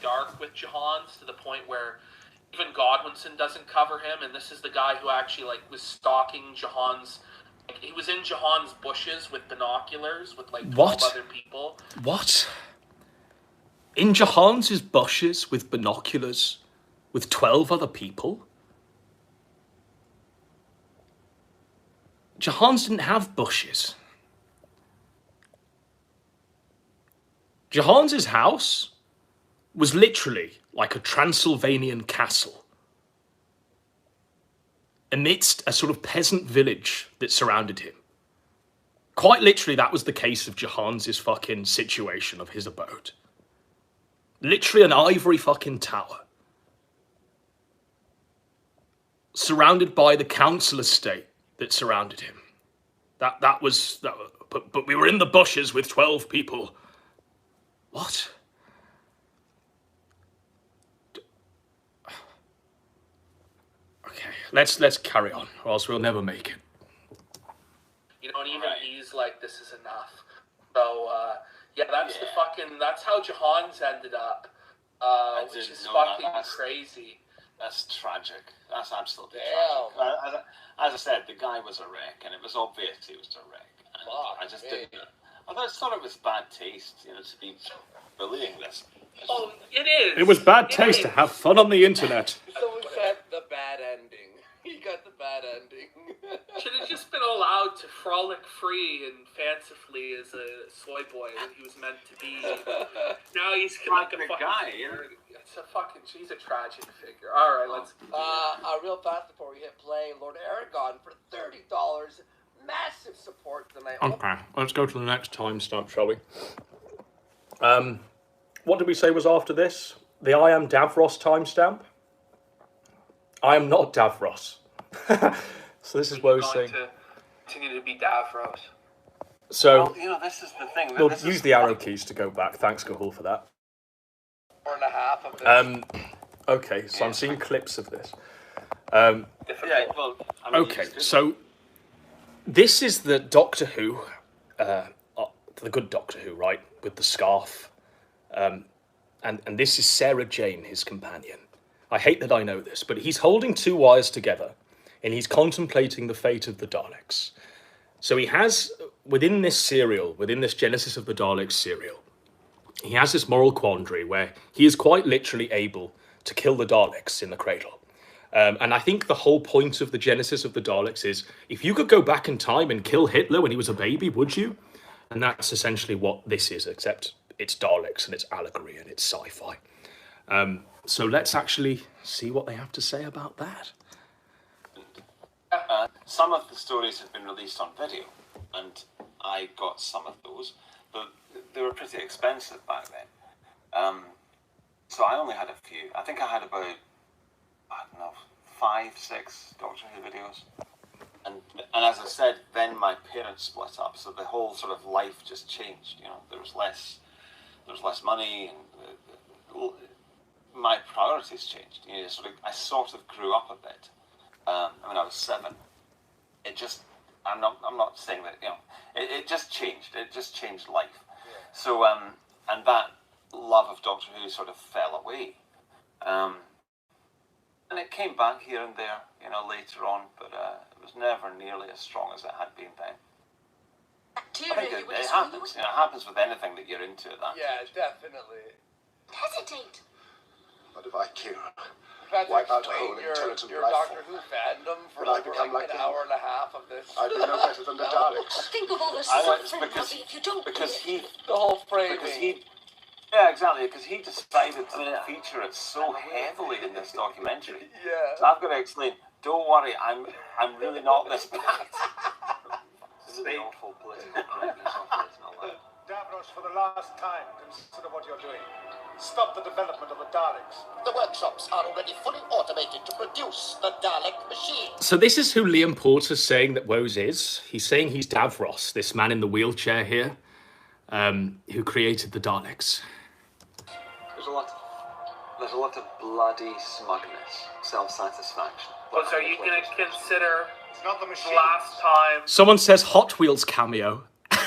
Dark with Jahan's to the point where even Godwinson doesn't cover him, and this is the guy who actually like was stalking Jahan's. Like, he was in Jahan's bushes with binoculars with like 12 other people.
What? In Jahan's bushes with binoculars with 12 other people? Jahan's didn't have bushes. Jahan's house was literally like a Transylvanian castle amidst a sort of peasant village that surrounded him. Quite literally, that was the case of Jahan's fucking situation of his abode. Literally an ivory fucking tower. Surrounded by the council estate that surrounded him. But we were in the bushes with 12 people. What? Okay, let's carry on, or else we'll never make it.
You know, and even he's like, this is enough. So, yeah, that's how Jahan's ended up, which is fucking crazy.
That's tragic. That's absolutely tragic. As I said, the guy was a wreck, and it was obvious he was a wreck. And I just didn't. I just thought it was bad taste, you know, to be bullying this.
Oh, it is.
It was bad taste to have fun on the internet.
Someone said the bad ending. He got the bad ending.
Should have just been allowed to frolic free and fancifully as a soy boy that he was meant to be. Now he's like a fucking
guy.
He's a tragic figure. All right, let's.
Real fast before we hit play, Lord Aragon for $30. Massive support tonight.
Okay, let's go to the next timestamp, shall we? What did we say was after this? The I am Davros timestamp? I am not Davros. So this is Woes saying.
Continue to be Davros.
So,
well, you know, this is the thing.
We'll use the arrow keys to go back. Thanks, Gahul, for that.
4.5 of this.
Okay, so I'm seeing clips of this. Okay, so this is the Doctor Who, the good Doctor Who, right, with the scarf, and this is Sarah Jane, his companion. I hate that I know this, but he's holding two wires together, and he's contemplating the fate of the Daleks. So he has, within this serial, within this Genesis of the Daleks serial, he has this moral quandary where he is quite literally able to kill the Daleks in the cradle. And I think the whole point of the Genesis of the Daleks is, if you could go back in time and kill Hitler when he was a baby, would you? And that's essentially what this is, except it's Daleks and it's allegory and it's sci-fi. So let's actually see what they have to say about that.
Some of the stories have been released on video, and I got some of those, but they were pretty expensive back then. So I only had a few. I think I had about, I don't know, 5, 6 Doctor Who videos. And as I said, then my parents split up, so the whole sort of life just changed. You know, there was less money, and my priorities changed. You know, I sort of grew up a bit. I was 7. It just, I'm not saying that, you know, it just changed. It just changed life. Yeah. So, and that love of Doctor Who sort of fell away. And it came back here and there, you know, later on, but it was never nearly as strong as it had been then. I think it happens. You know, it happens with anything that you're into at that
Yeah,
stage.
definitely.
Hesitate.
But if I kill,
That's
wipe out a
explain
whole intelligent
your
life
Doctor
form,
Who fandom for
will I
like
become like
an
them?
hour and a half of this.
I'd be no better than the Daleks.
Think of all the
I know, it's
suffering there'll be if you don't
because
do it.
he,
The whole framing.
yeah, exactly, because he decided to feature it so heavily in this documentary.
Yeah.
So I've got to explain, don't worry, I'm really not this bad. This is the awful political correctness of it and all that.
Davros, for the last time, consider what you're doing. Stop the development of the Daleks. The workshops are already fully automated to produce the Dalek machine.
So this is who Liam Porter's saying that Woes is. He's saying he's Davros, this man in the wheelchair here, who created the Daleks.
There's a lot of bloody smugness, self-satisfaction.
Well, so are you going to consider
It's not the machine.
last time?
Someone says Hot Wheels cameo.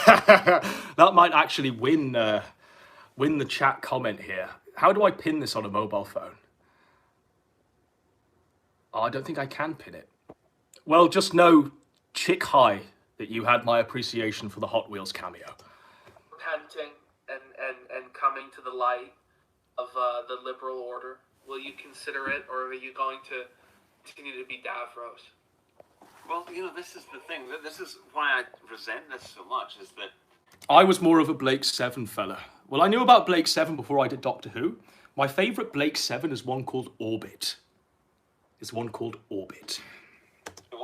That might actually win the chat comment here. How do I pin this on a mobile phone? Oh, I don't think I can pin it. Well, just know, chick high, that you had my appreciation for the Hot Wheels cameo.
Repenting and coming to the light of the liberal order. Will you consider it, or are you going to continue to be Davros?
Well, this is the thing. This is why I resent this so much, is that
I was more of a Blake 7 fella. Well, I knew about Blake 7 before I did Doctor Who. My favourite Blake 7 is one called Orbit.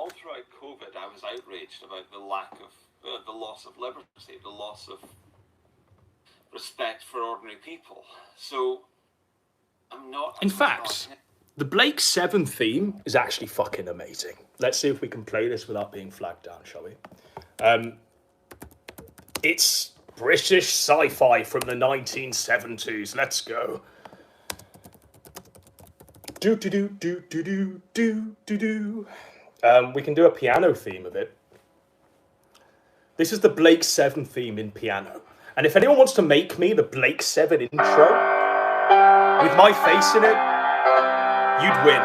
all throughout COVID, I was outraged about the lack of, the loss of liberty, the loss of respect for ordinary people. So, I'm not...
In fact, the Blake 7 theme is actually fucking amazing. Let's see if we can play this without being flagged down, shall we? It's British sci-fi from the 1970s. Let's go. We can do a piano theme of it. This is the Blake 7 theme in piano. And if anyone wants to make me the Blake 7 intro, with my face in it, you'd win.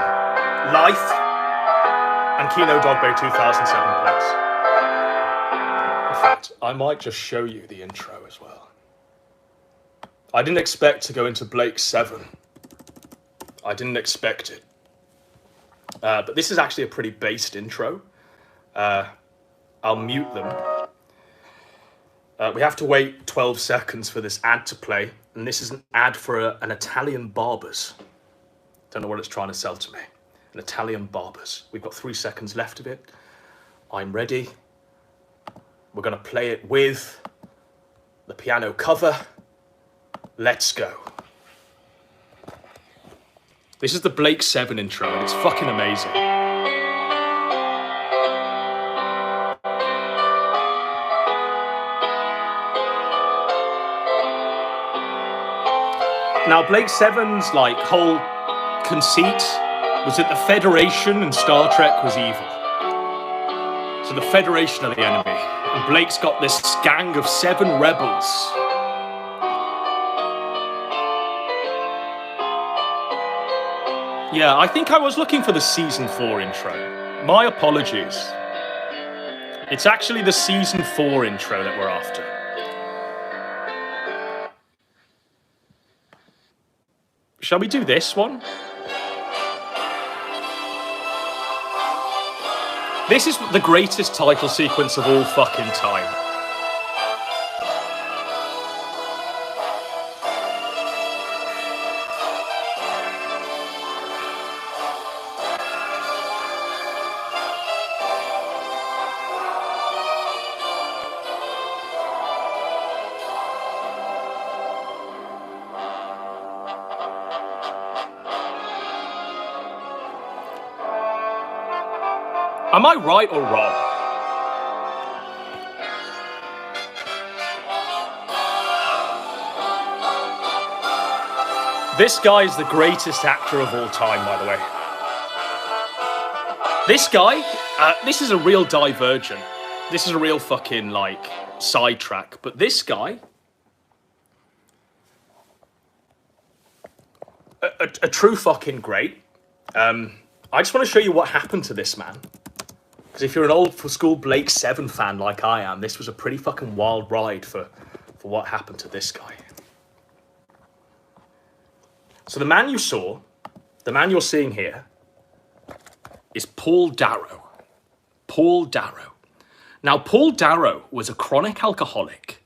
Life and Kino Dogbe 2007 plays. In fact, I might just show you the intro as well. I didn't expect to go into Blake 7. I didn't expect it. But this is actually a pretty based intro. I'll mute them. We have to wait 12 seconds for this ad to play. And this is an ad for an Italian barbers. Don't know what it's trying to sell to me. An Italian barbers. We've got 3 seconds left of it. I'm ready. We're going to play it with the piano cover. Let's go. This is the Blake 7 intro, and it's fucking amazing. Now, Blake 7's whole conceit was that the Federation in Star Trek was evil. So the Federation are the enemy, and Blake's got this gang of 7 rebels. Yeah, I think I was looking for the Season 4 intro. My apologies. It's actually the Season 4 intro that we're after. Shall we do this one? This is the greatest title sequence of all fucking time. Am I right or wrong? This guy is the greatest actor of all time, by the way. This guy, this is a real divergent. This is a real fucking, sidetrack. But this guy, a true fucking great. I just want to show you what happened to this man. Because if you're an old school Blake 7 fan like I am, this was a pretty fucking wild ride for what happened to this guy. So the man you saw, the man you're seeing here, is Paul Darrow. Paul Darrow. Now, Paul Darrow was a chronic alcoholic.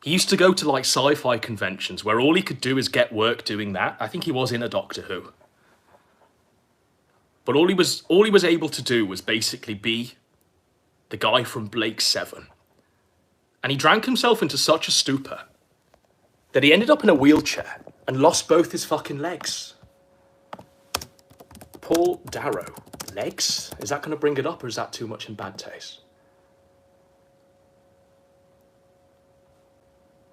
He used to go to sci-fi conventions where all he could do is get work doing that. I think he was in a Doctor Who. But all he was able to do was basically be the guy from Blake 7. And he drank himself into such a stupor that he ended up in a wheelchair and lost both his fucking legs. Paul Darrow. Legs? Is that going to bring it up, or is that too much in bad taste?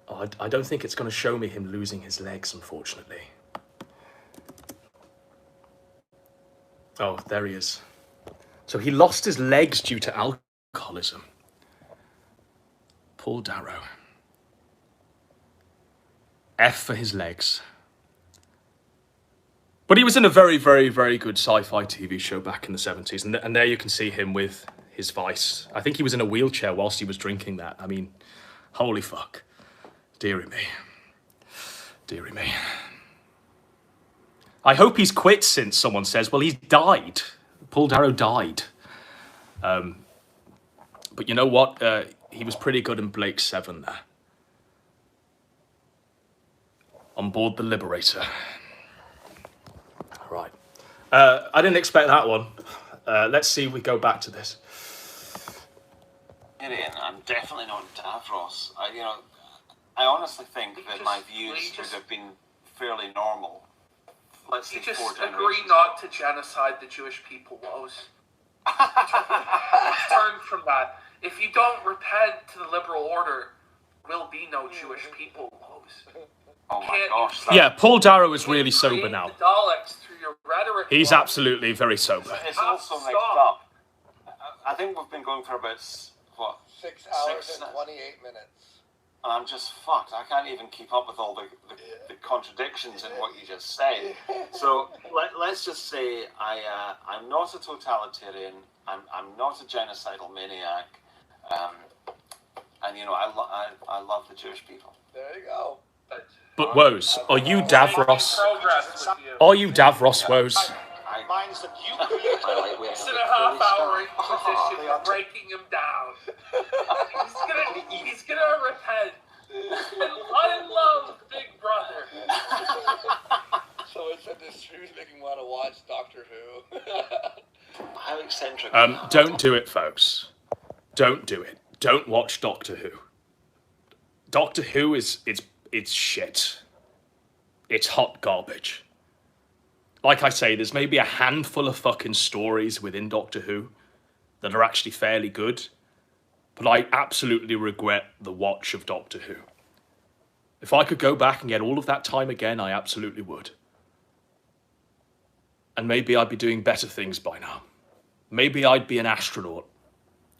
Oh, I don't think it's going to show me him losing his legs, unfortunately. Oh, there he is. So he lost his legs due to alcoholism. Paul Darrow. F for his legs. But he was in a very, very, very good sci-fi TV show back in the 70s. And there you can see him with his vice. I think he was in a wheelchair whilst he was drinking that. I mean, holy fuck. Deary me. Deary me. I hope he's quit since someone says, well, he's died. Paul Darrow died. But you know what? He was pretty good in Blake 7 there. On board the Liberator. Right. I didn't expect that one. Let's see if we go back to this.
I'm definitely not Davros. I honestly think that my views would have been fairly normal. Let's
You
say
just
4
agree
generations.
not to genocide the Jewish people, Woes. Turn from that. If you don't repent to the liberal order, there will be no Jewish people, Woes.
Oh my gosh.
Yeah, Paul Darrow is really sober now.
The Daleks through your rhetoric.
He's absolutely very sober.
It's also mixed up. I think we've been going for about, what?
6 hours and 28 minutes.
And I'm just fucked. I can't even keep up with all the contradictions in what you just said. So let's just say I'm not a totalitarian. I'm not a genocidal maniac. And I love the Jewish people.
There you go.
But Woes, are you Davros? Are you Davros, Woes?
Minds that you created.
6.5-hour inquisition, breaking him down. He's gonna repent. And I love Big Brother.
So it's a distribution making me want to watch Doctor Who.
How eccentric.
Don't do it, folks. Don't do it. Don't watch Doctor Who. Doctor Who it's shit. It's hot garbage. Like I say, there's maybe a handful of fucking stories within Doctor Who that are actually fairly good, but I absolutely regret the watch of Doctor Who. If I could go back and get all of that time again, I absolutely would. And maybe I'd be doing better things by now. Maybe I'd be an astronaut,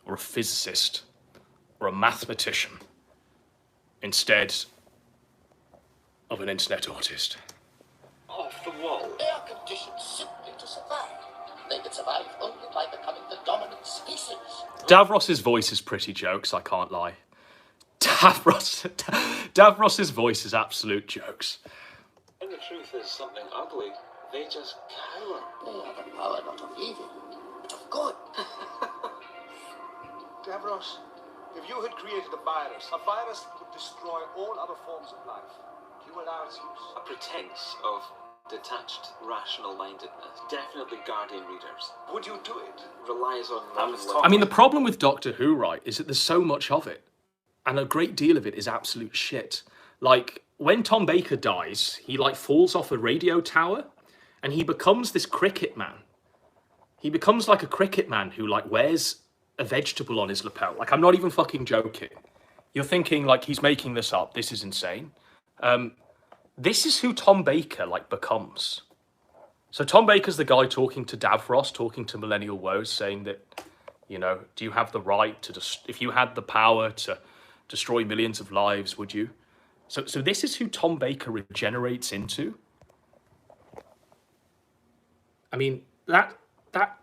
or a physicist, or a mathematician, instead of an internet autist.
Off the wall. They are conditioned simply to survive. They can survive only by becoming the dominant species.
Davros's voice is pretty jokes, I can't lie. Davros's voice is absolute jokes.
When the truth is something ugly, they just cower.
They have the power not of evil, but of good.
Davros, if you had created a virus that would destroy all other forms of life, do you allow its use?
A pretense of detached, rational-mindedness. Definitely Guardian readers.
Would you do it?
Relies on...
I mean, the problem with Doctor Who, right, is that there's so much of it. And a great deal of it is absolute shit. Like, when Tom Baker dies, he, falls off a radio tower, and he becomes this cricket man. He becomes like a cricket man who, wears a vegetable on his lapel. I'm not even fucking joking. You're thinking, he's making this up. This is insane. This is who Tom Baker, becomes. So Tom Baker's the guy talking to Davros, talking to Millennial Woes, saying that, do you have the right to... if you had the power to destroy millions of lives, would you? So this is who Tom Baker regenerates into. I mean, that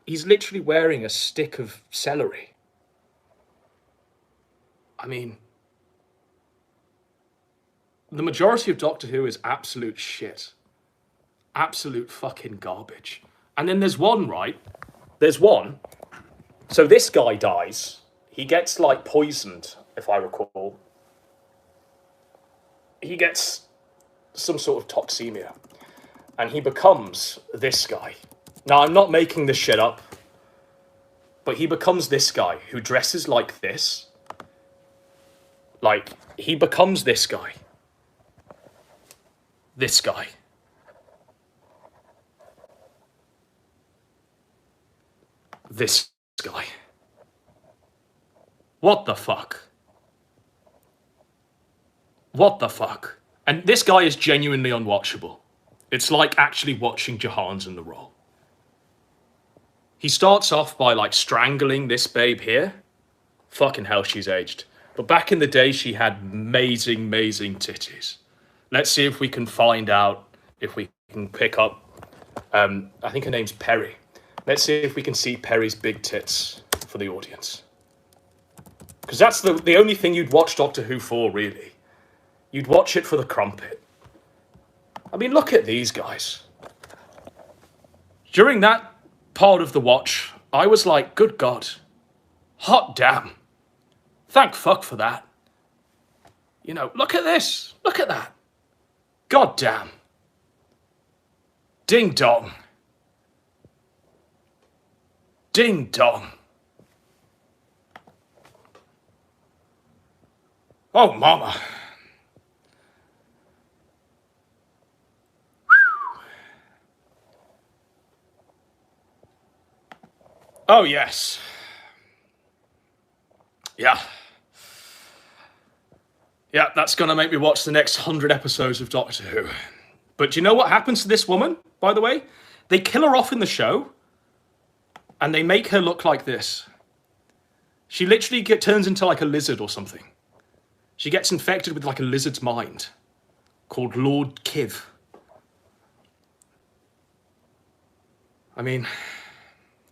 he's literally wearing a stick of celery. I mean, the majority of Doctor Who is absolute shit. Absolute fucking garbage. And then there's one, right? There's one. So this guy dies. He gets, poisoned, if I recall. He gets some sort of toxemia. And he becomes this guy. Now, I'm not making this shit up. But he becomes this guy who dresses like this. He becomes this guy. This guy. This guy. What the fuck? What the fuck? And this guy is genuinely unwatchable. It's like actually watching Jahan's in the role. He starts off by like strangling this babe here. Fucking hell, she's aged. But back in the day, she had amazing, amazing titties. Let's see if we can find out if we can pick up. I think her name's Perry. Let's see if we can see Perry's big tits for the audience. Because that's the only thing you'd watch Doctor Who for, really. You'd watch it for the crumpet. I mean, look at these guys. During that part of the watch, I was like, good God. Hot damn. Thank fuck for that. You know, look at this. Look at that. God damn. Ding dong. Ding dong. Oh, mama. Oh, yes. Yeah. Yeah, that's going to make me watch the next 100 episodes of Doctor Who. But do you know what happens to this woman, by the way? They kill her off in the show, and they make her look like this. She literally turns into like a lizard or something. She gets infected with like a lizard's mind, called Lord Kiv. I mean,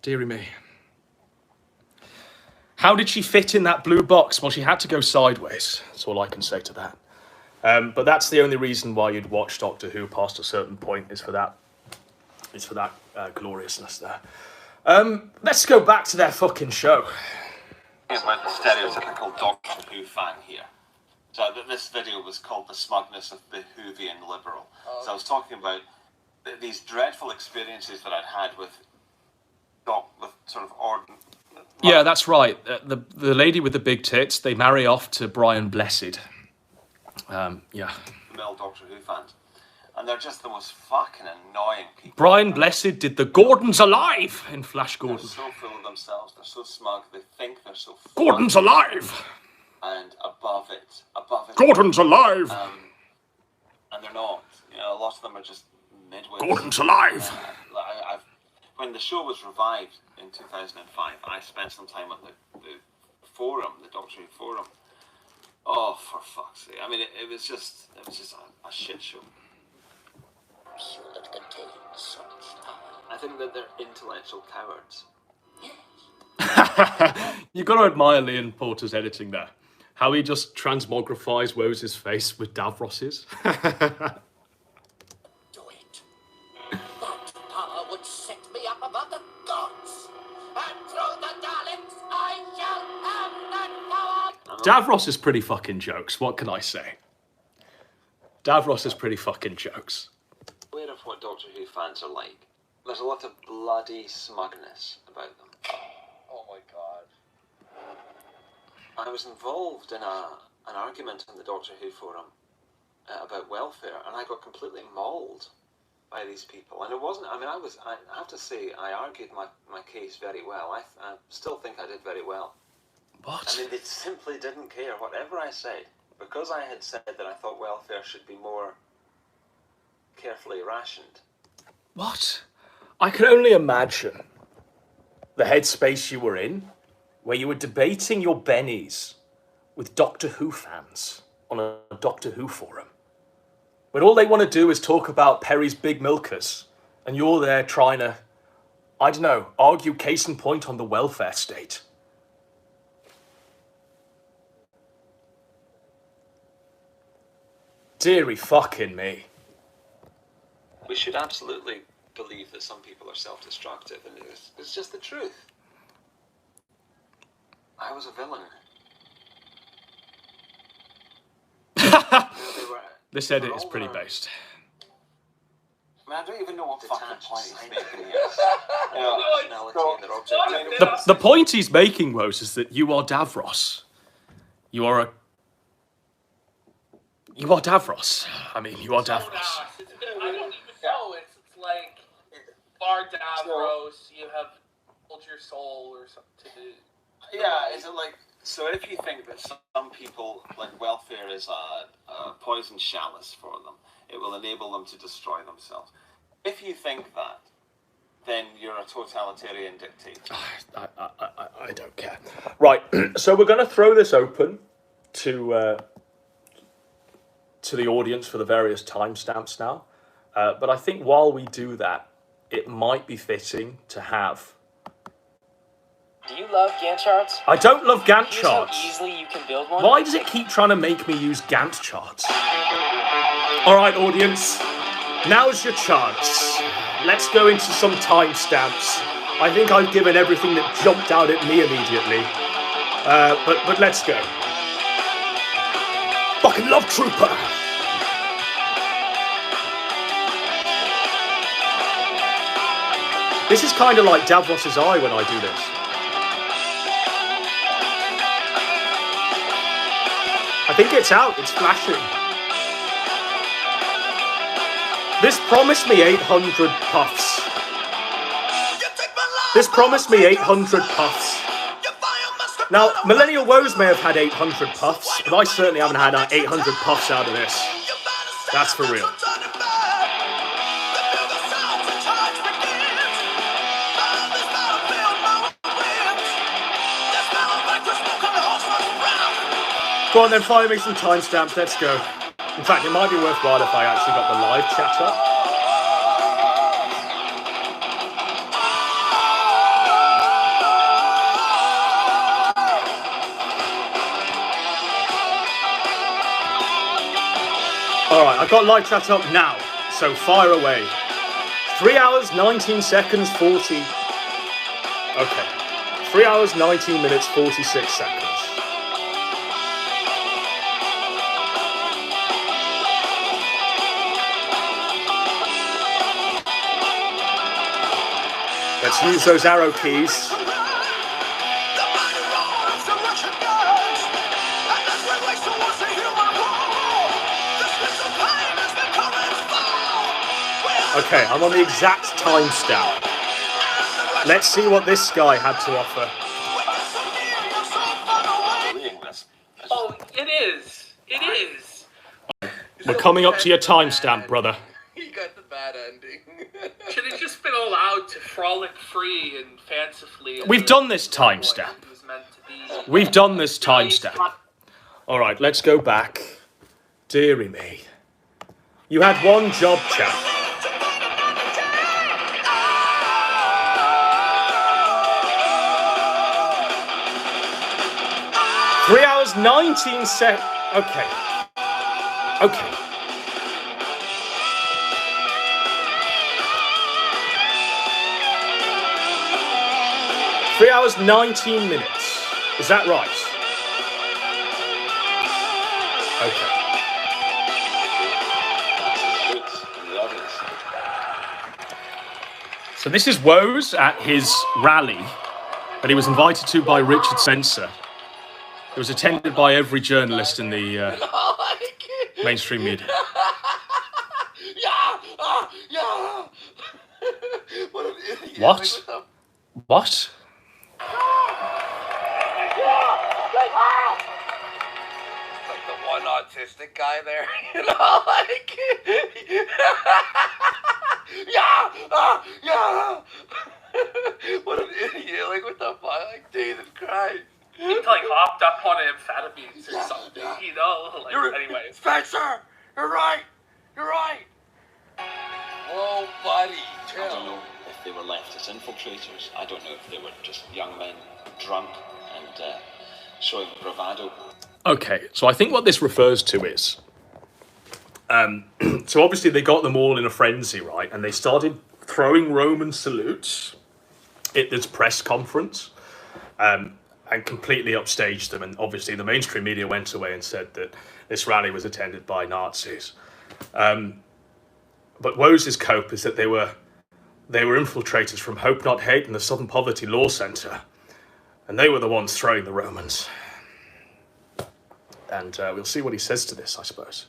dearie me. How did she fit in that blue box? Well, she had to go sideways. That's all I can say to that. But that's the only reason why you'd watch Doctor Who past a certain point is for that. It's for that gloriousness there. Let's go back to their fucking show.
About the stereotypical Doctor Who fan here. So this video was called "The Smugness of the Whovian Liberal." So I was talking about these dreadful experiences that I'd had with sort of ordinary.
Yeah, that's right. The lady with the big tits, they marry off to Brian Blessed. Yeah.
Male Doctor Who fans. And they're just the most fucking annoying people.
Brian Blessed did the Gordon's Alive in Flash Gordon.
They're so full of themselves, they're so smug, they think they're so
Gordon's alive!
And above it.
Gordon's alive!
And they're not. You know, a lot of them are just midwits.
Gordon's alive!
When the show was revived in 2005, I spent some time at the forum, the Doctor Who forum. Oh, for fuck's sake! I mean, it was just a shit show.
That contains such power.
I think that they're intellectual cowards.
You've got to admire Liam Porter's editing there. How he just transmogrifies Woes' face with Davros's.
Power would set me up above the gods, and through the Daleks I shall have that power.
Davros is pretty fucking jokes, what can I say? Davros is pretty fucking jokes.
Aware of what Doctor Who fans are like. There's a lot of bloody smugness about them.
Oh my god.
I was involved in an argument on the Doctor Who forum about welfare, and I got completely mauled by these people. And it wasn't, I have to say, I argued my case very well. I still think I did very well.
What?
I mean, they simply didn't care. Whatever I said, because I had said that I thought welfare should be more carefully rationed.
What? I can only imagine the headspace you were in, where you were debating your bennies with Doctor Who fans on a Doctor Who forum. When all they want to do is talk about Perry's big milkers, and you're there trying to, I don't know, argue case in point on the welfare state. Deary fucking me.
We should absolutely believe that some people are self-destructive, and it's just the truth. I was a villain.
This edit is pretty based.
I mean, I don't even know what fucking point he's making here. Personality and their objectivity.
The point he's making, Woes, is that you are Davros. You are You are Davros. I mean, you are Davros.
I don't even know. It's like Bar Davros. You have hold your soul or something.
Yeah, is it like, so if you think that some people, like welfare is a poison chalice for them, it will enable them to destroy themselves. If you think that, then you're a totalitarian dictator.
I don't care. Right, so we're going to throw this open to the audience for the various timestamps now. But I think while we do that, it might be fitting to have...
Do you love Gantt charts?
I don't love Gantt
Here's
charts.
how easily you can build one.
Why does it keep trying to make me use Gantt charts? All right, audience, now's your chance. Let's go into some timestamps. I think I've given everything that jumped out at me immediately. But let's go. Fucking love Trooper. This is kind of like Davros' eye when I do this. I think it's out. It's flashing. This promised me 800 puffs. This promised me 800 puffs. Now, Millennial Woes may have had 800 puffs, but I certainly haven't had 800 puffs out of this. That's for real. Go on then, fire me some timestamps, let's go. In fact, it might be worthwhile if I actually got the live chat up. Alright, I've got live chat up now, so fire away. 3 hours, 19 seconds, 40... Okay. 3 hours, 19 minutes, 46 seconds. Let's use those arrow keys. Okay, I'm on the exact timestamp. Let's see what this guy had to offer.
Oh, it is. It is.
We're coming up to your timestamp, brother.
He got the bad ending.
Should have just been allowed to frolic free and fancifully.
We've done this timestamp. We've done this timestamp. All right, let's go back. Deary me. You had one job, chap. Three hours, 19 seconds. Okay. Okay. Three hours, 19 minutes. Is that right? Okay. So this is Woes at his rally that he was invited to by Richard Spencer. It was attended by every journalist in the mainstream media. What? What?
Like the one autistic guy there, you know, like what an idiot! Like what the fuck? Like Jesus Christ!
He like hopped up on amphetamines or something, you know. Like anyway,
Spencer, you're right. You're right. Whoa, buddy,
I don't know if they were leftist infiltrators. I don't know if they were just young men drunk and showing bravado.
Okay, so I think what this refers to is... so obviously they got them all in a frenzy, right? And they started throwing Roman salutes at this press conference and completely upstaged them. And obviously the mainstream media went away and said that this rally was attended by Nazis. But Woes' cope is that they were infiltrators from Hope Not Hate and the Southern Poverty Law Centre. And they were the ones throwing the Romans. And we'll see what he says to this, I suppose.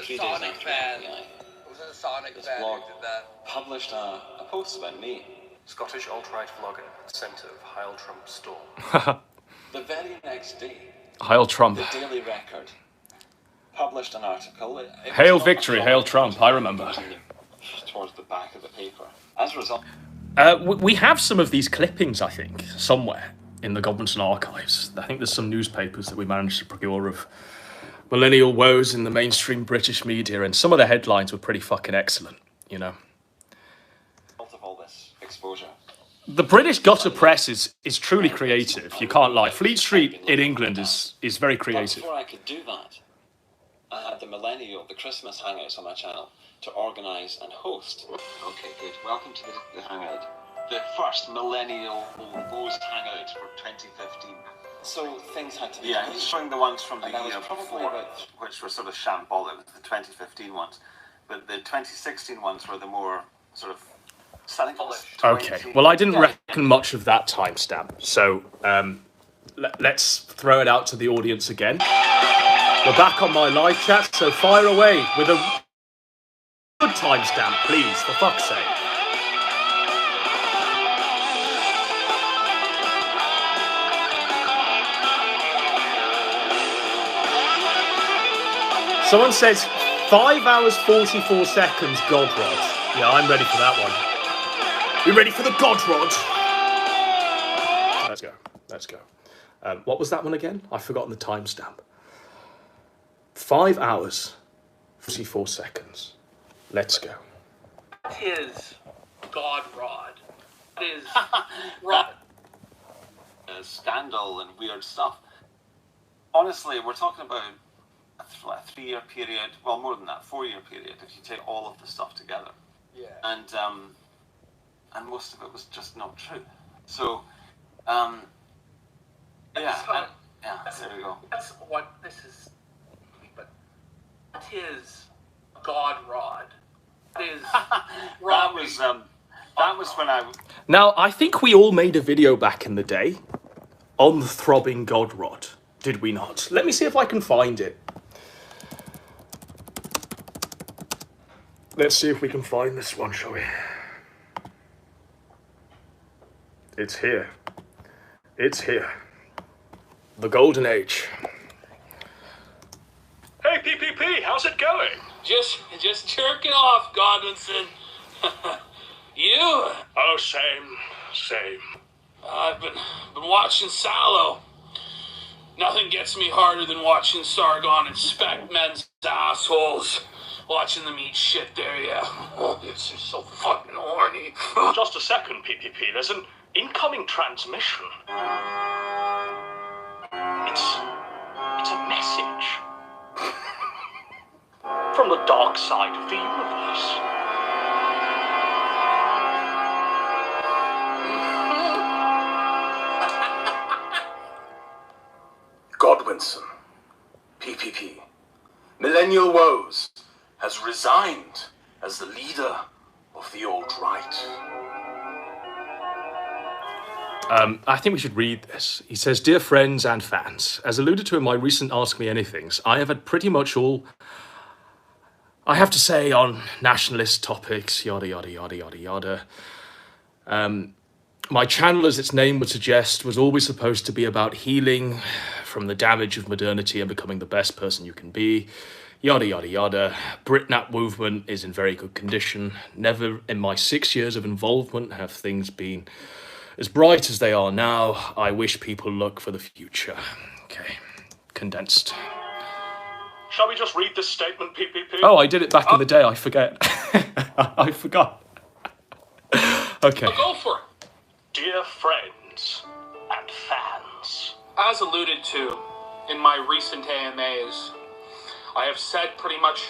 3 days
Sonic
after
fan.
the
It was a Sonic
this
fan
blog
who did that.
published a post about me.
Scottish alt-right vlogger, centre of Heil Trump storm.
The very next day,
Heil Trump.
the Daily Record published an article. It
Hail
was not
victory,
a
hail
blog,
Trump, I remember.
it was towards the back of the paper. As a result...
We have some of these clippings, I think, somewhere in the Godwinson archives. I think there's some newspapers that we managed to procure of millennial woes in the mainstream British media, and some of the headlines were pretty fucking excellent, you know.
Of all this exposure.
The British gutter press is truly creative, you can't lie. Fleet Street in England is very
But
creative.
before I could do that, I had the Christmas Hangouts on my channel to organise and host. Okay, good. Welcome to the Hangout. The first millennial Woes Hangout for 2015. So things had to be...
Yeah, he's showing the ones from the
And that was
year
probably
before,
about-
which were sort of shambolic. It was the 2015 ones. But the 2016 ones were the more sort of polished.
Okay, well, I didn't reckon much of that timestamp, so let's throw it out to the audience again. We're back on my live chat, so fire away with a good timestamp, please, for fuck's sake. Someone says 5 hours 44 seconds, God Rod. Yeah, I'm ready for that one. You ready for the God Rod? Let's go. Let's go. What was that one again? I've forgotten the timestamp. 5 hours 44 seconds. Let's go.
His God Rod. That is
Rod. Scandal and weird stuff. Honestly, we're talking about a 3-year period, well, more than that, 4-year period, if you take all of the stuff together.
Yeah.
And most of it was just not true. So, yeah, there we go.
That's what this is. But that is God Rod. That is
that was when I...
Now, I think we all made a video back in the day on the throbbing God Rod, did we not? Let me see if I can find it. Let's see if we can find this one, shall we? It's here. It's here. The Golden Age.
Hey, PPP, how's it going?
Just jerking off, Godwinson. You?
Oh, same.
I've been watching Sallow. Nothing gets me harder than watching Sargon inspect men's assholes. Watching them eat shit there, yeah. Oh, it's just so fucking horny.
Just a second, PPP. There's an incoming transmission. It's a message from the dark side of the universe.
Godwinson, PPP, Millennial Woes, has resigned as the leader of the alt-right.
I think we should read this. He says, "Dear friends and fans, as alluded to in my recent Ask Me Anythings, I have had pretty much all I have to say on nationalist topics, yada, yada, yada, yada, yada. My channel, as its name would suggest, was always supposed to be about healing from the damage of modernity and becoming the best person you can be. Yada, yada, yada. Britnap movement is in very good condition. Never in my 6 years of involvement have things been as bright as they are now. I wish people look for the future." Okay, condensed.
Shall we just read this statement, PPP?
Oh, I did it back in the day, I forget. I forgot. Okay.
Go for it.
Dear friends and fans.
As alluded to in my recent AMAs, I have said pretty much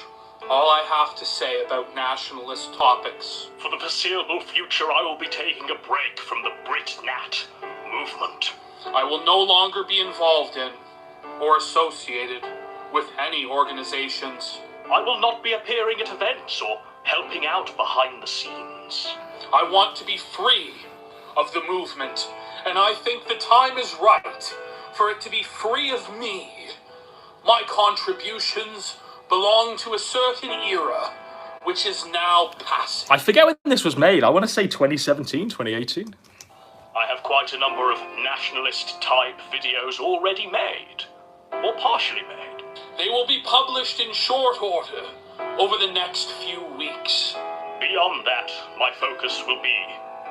all I have to say about nationalist topics.
For the foreseeable future, I will be taking a break from the Britnat movement.
I will no longer be involved in or associated with any organizations.
I will not be appearing at events or helping out behind the scenes.
I want to be free of the movement, and I think the time is right for it to be free of me. My contributions belong to a certain era, which is now passing.
I forget when this was made. I want to say 2017, 2018.
I have quite a number of nationalist-type videos already made, or partially made.
They will be published in short order over the next few weeks.
Beyond that, my focus will be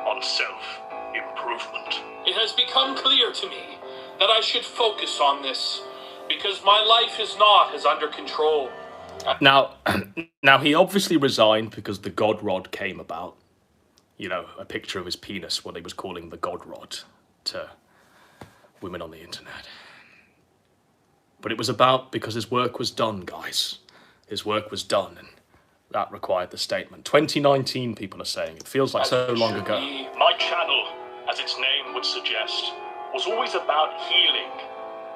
on self-improvement.
It has become clear to me that I should focus on this, because my life is not as under control.
Now, he obviously resigned because the God Rod came about. You know, a picture of his penis, what he was calling the God Rod to women on the internet. But it was about because his work was done, guys. His work was done, and that required the statement. 2019, people are saying. It feels like so long ago.
My channel, as its name would suggest, was always about healing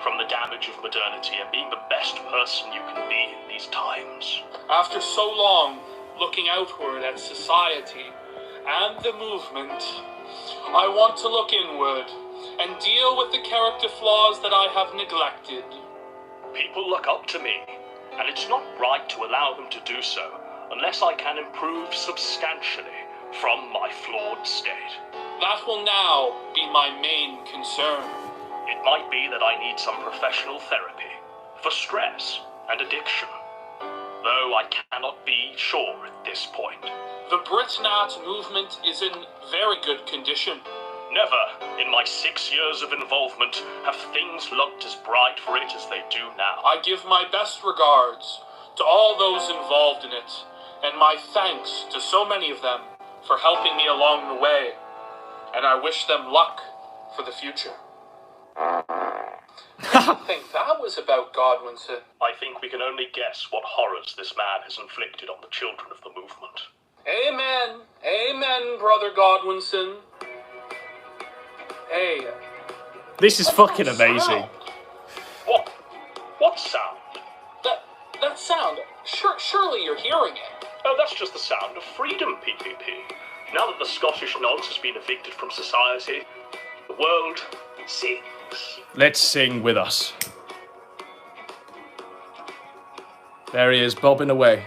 from the damage of modernity and being the best person you can be in these times.
After so long looking outward at society and the movement, I want to look inward and deal with the character flaws that I have neglected.
People look up to me, and it's not right to allow them to do so unless I can improve substantially from my flawed state.
That will now be my main concern.
It might be that I need some professional therapy for stress and addiction, though I cannot be sure at this point.
The Britnat movement is in very good condition.
Never in my 6 years of involvement have things looked as bright for it as they do now.
I give my best regards to all those involved in it, and my thanks to so many of them for helping me along the way, and I wish them luck for the future. I think that was about Godwinson.
I think we can only guess what horrors this man has inflicted on the children of the movement.
Amen. Amen, Brother Godwinson. Hey.
This is fucking amazing.
What sound?
That sound. Surely you're hearing it.
Oh, that's just the sound of freedom, PPP. Now that the Scottish nonce has been evicted from society, the world sings.
Let's sing with us. There he is, bobbing away.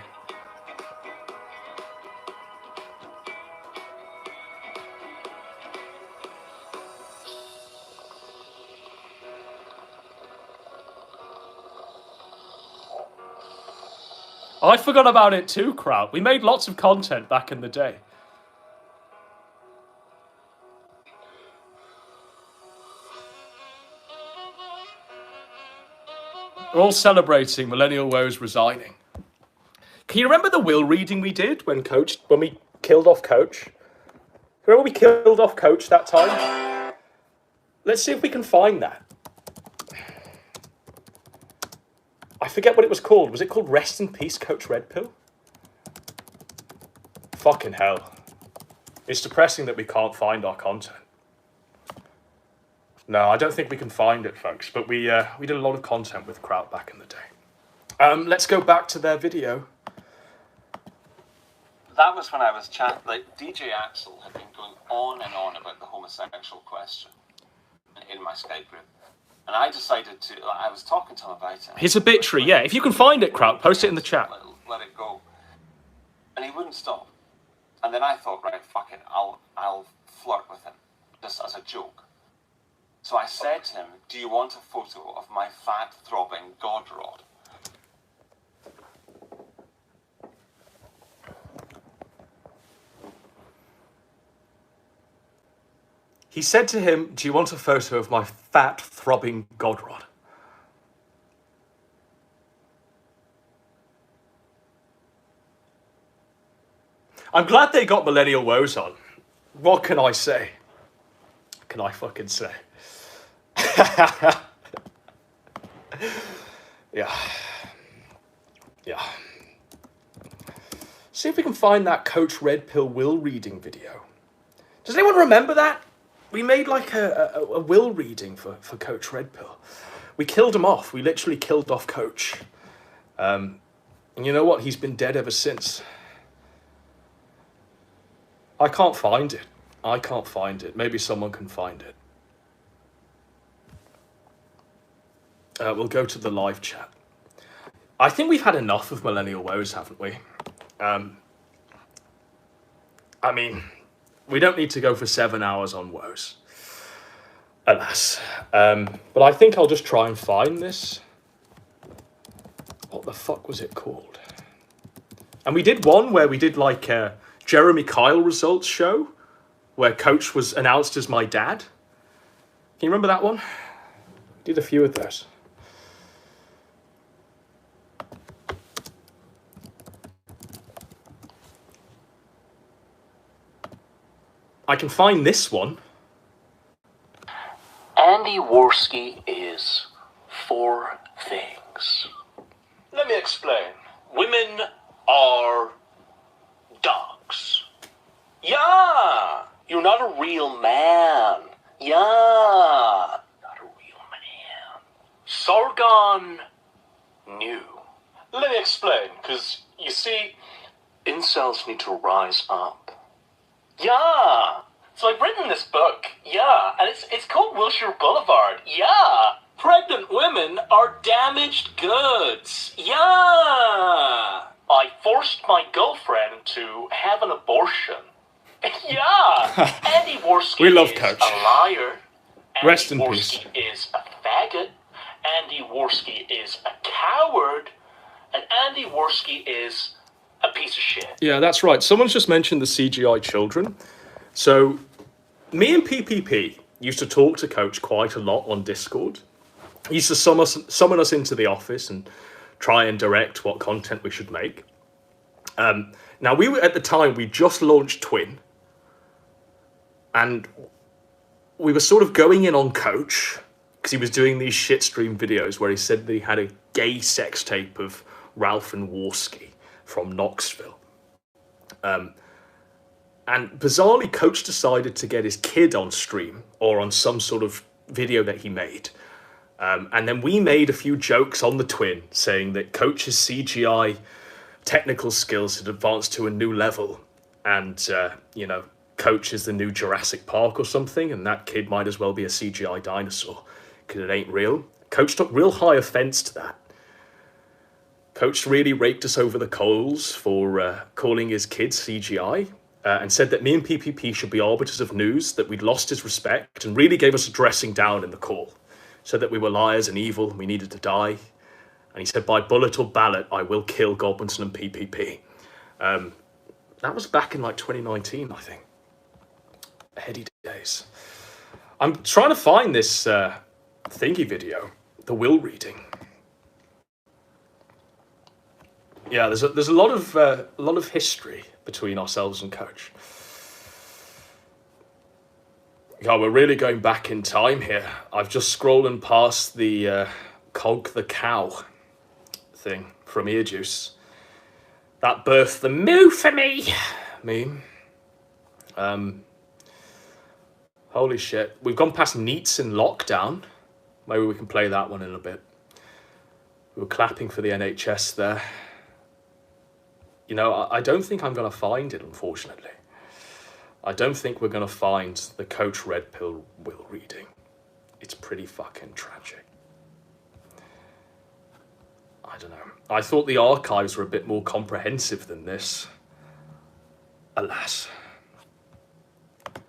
I forgot about it too, crowd. We made lots of content back in the day. We're all celebrating Millennial Woes resigning. Can you remember the will reading we did when we killed off Coach? Remember we killed off Coach that time? Let's see if we can find that. I forget what it was called. Was it called Rest in Peace, Coach Red Pill? Fucking hell. It's depressing that we can't find our content. No, I don't think we can find it, folks. But we did a lot of content with Kraut back in the day. Let's go back to their video.
That was when I was chatting. Like, DJ Axel had been going on and on about the homosexual question in my Skype group. And I decided to, I was talking to him about it.
His obituary, yeah. If you can find it, Kraut, post it in the chat.
Let it go. And he wouldn't stop. And then I thought, right, fuck it, I'll flirt with him, just as a joke. So I said to him, do you want a photo of my fat, throbbing God rod?
He said to him, do you want a photo of my fat, throbbing God rod? I'm glad they got Millennial Woes on. What can I say? What can I fucking say? Yeah. See if we can find that Coach Red Pill will reading video. Does anyone remember that? We made like a will reading for Coach Red Pill. We killed him off. We literally killed off Coach. And you know what? He's been dead ever since. I can't find it. I can't find it. Maybe someone can find it. We'll go to the live chat. I think we've had enough of Millennial Woes, haven't we? I mean, we don't need to go for 7 hours on Woes, alas. But I think I'll just try and find this. What the fuck was it called? And we did one where we did like a Jeremy Kyle results show, where Coach was announced as my dad. Can you remember that one? Did a few of those. I can find this one.
Andy Worski is 4 things.
Let me explain. Women are dogs.
Yeah, you're not a real man. Yeah, not a real man.
Sargon knew. Let me explain, because, you see, incels need to rise up. Yeah. So I've written this book. Yeah. And it's called Wilshire Boulevard. Yeah. Pregnant women are damaged goods. Yeah. I forced my girlfriend to have an abortion. Yeah. Andy Worski
We love
is
Coach.
a liar.
Rest in
Andy
peace.
Worski is a faggot. Andy Worski is a coward. And Andy Worski is a piece of shit.
Yeah, that's right. Someone's just mentioned the CGI children. So, me and PPP used to talk to Coach quite a lot on Discord. He used to summon us into the office and try and direct what content we should make. Now, we were at the time, we just launched Twin. And we were sort of going in on Coach because he was doing these shitstream videos where he said that he had a gay sex tape of Ralph and Worski from Knoxville. And bizarrely, Coach decided to get his kid on stream or on some sort of video that he made. And then we made a few jokes on the Twin saying that Coach's CGI technical skills had advanced to a new level. And, you know, Coach is the new Jurassic Park or something, and that kid might as well be a CGI dinosaur because it ain't real. Coach took real high offense to that. Coach really raked us over the coals for calling his kids CGI and said that me and PPP should be arbiters of news, that we'd lost his respect, and really gave us a dressing down in the call. Said that we were liars and evil and we needed to die. And he said, by bullet or ballot, I will kill Godwinson and PPP. That was back in like 2019, I think. Heady days. I'm trying to find this thingy video, the will reading. Yeah, there's a lot of history between ourselves and Coach. God, we're really going back in time here. I've just scrolling past the Cog the Cow thing from Ear Juice. That birthed the moo for me meme. Holy shit. We've gone past Neats in lockdown. Maybe we can play that one in a bit. We were clapping for the NHS there. You know, I don't think I'm going to find it, unfortunately. I don't think we're going to find the Coach Red Pill will reading. It's pretty fucking tragic. I don't know. I thought the archives were a bit more comprehensive than this. Alas. I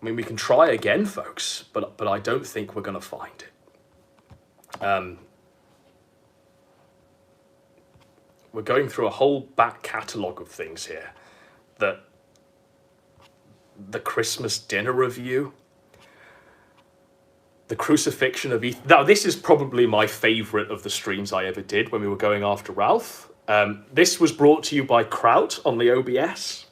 mean, we can try again, folks, but I don't think we're going to find it. We're going through a whole back catalogue of things here. The Christmas dinner review. The crucifixion of Ethan. Now, this is probably my favourite of the streams I ever did when we were going after Ralph. This was brought to you by Kraut on the OBS.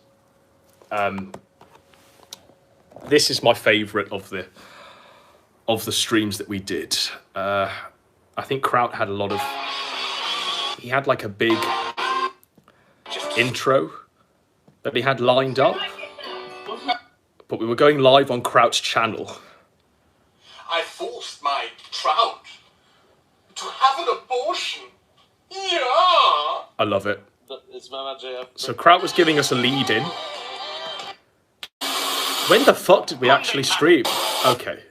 This is my favourite of the streams that we did. I think Kraut had a lot of... He had like a big intro that he had lined up. But we were going live on Kraut's channel.
I forced my Trout to have an abortion. Yeah.
I love it. So Kraut was giving us a lead in. When the fuck did we actually stream? Okay.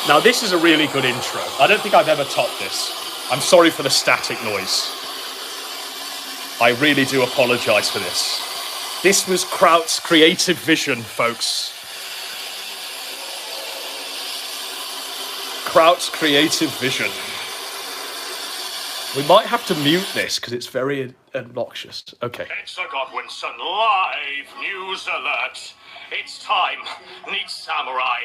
Now this is a really good intro. I don't think I've ever topped this. I'm sorry for the static noise. I really do apologise for this. This was Kraut's creative vision, folks. Kraut's creative vision. We might have to mute this because it's very obnoxious. Okay.
It's a Godwinson live news alert. It's time, needs samurai,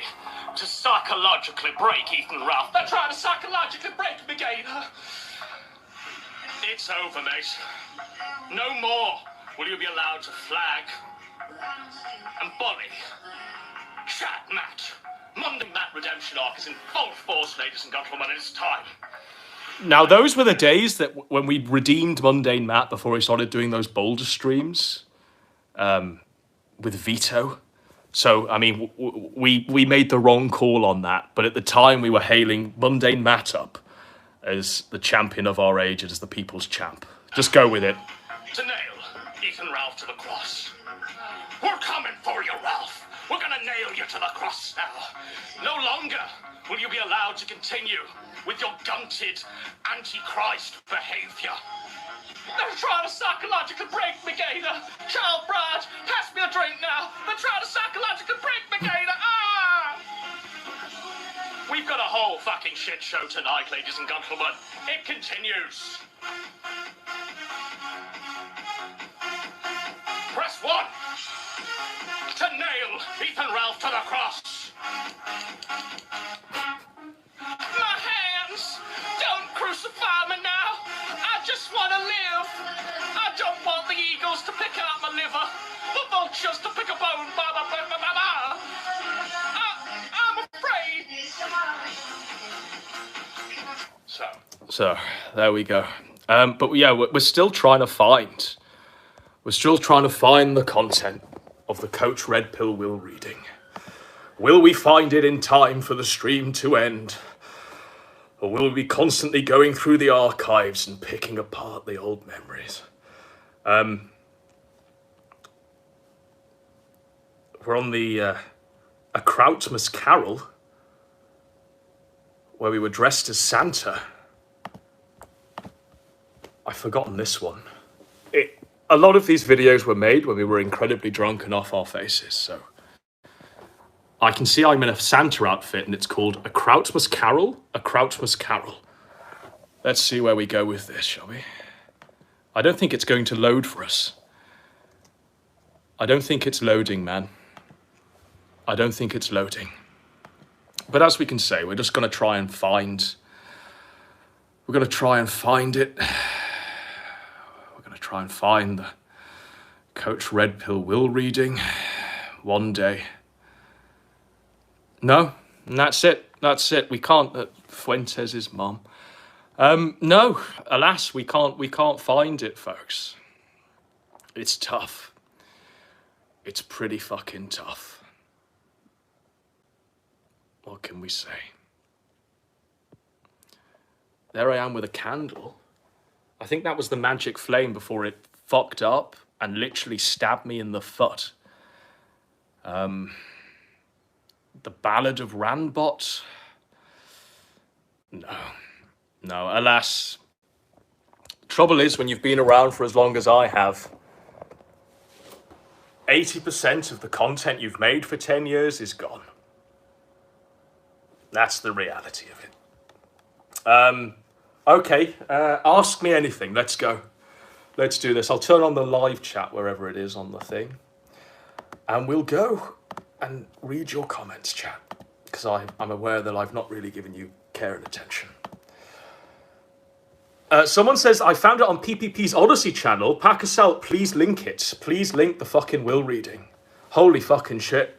to psychologically break Ethan Ralph. They're trying to psychologically break me, Gator. It's over, mate. No more will you be allowed to flag and bully. Chat match. Monday Matt redemption arc is in full force, ladies and gentlemen, and it's time.
Now, those were the days that when we redeemed Mundane Matt before he started doing those Boulder streams with Vito. So, I mean, we made the wrong call on that. But at the time, we were hailing Mundane Matt up as the champion of our age, as the people's champ. Just go with it.
To nail Ethan Ralph to the cross. We're coming for you, Ralph. We're gonna nail you to the cross now. No longer will you be allowed to continue with your gunted antichrist behavior. They're trying to psychologically break me, Gator. Child bride, pass me a drink now. They're trying to psychologically break me, Gator. Ah! We've got a whole fucking shit show tonight, ladies and gentlemen. It continues. Press 1 to nail Ethan Ralph to the cross. My hands! Don't crucify me now! I just want to live! I don't want the eagles to pick out my liver, the vultures to pick a bone, I'm afraid!
So, there we go. But yeah, we're still trying to find... We're still trying to find the content of the Coach Red Pill will reading. Will we find it in time for the stream to end? Or will we be constantly going through the archives and picking apart the old memories? We're on the A Krautmas Carol, where we were dressed as Santa. I've forgotten this one. A lot of these videos were made when we were incredibly drunk and off our faces, so... I can see I'm in a Santa outfit, and it's called A Krautmas Carol? A Krautmas Carol. Let's see where we go with this, shall we? I don't think it's going to load for us. I don't think it's loading, man. I don't think it's loading. But as we can say, we're just going to try and find... We're going to try and find it. We're going to try and find the Coach Red Pill will reading one day. No, and that's it. That's it. We can't. Fuentes' mom. No, alas, we can't find it, folks. It's tough. It's pretty fucking tough. What can we say? There I am with a candle. I think that was the magic flame before it fucked up and literally stabbed me in the foot. The Ballad of Ranbot? No, alas. Trouble is, when you've been around for as long as I have, 80% of the content you've made for 10 years is gone. That's the reality of it. Okay, ask me anything. Let's go. Let's do this. I'll turn on the live chat wherever it is on the thing. And we'll go and read your comments, chat. Because I'm aware that I've not really given you care and attention. Someone says, I found it on PPP's Odyssey channel. Pack us out, please link it. Please link the fucking will reading. Holy fucking shit.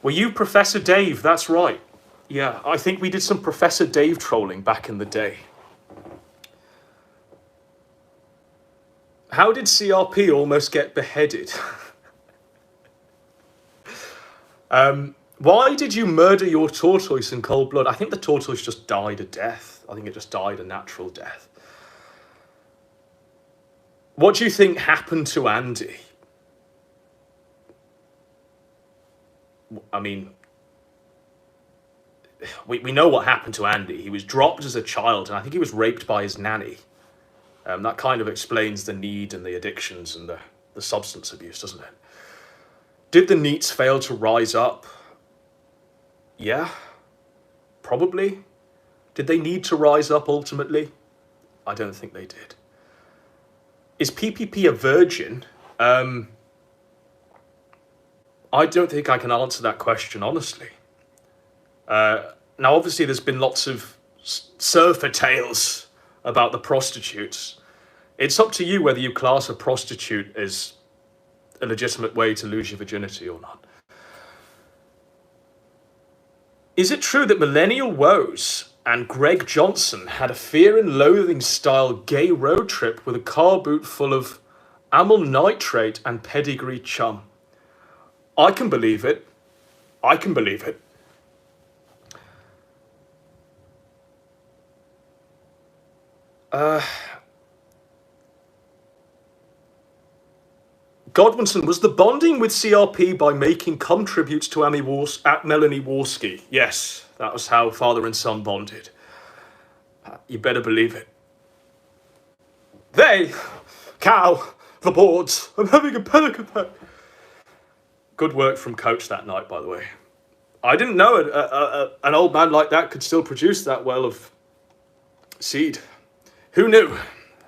Were you Professor Dave? That's right. Yeah, I think we did some Professor Dave trolling back in the day. How did CRP almost get beheaded? Why did you murder your tortoise in cold blood? I think the tortoise just died a death. I think it just died a natural death. What do you think happened to Andy? I mean, we know what happened to Andy. He was dropped as a child, and I think he was raped by his nanny. That kind of explains the need and the addictions and the substance abuse, doesn't it? Did the NEETs fail to rise up? Yeah, probably. Did they need to rise up ultimately? I don't think they did. Is PPP a virgin? I don't think I can answer that question honestly. Now, obviously, there's been lots of surfer tales about the prostitutes. It's up to you whether you class a prostitute as a legitimate way to lose your virginity or not. Is it true that Millennial Woes and Greg Johnson had a Fear and Loathing style gay road trip with a car boot full of amyl nitrate and pedigree chum? I can believe it. I can believe it. Godwinson, was the bonding with CRP by making cum tributes to Melanie Warski? Yes, that was how father and son bonded. You better believe it. They, Cal, the boards, I'm having a panic attack. Good work from Coach that night, by the way. I didn't know an old man like that could still produce that well of seed. Who knew?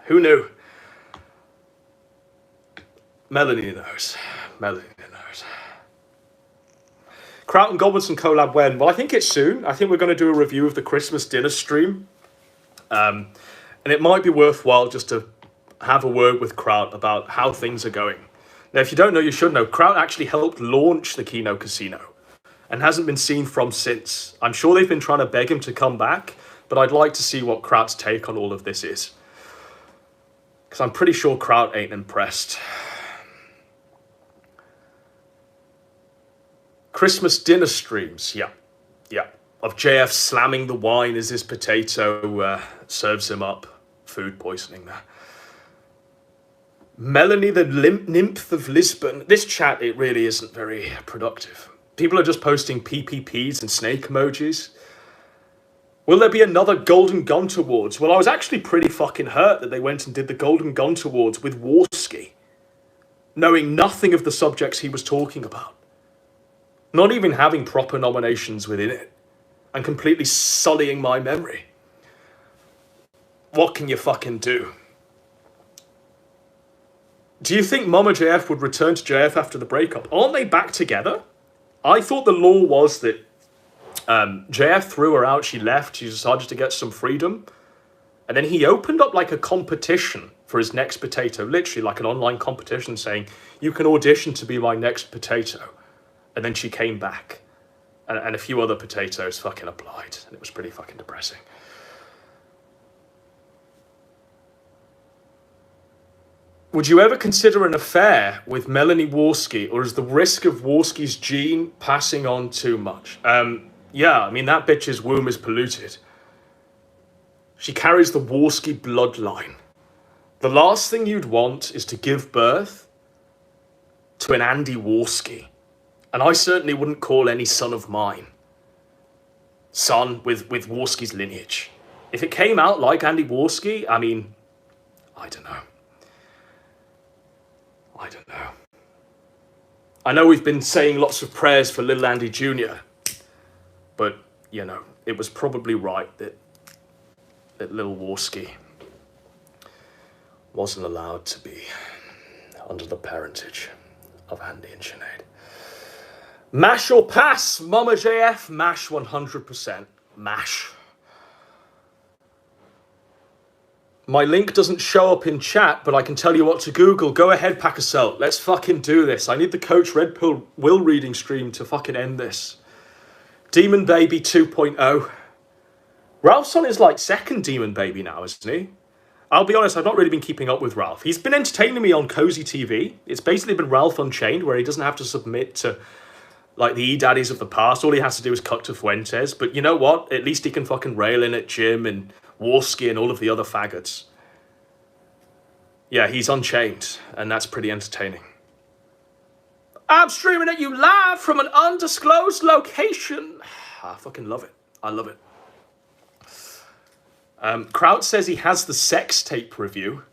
Who knew? Melanie knows. Melanie knows. Kraut and Godwinson collab when? Well, I think it's soon. I think we're going to do a review of the Christmas dinner stream. And it might be worthwhile just to have a word with Kraut about how things are going. Now, if you don't know, you should know. Kraut actually helped launch the Kino Casino and hasn't been seen from since. I'm sure they've been trying to beg him to come back, but I'd like to see what Kraut's take on all of this is. Because I'm pretty sure Kraut ain't impressed. Christmas dinner streams, yeah. Of JF slamming the wine as his potato serves him up. Food poisoning there. Melanie, the nymph of Lisbon. This chat, it really isn't very productive. People are just posting PPPs and snake emojis. Will there be another Golden Gunt Awards? Well, I was actually pretty fucking hurt that they went and did the Golden Gunt Awards with Warski, knowing nothing of the subjects he was talking about. Not even having proper nominations within it, and completely sullying my memory. What can you fucking do? Do you think Mama JF would return to JF after the breakup? Aren't they back together? I thought the law was that JF threw her out, she left, she decided to get some freedom. And then he opened up like a competition for his next potato, literally like an online competition saying, you can audition to be my next potato. And then she came back. And a few other potatoes fucking applied. And it was pretty fucking depressing. Would you ever consider an affair with Melanie Warski, or is the risk of Warski's gene passing on too much? Yeah, I mean, that bitch's womb is polluted. She carries the Warski bloodline. The last thing you'd want is to give birth to an Andy Warski. And I certainly wouldn't call any son of mine son with Warski's lineage. If it came out like Andy Warski, I mean, I don't know. I don't know. I know we've been saying lots of prayers for little Andy Jr., but, you know, it was probably right that little Warski wasn't allowed to be under the parentage of Andy and Sinead. Mash or pass, Mama JF? Mash 100%. Mash. My link doesn't show up in chat, but I can tell you what to Google. Go ahead, Packasell. Let's fucking do this. I need the Coach Red Pill will reading stream to fucking end this. Demon Baby 2.0. Ralph's on his, like, second Demon Baby now, isn't he? I'll be honest, I've not really been keeping up with Ralph. He's been entertaining me on Cozy TV. It's basically been Ralph Unchained, where he doesn't have to submit to, like, the E-Daddies of the past. All he has to do is cut to Fuentes. But you know what? At least he can fucking rail in at Jim and Warski and all of the other faggots. Yeah, he's Unchained, and that's pretty entertaining. I'm streaming at you live from an undisclosed location. I fucking love it. I love it. Kraut says he has the sex tape review.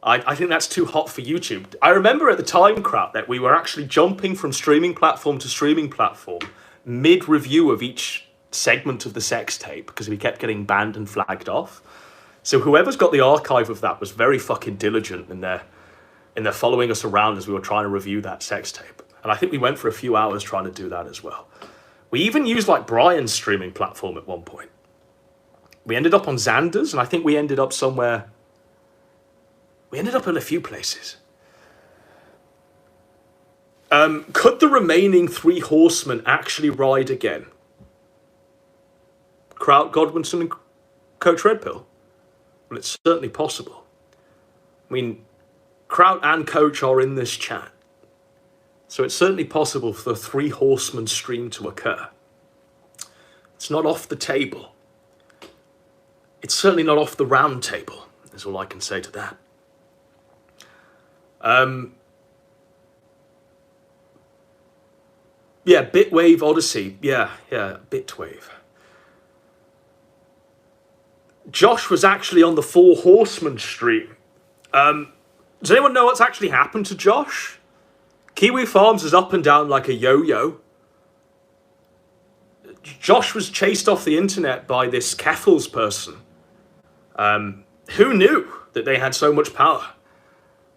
I think that's too hot for YouTube. I remember at the time, Kraut, that we were actually jumping from streaming platform to streaming platform mid-review of each segment of the sex tape because we kept getting banned and flagged off. So whoever's got the archive of that was very fucking diligent in their following us around as we were trying to review that sex tape. And I think we went for a few hours trying to do that as well. We even used like Brian's streaming platform at one point. We ended up on Xander's, and I think we ended up somewhere. We ended up in a few places. Could the remaining 3 horsemen actually ride again? Kraut, Godwinson, and Coach Redpill? Well, it's certainly possible. I mean, Kraut and Coach are in this chat. So it's certainly possible for the 3 horsemen stream to occur. It's not off the table. It's certainly not off the round table, is all I can say to that. Yeah, Bitwave Odyssey. Yeah, Bitwave. Josh was actually on the 4 Horsemen stream. Does anyone know what's actually happened to Josh? Kiwi Farms is up and down like a yo-yo. Josh was chased off the internet by this Keffels person. Who knew that they had so much power?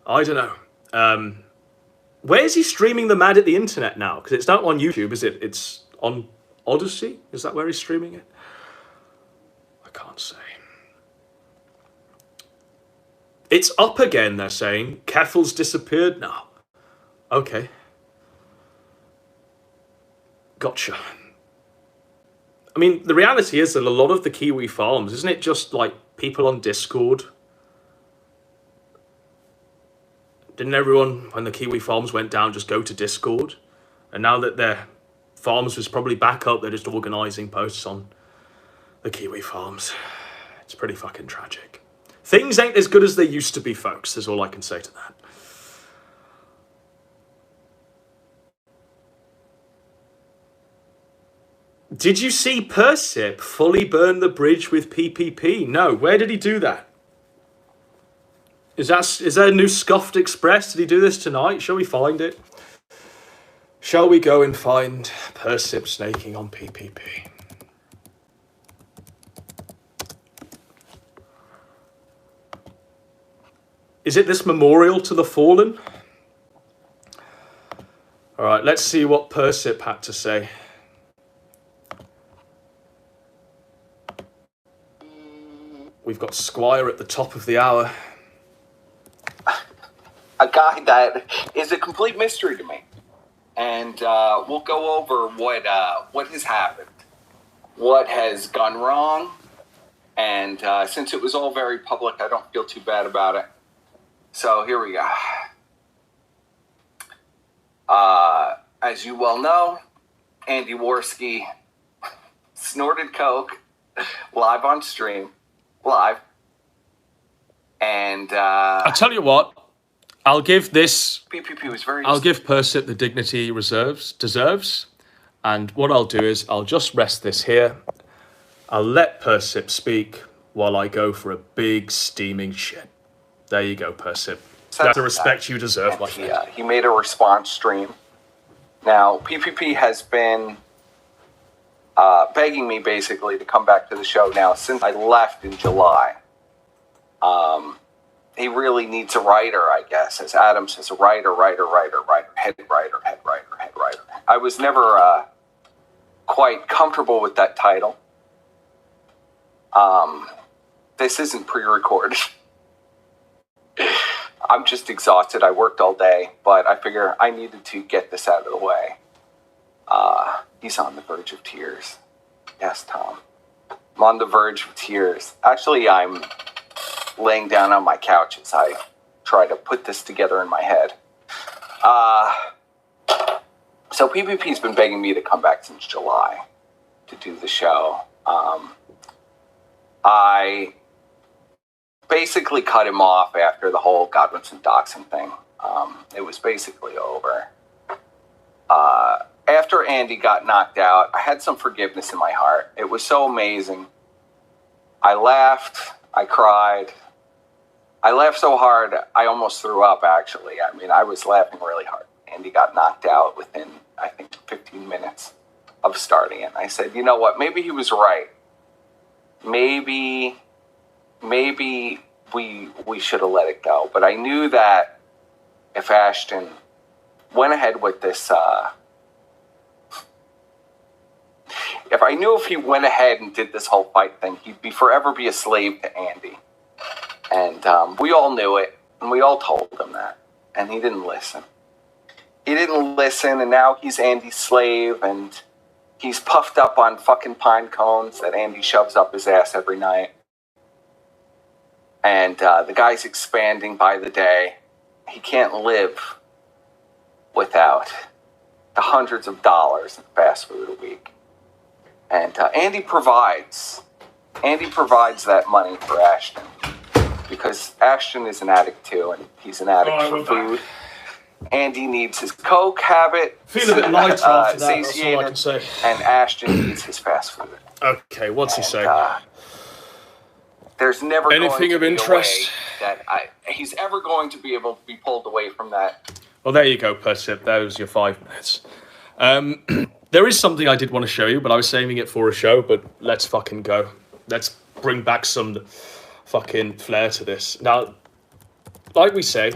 I don't know. Where is he streaming the Mad at the Internet now? Because it's not on YouTube, is it? It's on Odyssey? Is that where he's streaming it? I can't say. It's up again, they're saying. Keffel's disappeared now. Okay. Gotcha. I mean, the reality is that a lot of the Kiwi farms, isn't it just like people on Discord? Didn't everyone, when the Kiwi farms went down, just go to Discord? And now that their farms was probably back up, they're just organising posts on the Kiwi farms. It's pretty fucking tragic. Things ain't as good as they used to be, folks, is all I can say to that. Did you see Persip fully burn the bridge with PPP? No, where did he do that? Is there a new Scuffed Express? Did he do this tonight? Shall we find it? Shall we go and find Persip snaking on PPP? Is it this memorial to the fallen? All right, let's see what Persip had to say. We've got Squire at the top of the hour.
A guy that is a complete mystery to me. And we'll go over what has happened, what has gone wrong, and since it was all very public, I don't feel too bad about it. So here we go. As you well know, Andy Worski snorted coke live on stream. Live. And
I'll tell you what, I'll give this
PPP was very
I'll give Persip the dignity he deserves. And what I'll do is I'll just rest this here. I'll let Persip speak while I go for a big steaming shit. There you go, Persip. That's the respect you deserve, my friend.
He made a response stream. Now, PPP has been begging me basically to come back to the show now since I left in July. He really needs a writer, I guess. As Adam says, a writer, head writer. I was never quite comfortable with that title. This isn't pre-recorded. I'm just exhausted. I worked all day, but I figure I needed to get this out of the way. He's on the verge of tears. Yes, Tom. I'm on the verge of tears. Actually, I'm laying down on my couch as I try to put this together in my head. So PPP's been begging me to come back since July to do the show. I basically cut him off after the whole Godwinson doxing thing. It was basically over. After after Andy got knocked out, I had some forgiveness in my heart. It was so amazing. I laughed. I cried. I laughed so hard, I almost threw up, actually. I mean, I was laughing really hard. Andy got knocked out within, I think, 15 minutes of starting it. I said, you know what? Maybe he was right. Maybe we should have let it go. But I knew that if Ashton went ahead with this, if he went ahead and did this whole fight thing, he'd forever be a slave to Andy. And we all knew it, and we all told him that. And he didn't listen. He didn't listen, and now he's Andy's slave, and he's puffed up on fucking pine cones that Andy shoves up his ass every night. And the guy's expanding by the day. He can't live without the hundreds of dollars in fast food a week. And Andy provides that money for Ashton. Because Ashton is an addict too, and he's an addict for food. Andy needs his coke habit.
Feel a bit lighter after that, that's all I can say.
And Ashton needs his fast food.
Okay, what's he saying?
There's never
anything
going to
of
be
interest
a way that he's ever going to be able to be pulled away from that.
Well, there you go, Persip. That was your 5 minutes. There is something I did want to show you, but I was saving it for a show. But let's fucking go. Let's bring back some fucking flair to this. Now, like we say,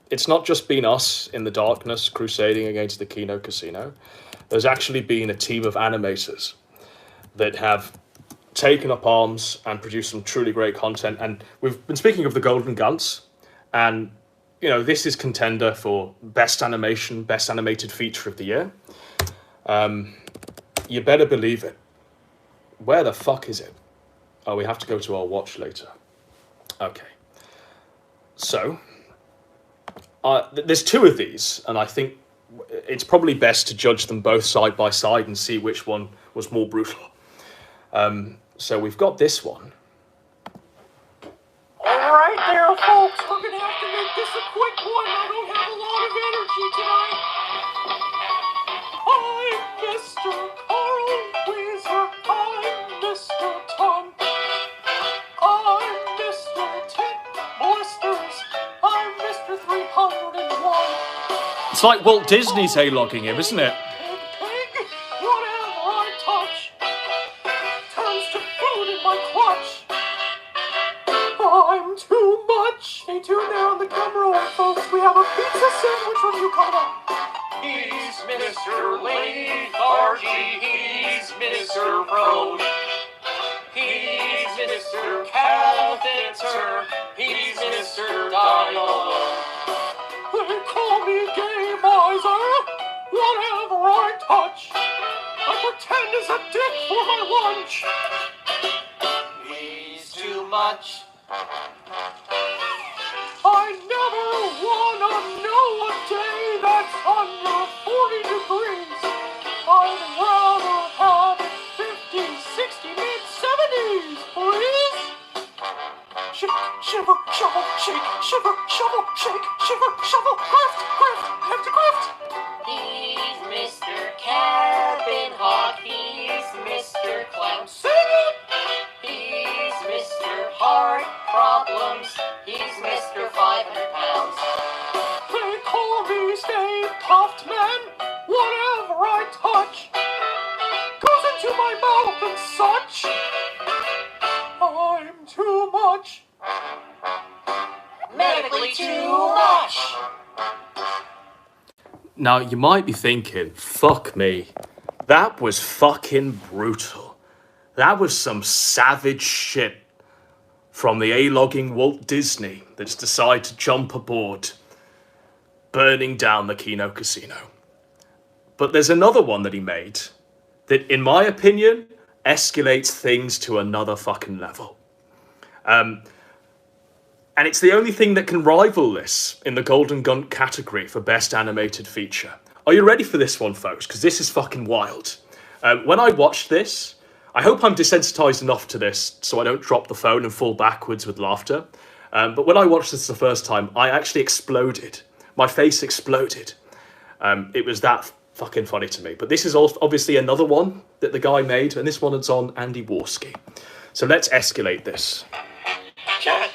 it's not just been us in the darkness crusading against the Kino Casino. There's actually been a team of animators that have taken up arms and produced some truly great content. And we've been speaking of the Golden Guns, and you know, this is contender for best animation, best animated feature of the year. You better believe it. Where the fuck is it? Oh, we have to go to our watch later. Okay. So, there's 2 of these, and I think it's probably best to judge them both side by side and see which one was more brutal. So we've got this one.
Alright there, folks, we're gonna have to make this a quick one. I don't have a lot of energy tonight. I'm Mr. Carl Weezer. I'm Mr. Tom. I'm Mr. 10 Blisters. I'm Mr. 301.
It's like Walt Disney's A-logging him, isn't it?
Pig, whatever I touch turns to food in my clutch. I'm too much. Stay tuned there on the camera roll, folks. We have a pizza sandwich review coming up. He's Mr. Lethargy. He's Mr. Roach. He's Mr. Catheter. He's Mr. Dialogue. They call me Gay Miser. Whatever I touch, I pretend is a dick for my lunch. He's too much. I never wanna know a day that's under 40 degrees. I'd rather have it 50, 60, mid-70s, please. Shake, shiver, shovel, shake, shiver, shovel, shake, shiver, shovel, grift, grift, have to grift. He's Mr. Cabin Hawk, he's Mr. Clown. Sing it! He's Mr. Heart Problems, he's Mr. 500 pounds. They call me Stay Puffed Man. Whatever I touch goes into my mouth and such. I'm too much. Medically too much.
Now, you might be thinking, fuck me, that was fucking brutal. That was some savage shit from the A-logging Walt Disney that's decided to jump aboard, burning down the Kino Casino. But there's another one that he made that, in my opinion, escalates things to another fucking level. And it's the only thing that can rival this in the Golden Gun category for Best Animated Feature. Are you ready for this one, folks? Because this is fucking wild. When I watched this, I hope I'm desensitized enough to this so I don't drop the phone and fall backwards with laughter. But when I watched this the first time, I actually exploded. My face exploded. It was that fucking funny to me. But this is obviously another one that the guy made, and this one is on Andy Warski. So let's escalate this.
Janet,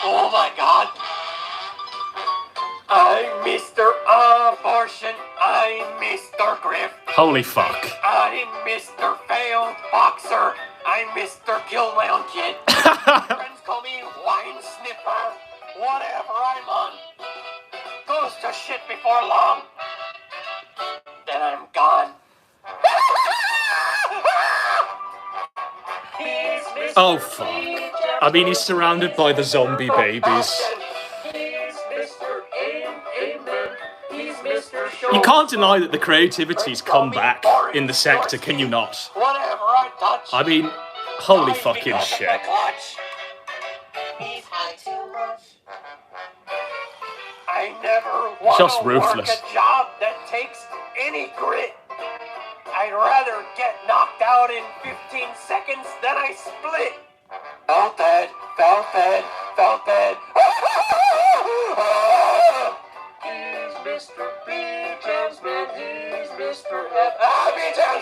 oh my God. I'm Mr. Abortion. I'm Mr. Griff.
Holy fuck.
I'm Mr. Failed Boxer. I'm Mr. Kill My Own Kid. Friends call me Wine Sniffer. Whatever I'm on goes to shit before long. Then I'm gone.
Oh fuck. I mean, he's surrounded by the zombie babies. You can't deny that the creativity's come back in the sector, can you not?
Whatever I touch.
I mean, holy fucking shit.
He's high too much. I never want
Just
to
ruthless.
work a job that takes any grit. I'd rather get knocked out in 15 seconds than I split. Felt bad. He's Mr. B. Jamsman. He's Mr. F.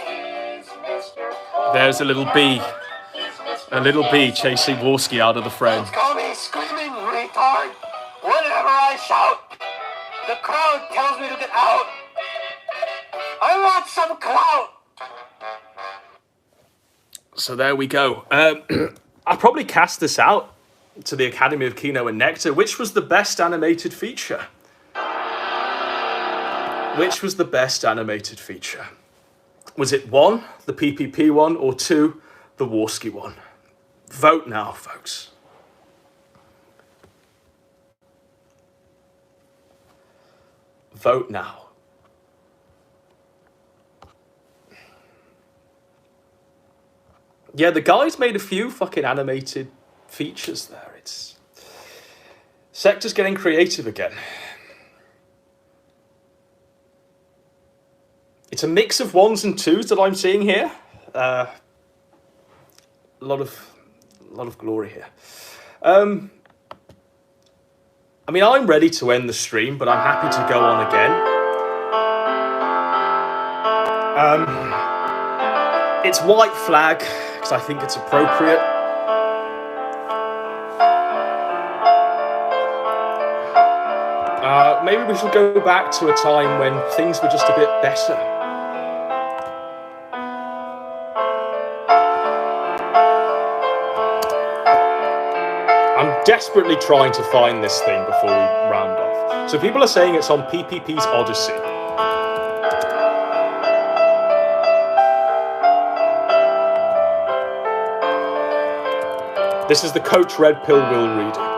He's Mr.
There's a little bee. A little bee chasing Warski out of the frame.
Call me screaming retard. Whenever I shout, the crowd tells me to get out. I want some clout.
So there we go. I'll probably cast this out to the Academy of Kino and Nectar. Which was the best animated feature? Which was the best animated feature? Was it 1, the PPP one, or 2, the Warski one? Vote now, folks. Vote now. Yeah, the guys made a few fucking animated features there. Sector's getting creative again. It's a mix of 1s and 2s that I'm seeing here. A lot of glory here. I mean, I'm ready to end the stream, but I'm happy to go on again. It's white flag, because I think it's appropriate. Maybe we should go back to a time when things were just a bit better. I'm desperately trying to find this thing before we round off. So people are saying it's on PPP's Odyssey. This is the Coach Red Pill Will reading.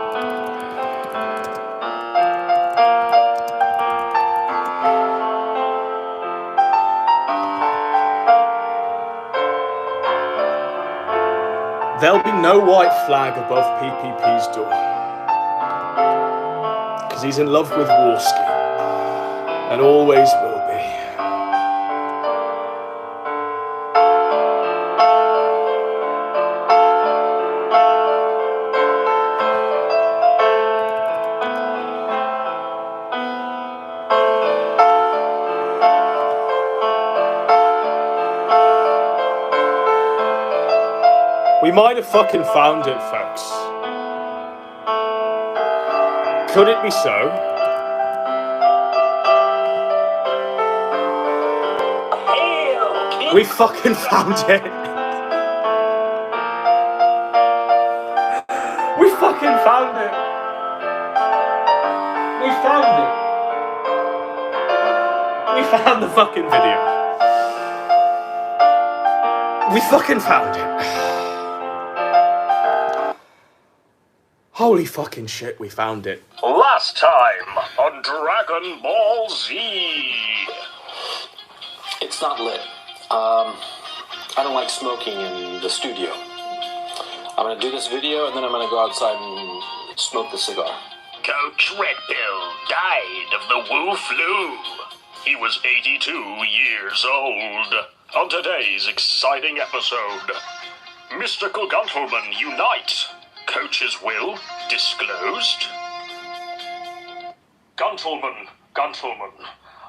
There'll be no white flag above PPP's door. Because he's in love with Warski. And always will be. We might have fucking found it, folks. Could it be so? We fucking found it. We fucking found it. We found it. We found the fucking video. We fucking found it. Holy fucking shit, we found it.
Last time on Dragon Ball Z.
It's not lit. I don't like smoking in the studio. I'm gonna do this video and then I'm gonna go outside and smoke the cigar.
Coach Red Pill died of the Wu flu. He was 82 years old. On today's exciting episode, mystical gentlemen unite. Coach's will disclosed. Gentlemen,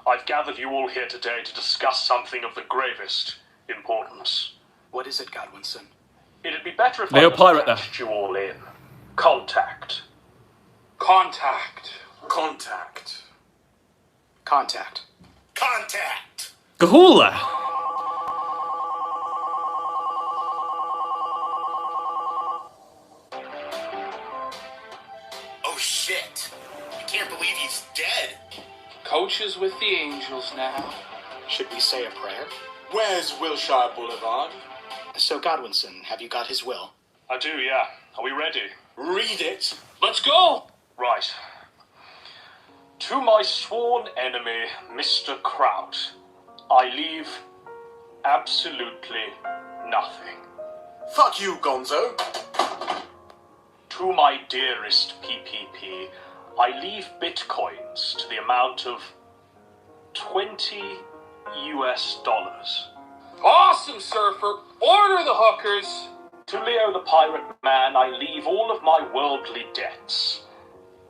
I've gathered you all here today to discuss something of the gravest importance.
What is it, Godwinson?
It'd be better if
Leo
I
Pirate
just patched you all in. Contact.
Contact.
Contact. Contact. Contact!
Gahula!
Oh shit! I can't believe he's dead.
Coach is with the Angels now.
Should we say a prayer?
Where's Wilshire Boulevard?
So, Godwinson, have you got his will?
I do, yeah. Are we ready?
Read it.
Let's go!
Right. To my sworn enemy, Mr. Kraut, I leave absolutely nothing.
Fuck you, Gonzo.
To my dearest PPP, I leave bitcoins to the amount of $20 US.
Awesome, Surfer. Order the hookers.
To Leo the Pirate Man, I leave all of my worldly debts.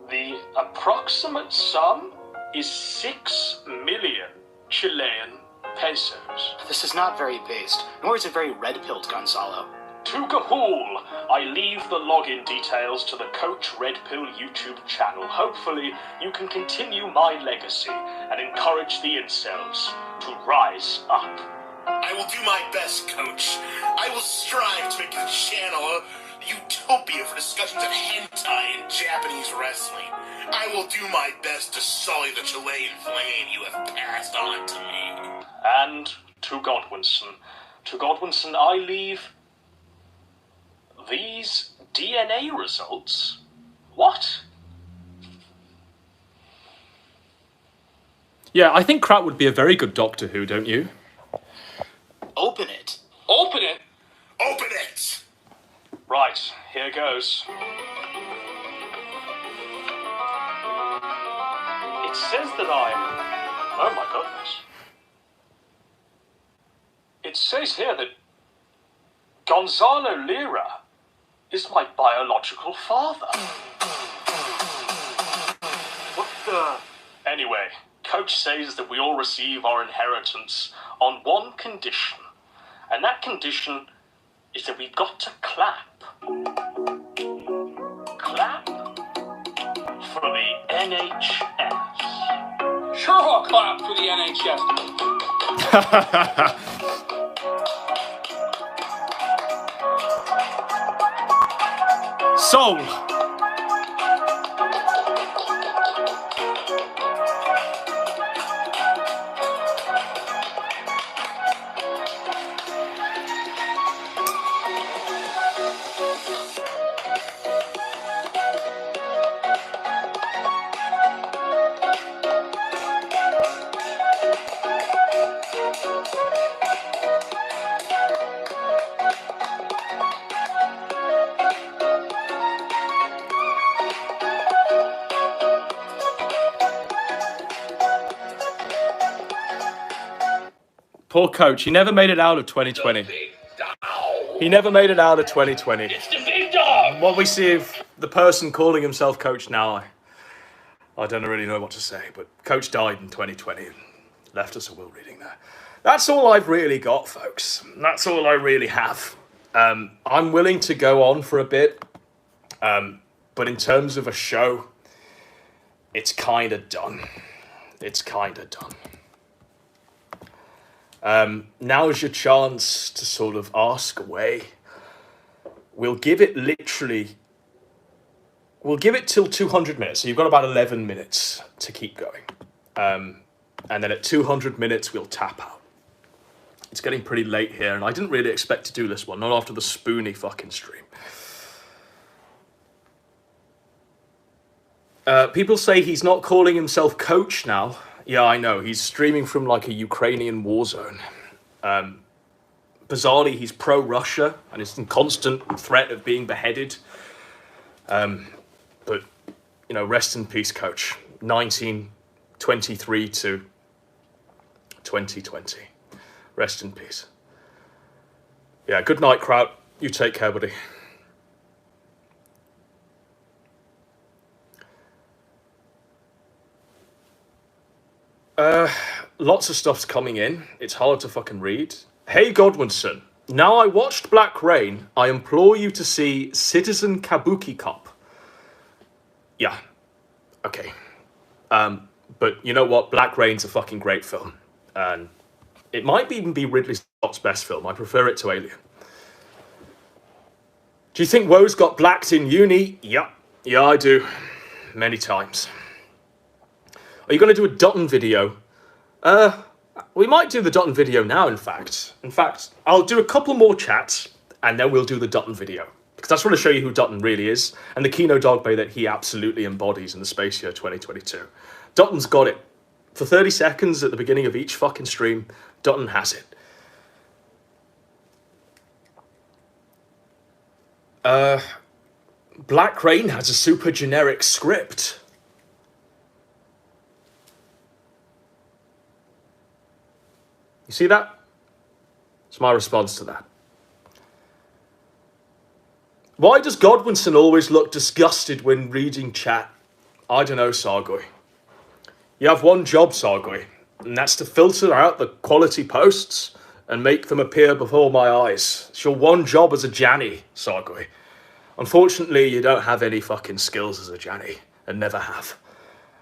The approximate sum is 6 million Chilean pesos.
This is not very based, nor is it very red-pilled, Gonzalo.
To Gahul, I leave the login details to the Coach Red Pill YouTube channel. Hopefully, you can continue my legacy and encourage the incels to rise up.
I will do my best, Coach. I will strive to make the channel a utopia for discussions of hentai and Japanese wrestling. I will do my best to sully the Chilean flame you have passed on to me.
And to Godwinson, I leave these DNA results. What?
Yeah, I think Kraut would be a very good Doctor Who, don't you?
Open it.
Open it.
Open it!
Right, here goes. It says that oh my goodness. It says here that Gonzalo Lira is my biological father. What the... Anyway, Coach says that we all receive our inheritance on one condition. And that condition is that we've got to clap. Clap for the NHS.
Sure, I'll clap for the NHS.
Soul! Poor Coach, he never made it out of 2020. He never made it out of 2020.
It's the big dog.
What we see of the person calling himself Coach now, I don't really know what to say, but Coach died in 2020 and left us a will reading there. That's all I've really got, folks. That's all I really have. I'm willing to go on for a bit, but in terms of a show, it's kind of done. It's kind of done. Now is your chance to sort of ask away. We'll give it till 200 minutes. So you've got about 11 minutes to keep going. And then at 200 minutes, we'll tap out. It's getting pretty late here, and I didn't really expect to do this one, not after the spoony fucking stream. People say he's not calling himself Coach now. Yeah, I know. He's streaming from like a Ukrainian war zone. Bizarrely, he's pro-Russia and is in constant threat of being beheaded. But, you know, rest in peace, Coach. 1923 to 2020. Rest in peace. Yeah, good night, Kraut. You take care, buddy. Lots of stuff's coming in. It's hard to fucking read. Hey Godwinson, now I watched Black Rain. I implore you to see Citizen Kabuki Cop. Yeah. Okay. But you know what? Black Rain's a fucking great film. And it might even be Ridley Scott's best film. I prefer it to Alien. Do you think Woes got blacked in uni? Yeah. Yeah, I do. Many times. Are you going to do a Dutton video? We might do the Dutton video now, in fact. In fact, I'll do a couple more chats, and then we'll do the Dutton video. Because I just want to show you who Dutton really is, and the Kino Dogbe that he absolutely embodies in the space year 2022. Dutton's got it. For 30 seconds at the beginning of each fucking stream, Dutton has it. Black Rain has a super generic script. You see that? It's my response to that. Why does Godwinson always look disgusted when reading chat? I don't know, Sargoy. You have one job, Sargoy, and that's to filter out the quality posts and make them appear before my eyes. It's your one job as a Janny, Sargoy. Unfortunately, you don't have any fucking skills as a Janny, and never have.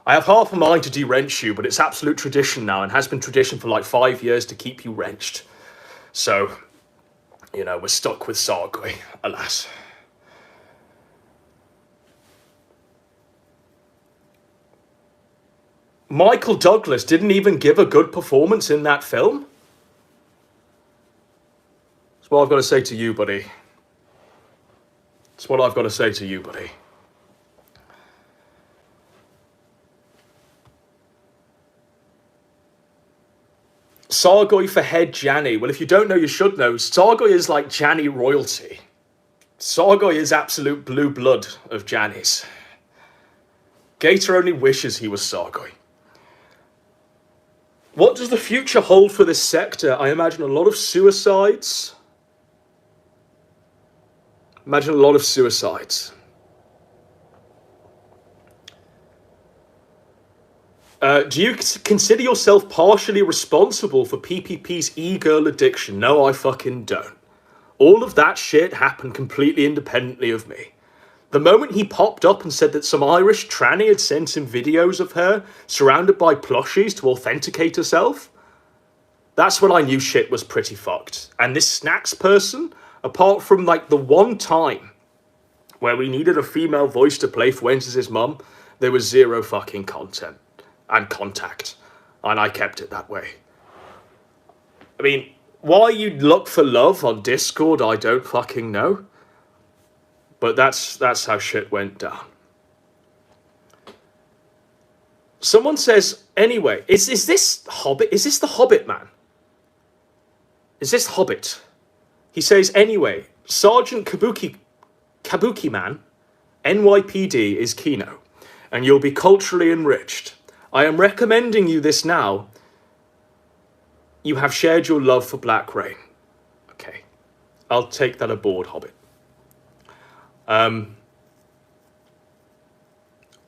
I have half a mind to de-wrench you, but it's absolute tradition now, and has been tradition for like 5 years to keep you wrenched. So, you know, we're stuck with Sargoy, alas. Michael Douglas didn't even give a good performance in that film? That's what I've got to say to you, buddy. That's what I've got to say to you, buddy. Sargoy for head Janny. Well, if you don't know, you should know. Sargoy is like Janny royalty. Sargoy is absolute blue blood of Jannies. Gator only wishes he was Sargoy. What does the future hold for this sector? I imagine a lot of suicides. Imagine a lot of suicides. Do you consider yourself partially responsible for PPP's e-girl addiction? No, I fucking don't. All of that shit happened completely independently of me. The moment he popped up and said that some Irish tranny had sent him videos of her surrounded by plushies to authenticate herself, that's when I knew shit was pretty fucked. And this Snacks person, apart from like the one time where we needed a female voice to play Fuentes' mum, there was zero fucking content and contact. And I kept it that way. I mean, why you'd look for love on Discord, I don't fucking know. But that's how shit went down. Someone says, anyway, is this Hobbit? Is this the Hobbit man? Is this Hobbit? He says, anyway, Sergeant Kabuki man, NYPD is Kino, and you'll be culturally enriched. I am recommending you this now. You have shared your love for Black Rain. Okay, I'll take that aboard, Hobbit.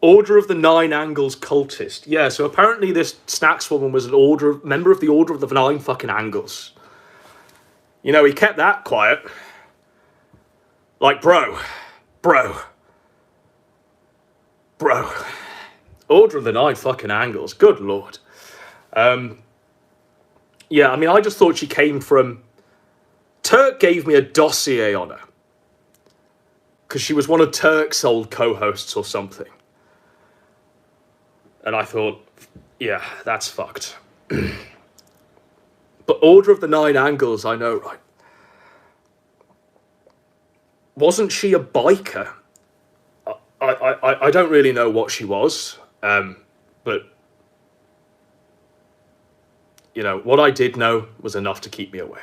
Order of the Nine Angles cultist. Yeah, so apparently this Snacks woman was an member of the Order of the Nine fucking Angles. You know, he kept that quiet. Like, bro. Order of the Nine fucking Angles. Good lord. Yeah, I mean, I just thought she came from... Turk gave me a dossier on her. Because she was one of Turk's old co-hosts or something. And I thought, yeah, that's fucked. But Order of the Nine Angles, I know, right? Wasn't she a biker? I don't really know what she was. But, you know, what I did know was enough to keep me away.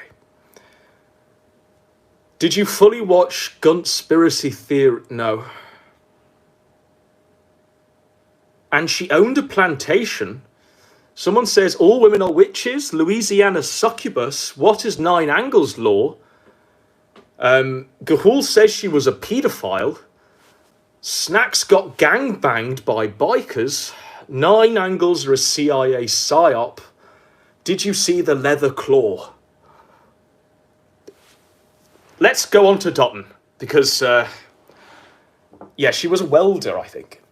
Did you fully watch Gunspiracy Theory? No. And she owned a plantation. Someone says all women are witches. Louisiana succubus. What is Nine Angles law? Gahul says she was a paedophile. Snacks got gangbanged by bikers. 9 angles are a CIA psyop. Did you see the leather claw? Let's go on to Dotton, because, yeah, she was a welder, I think.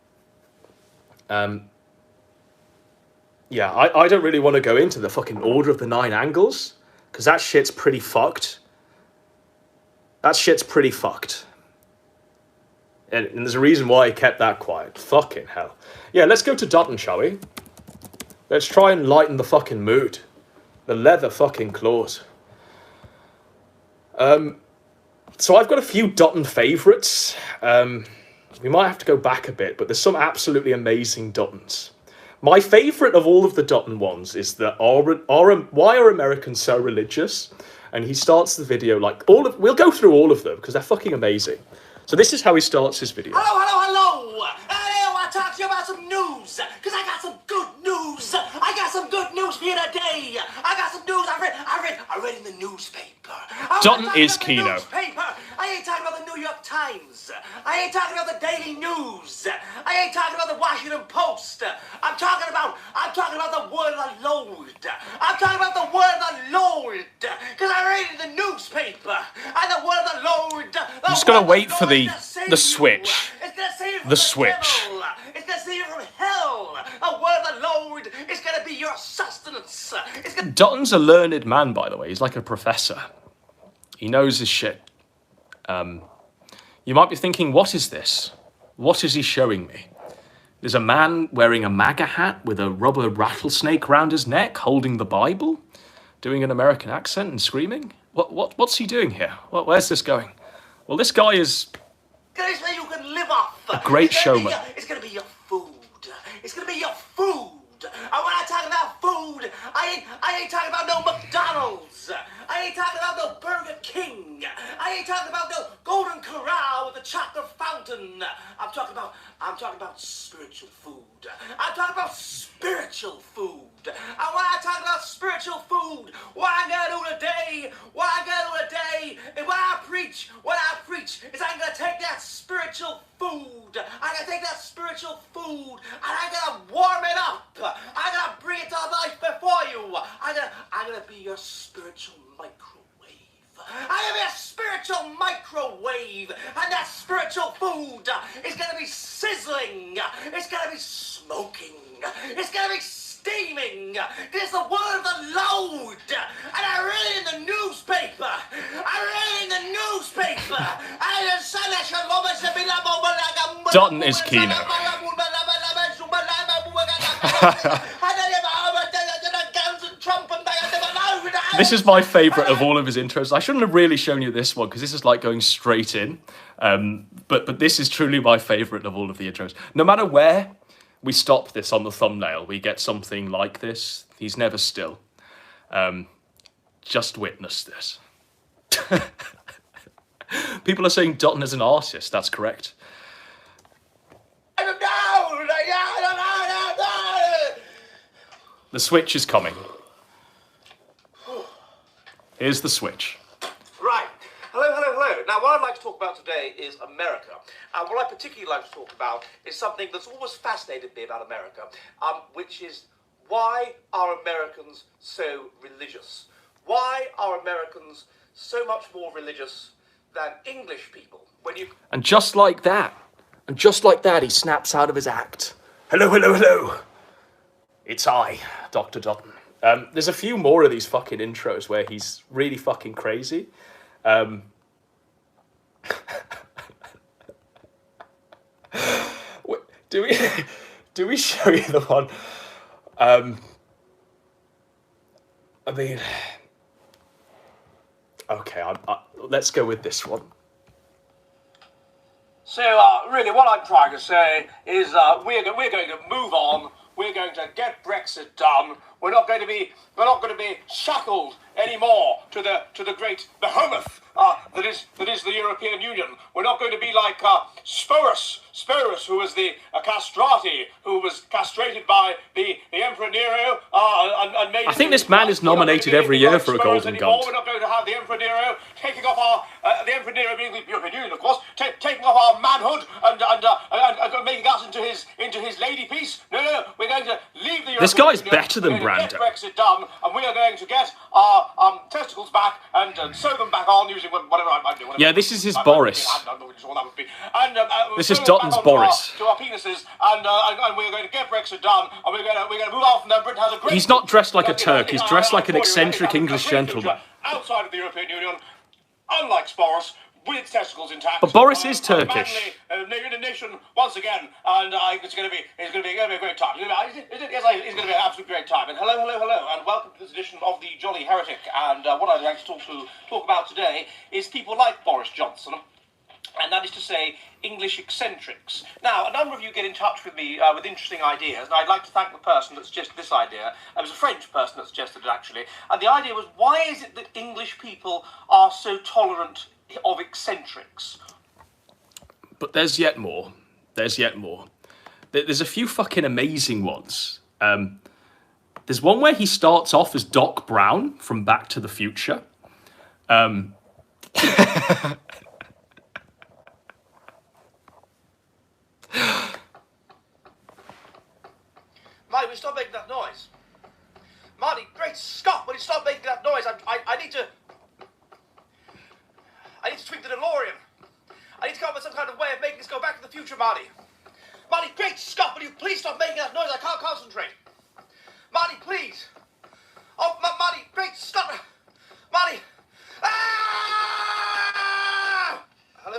Yeah, I don't really want to go into the fucking order of the 9 angles, because that shit's pretty fucked. That shit's pretty fucked. And there's a reason why he kept that quiet. Fucking hell. Yeah, let's go to Dotton, shall we? Let's try and lighten the fucking mood. The leather fucking claws. So I've got a few Dotton favourites. We might have to go back a bit, but there's some absolutely amazing Dottons. My favourite of all of the Dotton ones is that why are Americans so religious? And he starts the video like we'll go through all of them because they're fucking amazing. So this is how he starts his video.
Hello. I talk to you about some news, because I got some good news. I got some good news for you today. I got some news I read in the newspaper.
Dotton is Kino.
I ain't talking about the New York Times. I ain't talking about the Daily News. I ain't talking about the Washington Post. I'm talking about the word of the Lord. I'm talking about the word of the Lord, because I read it in the newspaper. And the word of the Lord.
I'm just gonna wait for the switch. The switch.
It's gonna save you from hell. A word of the Lord is gonna be your sustenance.
Dotton's a learned man, by the way. He's like a professor. He knows his shit. You might be thinking, what is this? What is he showing me? There's a man wearing a MAGA hat with a rubber rattlesnake round his neck, holding the Bible, doing an American accent and screaming. What's he doing here? Where's this going? Well, this guy is
you can live off.
a great showman.
It's gonna be your food. It's gonna be your food. And when I talk about food, I ain't talking about no McDonald's. I ain't talking about no Burger King. I ain't talking about no Golden Corral with the chocolate fountain. I'm talking about spiritual food. I'm talking about spiritual food. And when I talk about spiritual food, what I gotta do today, and when I preach, is I'm gonna take that spiritual food. I gotta take that spiritual food and I gotta warm it up. I gotta bring it to life before you. I'm gonna be your spiritual microwave. I'm gonna be a spiritual microwave, and that spiritual food is gonna be sizzling. It's gonna be smoking. It's gonna be steaming. This is the word of the Lord. And I read it in the newspaper.
Dotton is Kino. This is my favourite of all of his intros. I shouldn't have really shown you this one because this is like going straight in. But this is truly my favourite of all of the intros. No matter where we stop this on the thumbnail, we get something like this. He's never still. Just witness this. People are saying Dotton is an artist. That's correct. The switch is coming. Here's the switch.
Right. Hello. Now, what I'd like to talk about today is America. And what I particularly like to talk about is something that's always fascinated me about America, which is why are Americans so religious? Why are Americans so much more religious than English people?
And just like that, he snaps out of his act. Hello. It's I, Dr. Dotton. There's a few more of these fucking intros where he's really fucking crazy. Do we show you the one? I mean, okay, let's go with this one.
So, really, what I'm trying to say is we're going to move on. We're going to get Brexit done. We're not going to be shackled anymore to the great behemoth that is the European Union. We're not going to be like Sporus, who was the castrati, who was castrated by the Emperor Nero and made.
I think this man is nominated every year for a Golden God.
We're not going to have the Emperor Emperor Nero, taking off our, the Emperor Nero being the European Union, of course, taking off our manhood and making us into his lady piece. No, we're going to leave the European
This guy's
Union.
better than
We're going to
Brando.
get Brexit done, and we are going to get our testicles back and sew them back on using whatever I might do.
Yeah, this is his Boris. This is Dutton's Boris.
To our penises, and we're going to get Brexit done, and we're going to move off, and then Britain has a great...
He's not dressed like a Turk, he's dressed like an eccentric English gentleman.
Outside of the European Union, unlike Boris, with its testicles intact.
But Boris is Turkish.
A nation once again, and it's going to be a great time. It's going to be an absolute great time. And hello, and welcome to this edition of the Jolly Heretic. And what I'd like to talk about today is people like Boris Johnson. And that is to say, English eccentrics. Now, a number of you get in touch with me with interesting ideas, and I'd like to thank the person that suggested this idea. It was a French person that suggested it, actually. And the idea was, why is it that English people are so tolerant of eccentrics?
But there's yet more. There's yet more. There's a few fucking amazing ones. There's one where he starts off as Doc Brown from Back to the Future.
Marty, will you stop making that noise? Marty, great Scott, will you stop making that noise? I need to tweak the DeLorean. I need to come up with some kind of way of making this go back to the future, Marty. Marty, great Scott, will you please stop making that noise? I can't concentrate. Marty, please. Oh, Marty, great Scott. Marty. Ah! Hello.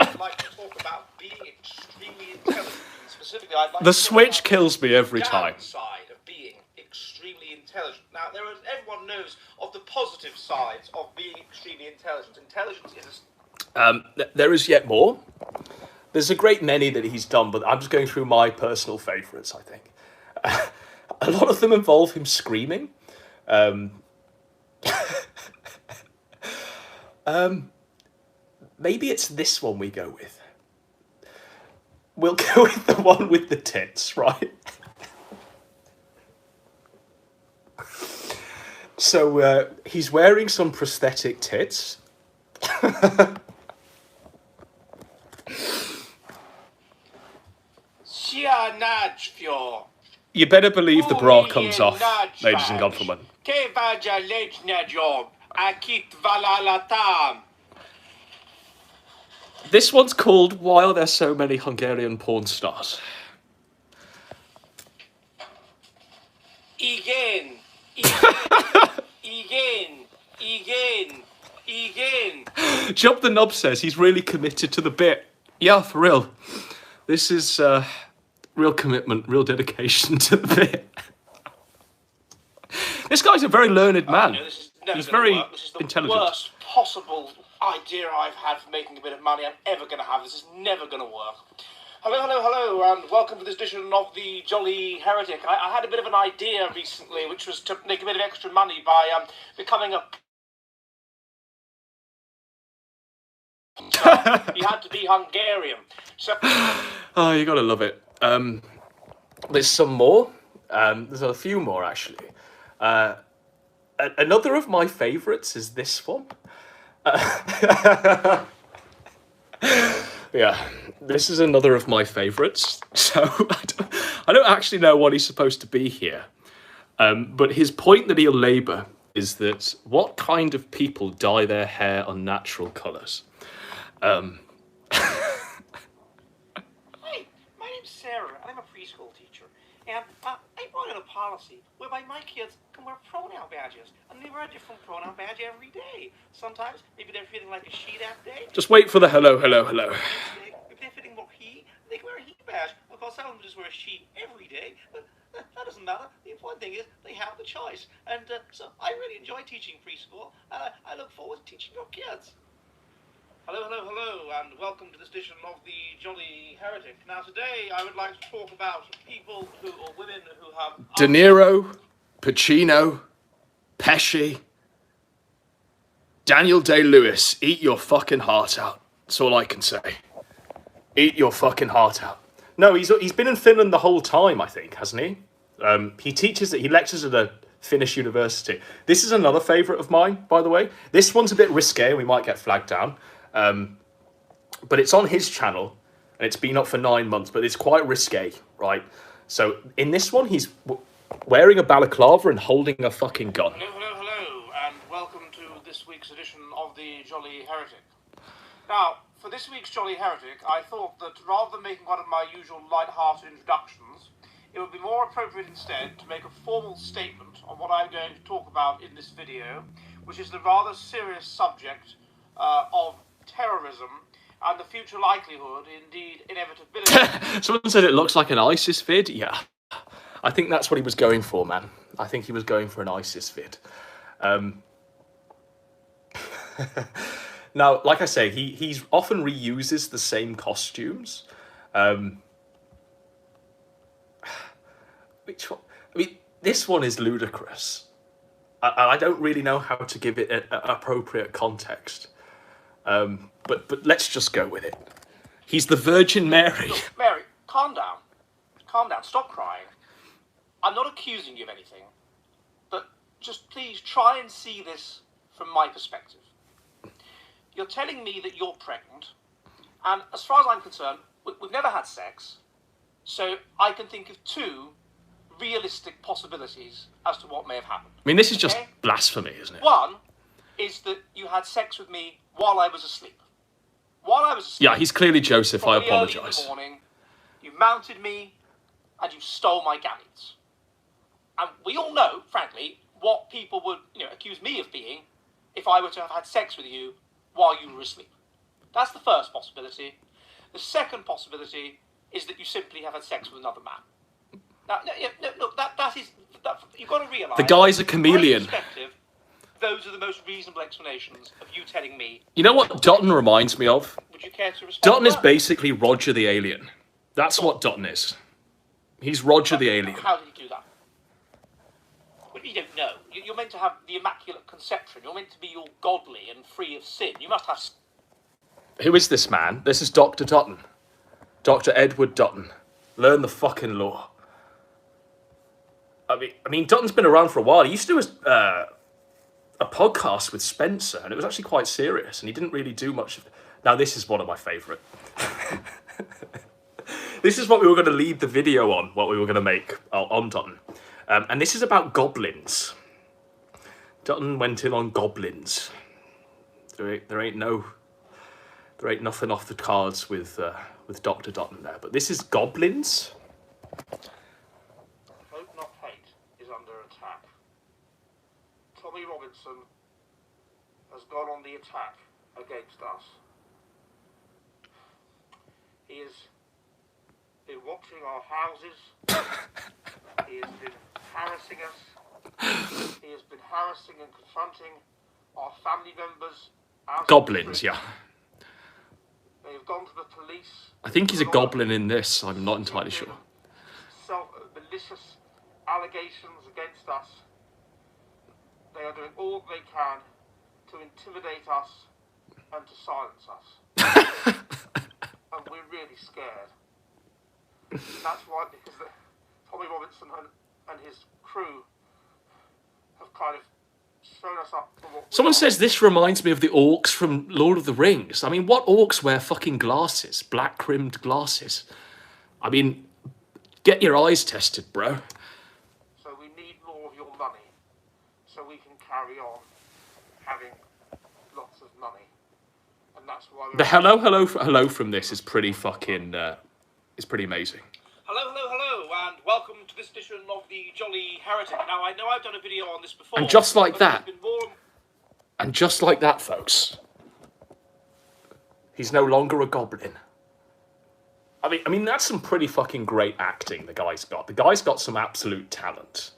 I'd like to talk about being extremely intelligent. Specifically, I'd like
The switch kills me every time.
Downside of being extremely intelligent. Now, everyone knows of the positive sides of being extremely intelligent. Intelligence is
there is yet more. There's a great many that he's done, but I'm just going through my personal favourites, I think. A lot of them involve him screaming. Maybe it's this one we go with. We'll go with the one with the tits, right? So he's wearing some prosthetic tits. You better believe the bra comes off, ladies and gentlemen. This one's called Why Are There So Many Hungarian Porn Stars?
Igen.
Job the Knob says he's really committed to the bit. Yeah, for real. This is real commitment, real dedication to the bit. This guy's a very learned man.
No, this is never
He's
gonna
very
work. This is the
intelligent.
worst possible idea I've had for making a bit of money I'm ever going to have. This is never going to work. Hello, and welcome to this edition of the Jolly Heretic. I had a bit of an idea recently, which was to make a bit of extra money by becoming a... He had to be Hungarian. So...
Oh, you gotta love it. There's some more. There's a few more, actually. Another of my favourites is this one. Yeah, this is another of my favourites. So I don't actually know what he's supposed to be here. But his point that he'll labour is that what kind of people dye their hair unnatural colours?
Hi, my name's Sarah, and I'm a preschool teacher. And I brought in a policy whereby my kids can wear pronoun badges, and they wear a different pronoun badge every day. Sometimes, maybe they're feeling like a she that day.
Just wait for the hello.
If they're feeling more he, they can wear a he badge. Of course, some of them just wear a she every day, but that doesn't matter. The important thing is they have the choice. And so I really enjoy teaching preschool, and I look forward to teaching your kids. Hello, and welcome to this edition of the Jolly Heretic. Now, today I would like to talk about people or women who have...
De Niro, Pacino, Pesci, Daniel Day-Lewis, eat your fucking heart out. That's all I can say. Eat your fucking heart out. No, he's been in Finland the whole time, I think, hasn't he? He lectures at a finish university. This is another favourite of mine, by the way. This one's a bit risque, we might get flagged down. But it's on his channel, and it's been up for 9 months, but it's quite risque, right? So in this one, he's wearing a balaclava and holding a fucking gun.
Hello, and welcome to this week's edition of the Jolly Heretic. Now, for this week's Jolly Heretic, I thought that rather than making one of my usual light-hearted introductions, it would be more appropriate instead to make a formal statement on what I'm going to talk about in this video, which is the rather serious subject of terrorism and the future likelihood, indeed inevitability.
Someone said it looks like an ISIS vid. Yeah, I think that's what he was going for, man. I think he was going for an ISIS vid. Now, like I say, he's often reuses the same costumes. Which one? I mean, this one is ludicrous. I don't really know how to give it an appropriate context. But let's just go with it. He's the Virgin Mary.
Look, Mary, calm down. Calm down. Stop crying. I'm not accusing you of anything. But just please try and see this from my perspective. You're telling me that you're pregnant. And as far as I'm concerned, we've never had sex. So I can think of two realistic possibilities as to what may have happened.
I mean, this is just blasphemy, isn't it?
One is that you had sex with me while I was asleep. While I was asleep.
Yeah, he's clearly Joseph. I apologise.
Early in the morning, you mounted me and you stole my gametes. And we all know, frankly, what people would, accuse me of being if I were to have had sex with you while you were asleep. That's the first possibility. The second possibility is that you simply have had sex with another man. Now, look, that is you've got to realise.
The guy's a chameleon.
From my perspective, those are the most reasonable explanations of you telling me.
You know what Dutton reminds me of?
Would you care to respond?
Dutton is basically Roger the alien. That's what Dutton is. He's Roger the alien.
How did he do that? Well, you don't know. You're meant to have the Immaculate Conception. You're meant to be all godly and free of sin. You must have.
Who is this man? This is Dr. Dutton. Dr. Edward Dutton. Learn the fucking law. I mean, Dutton's been around for a while. He used to do a podcast with Spencer, and it was actually quite serious, and he didn't really do much of it. Now, this is one of my favourite. This is what we were going to lead the video on, what we were going to make on Dutton. And this is about goblins. Dutton went in on goblins. There ain't nothing off the cards with Dr. Dutton there, but this is goblins.
Hope Not Hate is under attack. Tommy Robinson has gone on the attack against us. He has been watching our houses. He has been harassing us. He has been harassing and confronting our family members.
Goblins, yeah.
They have gone to the police.
I think he's a goblin in this. I'm not entirely sure.
Malicious allegations against us. They are doing all they can to intimidate us and to silence us. And we're really scared. That's why, because Tommy Robinson and his crew have kind of thrown us up for what.
Someone says this reminds me of the orcs from Lord of the Rings. I mean, what orcs wear fucking glasses? Black-rimmed glasses. I mean, get your eyes tested, bro.
So we need more of your money so we can carry on having lots of money. And that's why
The hello from this is pretty fucking, is pretty amazing.
Hello, and welcome to this edition of the Jolly Heretic. Now, I know I've done a video on this before.
And just like that, and just like that, folks, he's no longer a goblin. I mean, that's some pretty fucking great acting the guy's got. The guy's got some absolute talent.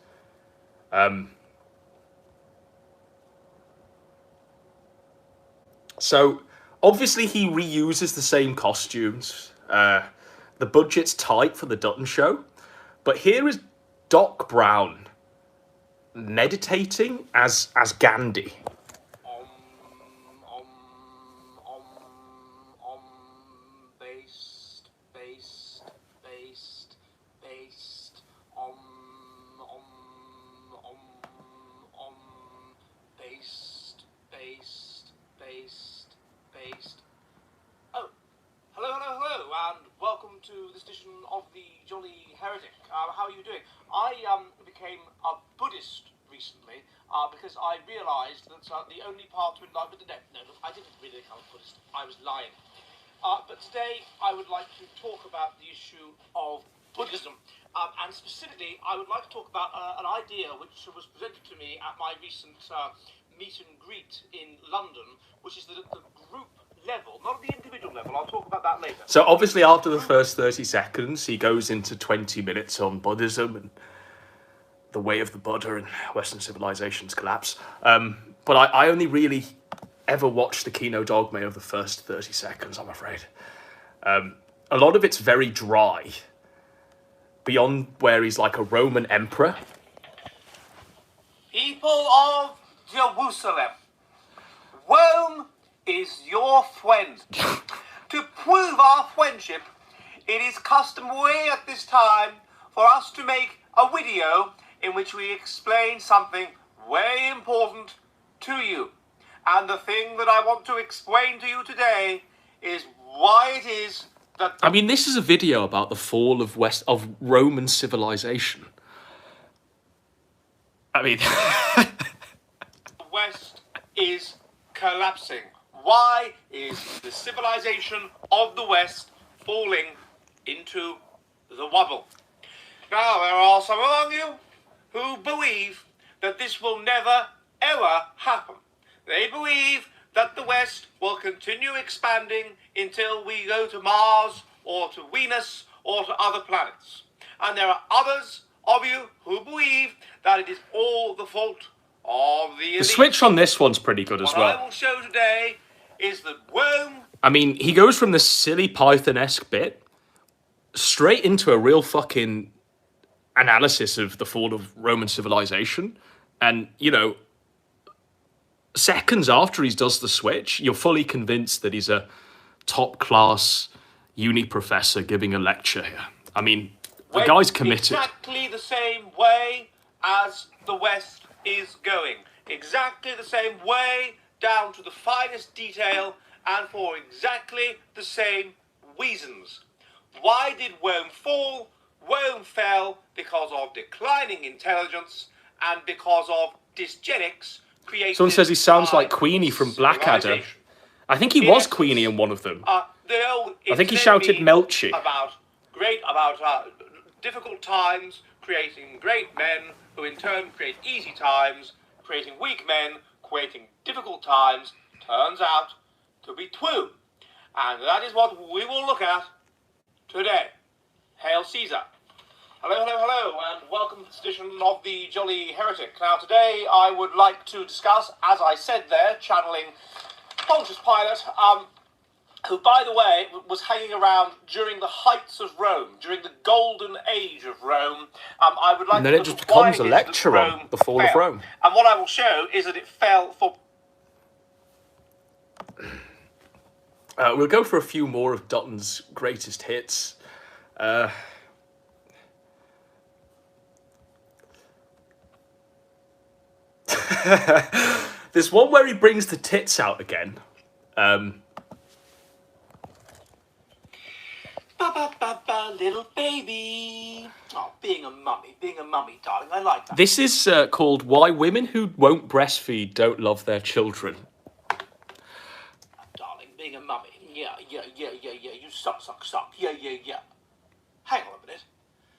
So, obviously he reuses the same costumes. The budget's tight for the Dutton show. But here is Doc Brown meditating as Gandhi.
this edition of the Jolly Heretic. How are you doing? I became a Buddhist recently because I realised that the only path to enlightenment... No, I didn't really become a Buddhist. I was lying. But today I would like to talk about the issue of Buddhism. And specifically, I would like to talk about an idea which was presented to me at my recent meet and greet in London, which is the group level, not at the individual level. I'll talk about that later.
So obviously after the first 30 seconds, he goes into 20 minutes on Buddhism and the way of the Buddha and Western civilization's collapse. But I only really ever watched the Kino Dogma of the first 30 seconds, I'm afraid. A lot of it's very dry, beyond where he's like a Roman emperor.
People of Jerusalem, Rome is your friend. To prove our friendship, it is customary at this time for us to make a video in which we explain something very important to you. And the thing that I want to explain to you today is why it is that...
I mean, this is a video about the fall of Roman civilization. I mean...
the West is collapsing. Why is the civilization of the West falling into the rubble? Now, there are some among you who believe that this will never, ever happen. They believe that the West will continue expanding until we go to Mars or to Venus or to other planets. And there are others of you who believe that it is all the fault of the elite.
The switch on this one's pretty good as well.
What I will show today is that Rome...
I mean, he goes from the silly Python-esque bit straight into a real fucking analysis of the fall of Roman civilization. And, you know, seconds after he does the switch, you're fully convinced that he's a top-class uni professor giving a lecture here. I mean, the guy's committed.
Exactly the same way as the West is going. Exactly the same way, down to the finest detail, and for exactly the same reasons. Why did Rome fall? Rome fell because of declining intelligence and because of dysgenics created...
Someone says he sounds like Queenie from Blackadder. I think he was Queenie in one of them. I think he shouted Melchi.
About difficult times creating great men, who in turn create easy times, creating weak men, creating difficult times, turns out to be true. And that is what we will look at today. Hail Caesar. Hello, hello, hello, and welcome to this edition of the Jolly Heretic. Now, today I would like to discuss, as I said there, channeling Pontius Pilate, who, by the way, was hanging around during the heights of Rome, during the golden age of Rome. I would like
and then it just becomes a lecture on the fall of Rome.
And what I will show is that it fell for...
We'll go for a few more of Dutton's greatest hits. There's one where he brings the tits out again.
Little baby. Oh, being a mummy, darling. I like that.
This is called Why Women Who Won't Breastfeed Don't Love Their Children.
Darling, being a mummy. Yeah. You suck. Yeah. Hang on a minute.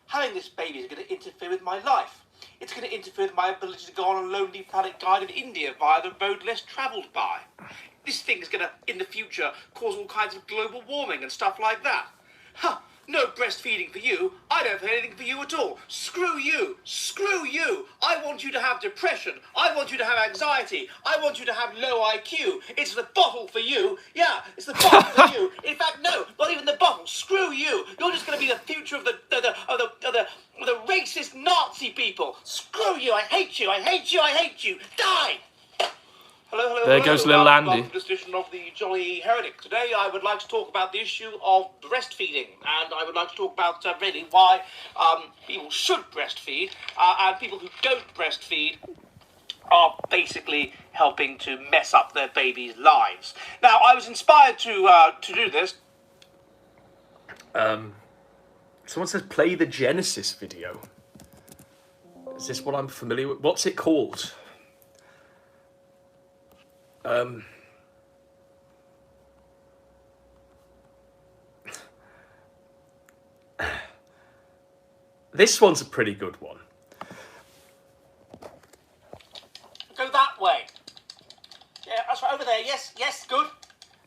Having this baby is going to interfere with my life. It's going to interfere with my ability to go on a lonely planet guide of India via the road less travelled by. This thing is going to, in the future, cause all kinds of global warming and stuff like that. Huh. No breastfeeding for you. I don't have anything for you at all. Screw you. I want you to have depression. I want you to have anxiety. I want you to have low IQ. It's the bottle for you. Yeah, it's the bottle for you. In fact, no, not even the bottle. Screw you. You're just going to be the future of the racist Nazi people. Screw you. I hate you. Die. Hello.
There goes little Andy.
Welcome to this edition of the Jolly Heretic. Today I would like to talk about the issue of breastfeeding, and I would like to talk about really why people should breastfeed, and people who don't breastfeed are basically helping to mess up their babies' lives. Now, I was inspired to do this.
Someone says play the Genesis video. Is this what I'm familiar with? What's it called? This one's a pretty good one.
Go that way. Yeah, that's right, over there. Yes, yes, good.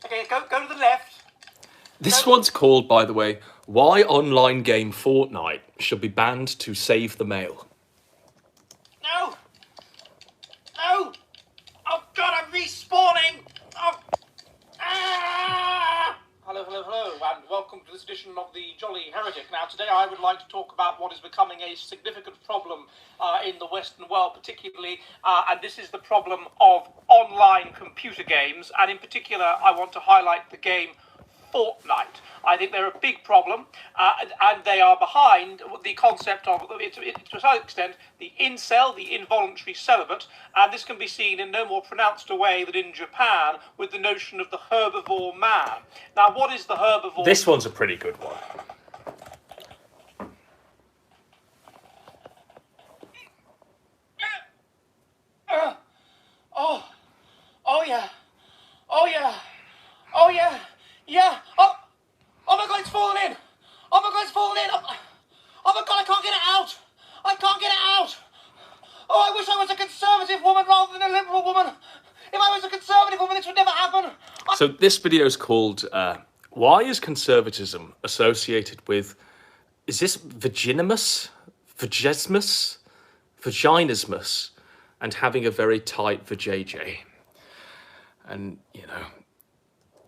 Okay, go to the left.
This one's called, by the way, Why Online Game Fortnite Should Be Banned to Save the Mail.
No! No! Oh god, I'm respawning! Oh! Ah! Hello, and welcome to this edition of the Jolly Heretic. Now, today I would like to talk about what is becoming a significant problem in the Western world, particularly, and this is the problem of online computer games, and in particular, I want to highlight the game Fortnite. I think they're a big problem, and they are behind the concept of, to a certain extent, the incel, the involuntary celibate, and this can be seen in no more pronounced a way than in Japan with the notion of the herbivore man. Now, what is the herbivore?
This one's a pretty good one.
Oh yeah, oh yeah, oh yeah, yeah. Oh my god, it's falling in! Oh my god, it's falling in! Oh my god, I can't get it out! I can't get it out! Oh, I wish I was a conservative woman rather than a liberal woman! If I was a conservative woman, this would never happen!
So this video is called, Why is Conservatism Associated with, is this vaginismus? Vaginismus, and having a very tight vajayjay. And, you know,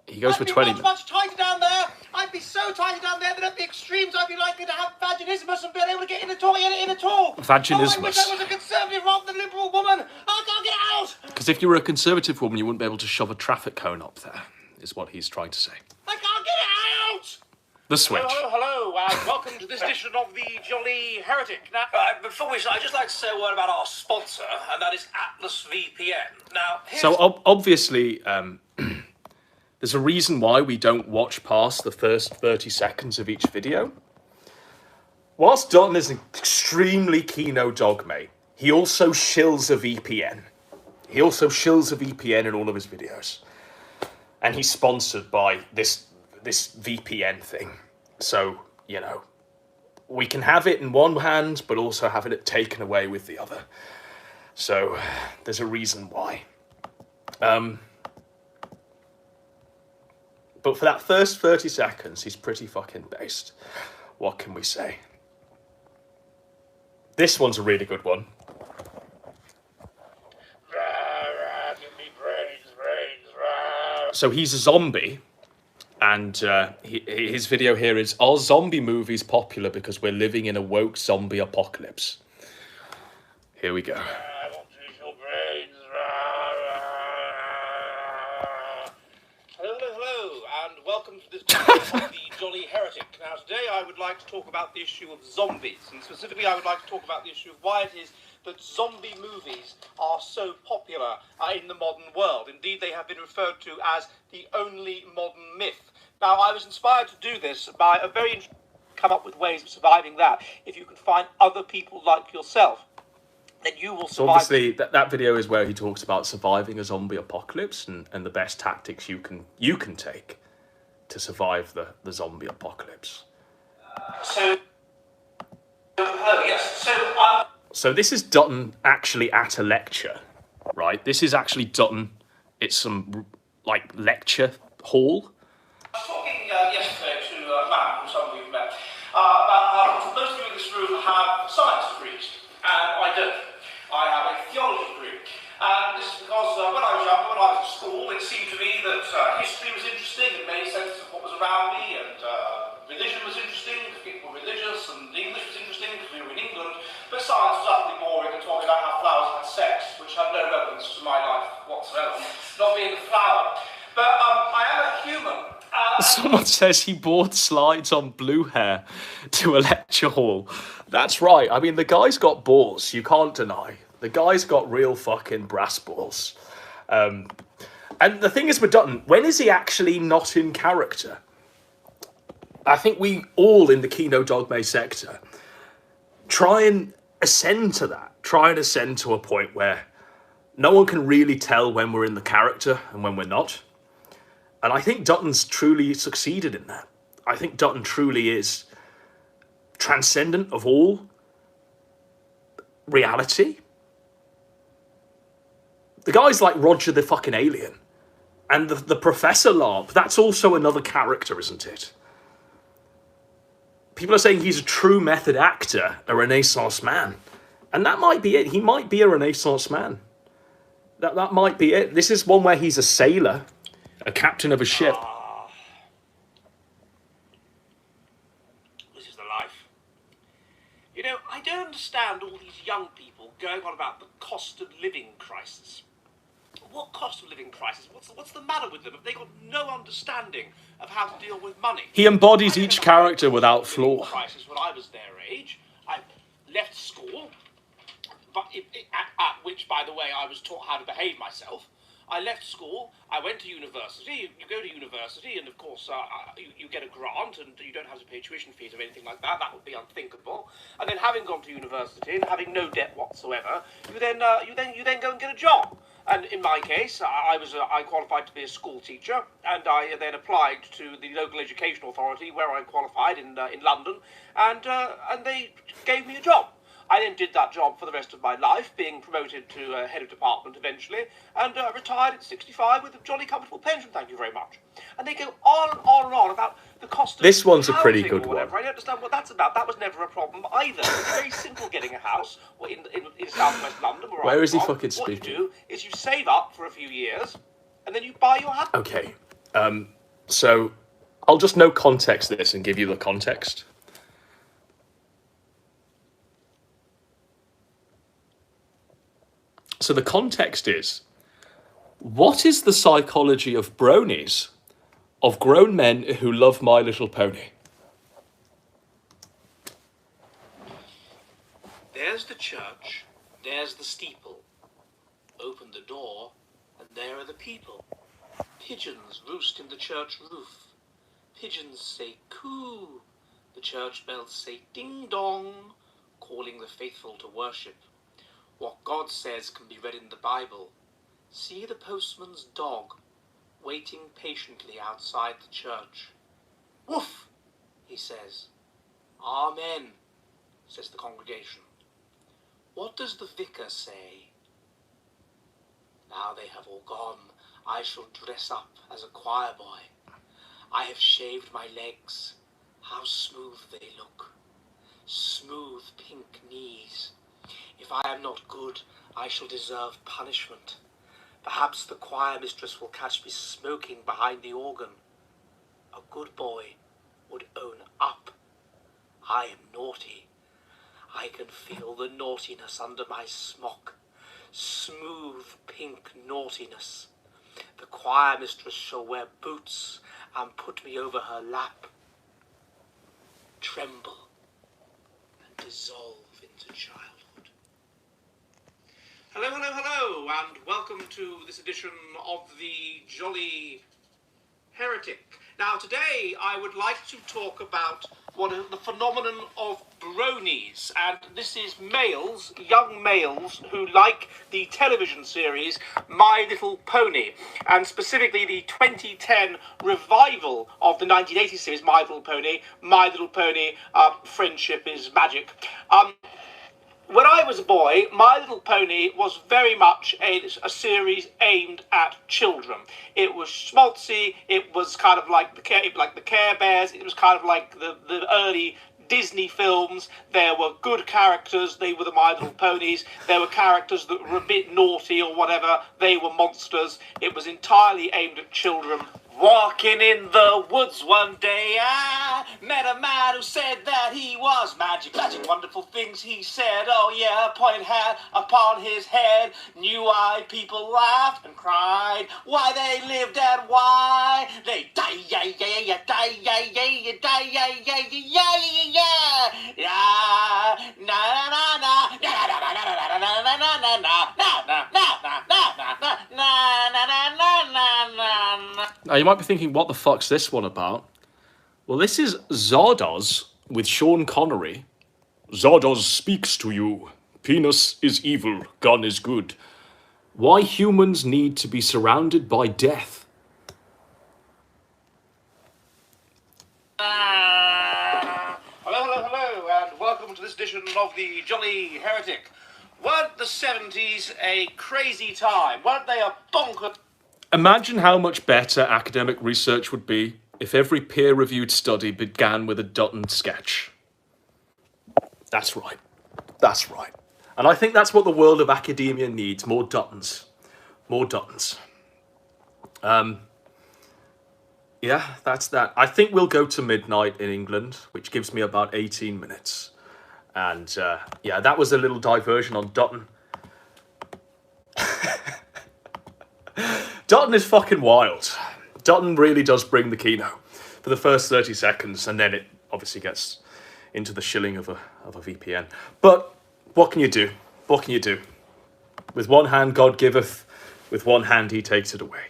he goes for 20 minutes.
Much tighter down there. I'd be so tighter down there that at the extremes I'd be likely to have vaginismus and be able to get in at all.
Vaginismus.
Oh, I wish I was a conservative rather than a liberal woman. I can't get out.
Because if you were a conservative woman, you wouldn't be able to shove a traffic cone up there, is what he's trying to say.
I can't get it out.
The switch.
Hello, and welcome to this edition of the Jolly Heretic. Now, before we start, I'd just like to say a word about our sponsor, and that is Atlas VPN. Now,
so obviously, there's a reason why we don't watch past the first 30 seconds of each video. Whilst Don is an extremely keen dog mate, he also shills a VPN. He also shills a VPN in all of his videos. And he's sponsored by this VPN thing. So, you know, we can have it in one hand, but also having it taken away with the other. So, there's a reason why. But for that first 30 seconds, he's pretty fucking based. What can we say? This one's a really good one. So he's a zombie, and his video here is, are zombie movies popular because we're living in a woke zombie apocalypse? Here we go.
Hello, and welcome to this edition of the Jolly Heretic. Now, today I would like to talk about the issue of zombies, and specifically I would like to talk about the issue of why it is that zombie movies are so popular in the modern world. Indeed, they have been referred to as the only modern myth. Now, I was inspired to do this by a very come up with ways of surviving that. If you can find other people like yourself, then you will survive.
So obviously, that video is where he talks about surviving a zombie apocalypse and the best tactics you can take to survive the zombie apocalypse. So this is Dutton actually at a lecture, right? This is actually Dutton. It's some like lecture hall.
I was talking yesterday to a man who some of you have met about how most of you in this room have science degrees, and I don't. I have a theology degree, and this is because when I was younger, when I was at school, it seemed to me that history was interesting and made sense of what was around me, and religion was interesting because people were religious, and English was interesting because we were in England, but science was utterly boring and talking about how flowers had sex, which had no relevance to my life whatsoever, not being a flower. But I am a human.
Someone says he bought slides on Blue Hair to a lecture hall. That's right. I mean, the guy's got balls. You can't deny. The guy's got real fucking brass balls. And the thing is with Dutton, when is he actually not in character? I think we all in the Kino Dogme sector try and ascend to that. Try and ascend to a point where no one can really tell when we're in the character and when we're not. And I think Dutton's truly succeeded in that. I think Dutton truly is transcendent of all reality. The guy's like Roger the fucking Alien. And the Professor LARP, that's also another character, isn't it? People are saying he's a true method actor, a Renaissance man. And that might be it. He might be a Renaissance man. That might be it. This is one where he's a sailor, a captain of a ship.
This is the life. You know, I don't understand all these young people going on about the cost of living crisis. What cost of living crisis? What's the matter with them? Have they got no understanding of how to deal with money?
He embodies each character without flaw.
Crisis when I was their age, I left school, but at which, by the way, I was taught how to behave myself. I left school, I went to university. You go to university, and of course, you get a grant, and you don't have to pay tuition fees or anything like that. That would be unthinkable. And then, having gone to university and having no debt whatsoever, you then go and get a job. And in my case, I qualified to be a school teacher, and I then applied to the local education authority where I qualified in London, and they gave me a job. I then did that job for the rest of my life, being promoted to head of department eventually, and retired at 65 with a jolly comfortable pension, thank you very much. And they go on and on and on about the cost of
This one's a pretty
housing
good
or whatever.
one.
I don't understand what that's about. That was never a problem either. It's very simple getting a house in southwest London.
Where is he
from.
fucking
What you
speaking?
do is you save up for a few years, and then you buy your house.
Okay. So I'll just no context this and give you the context. So the context is, what is the psychology of bronies, of grown men who love My Little Pony?
There's the church, there's the steeple. Open the door, and there are the people. Pigeons roost in the church roof. Pigeons say coo. The church bells say ding dong, calling the faithful to worship. What God says can be read in the Bible. See the postman's dog, waiting patiently outside the church. Woof, he says. Amen, says the congregation. What does the vicar say? Now they have all gone, I shall dress up as a choir boy. I have shaved my legs. How smooth they look. Smooth pink knees. If I am not good, I shall deserve punishment. Perhaps the choir mistress will catch me smoking behind the organ. A good boy would own up. I am naughty. I can feel the naughtiness under my smock. Smooth pink naughtiness. The choir mistress shall wear boots and put me over her lap. Tremble and dissolve into childhood. Hello, hello, hello, and welcome to this edition of the Jolly Heretic. Now, today I would like to talk about the phenomenon of bronies, and this is males, young males, who like the television series My Little Pony, and specifically the 2010 revival of the 1980 series My Little Pony, Friendship is Magic. When I was a boy, My Little Pony was very much a series aimed at children. It was schmaltzy. It was kind of like the Care Bears. It was kind of like the early Disney films. There were good characters. They were the My Little Ponies. There were characters that were a bit naughty or whatever. They were monsters. It was entirely aimed at children. Walking in the woods one day, I met a man who said that he was magic. Magic, wonderful things he said. Oh yeah, a point hat upon his head. Knew-eyed people laughed and cried. Why they lived and why they die, yeah, yeah, yeah, die, yeah, yeah, yeah, die, yeah, yeah, yeah, yeah, yeah, yeah, na na na na na na na na na na na na na na na na na.
Now, you might be thinking, what the fuck's this one about? Well, this is Zardoz with Sean Connery. Zardoz speaks to you. Penis is evil, gun is good. Why humans need to be surrounded by death.
Hello, and welcome to this edition of the Jolly Heretic. Weren't the 70s a crazy time? Weren't they a bonkers...
Imagine how much better academic research would be if every peer-reviewed study began with a Dutton sketch. That's right. That's right. And I think that's what the world of academia needs, more Duttons. More Duttons. Yeah, that's that. I think we'll go to midnight in England, which gives me about 18 minutes. And yeah, that was a little diversion on Dutton. Dutton is fucking wild. Dutton really does bring the keno for the first 30 seconds, and then it obviously gets into the shilling of a VPN. But what can you do? What can you do? With one hand God giveth, with one hand he takes it away.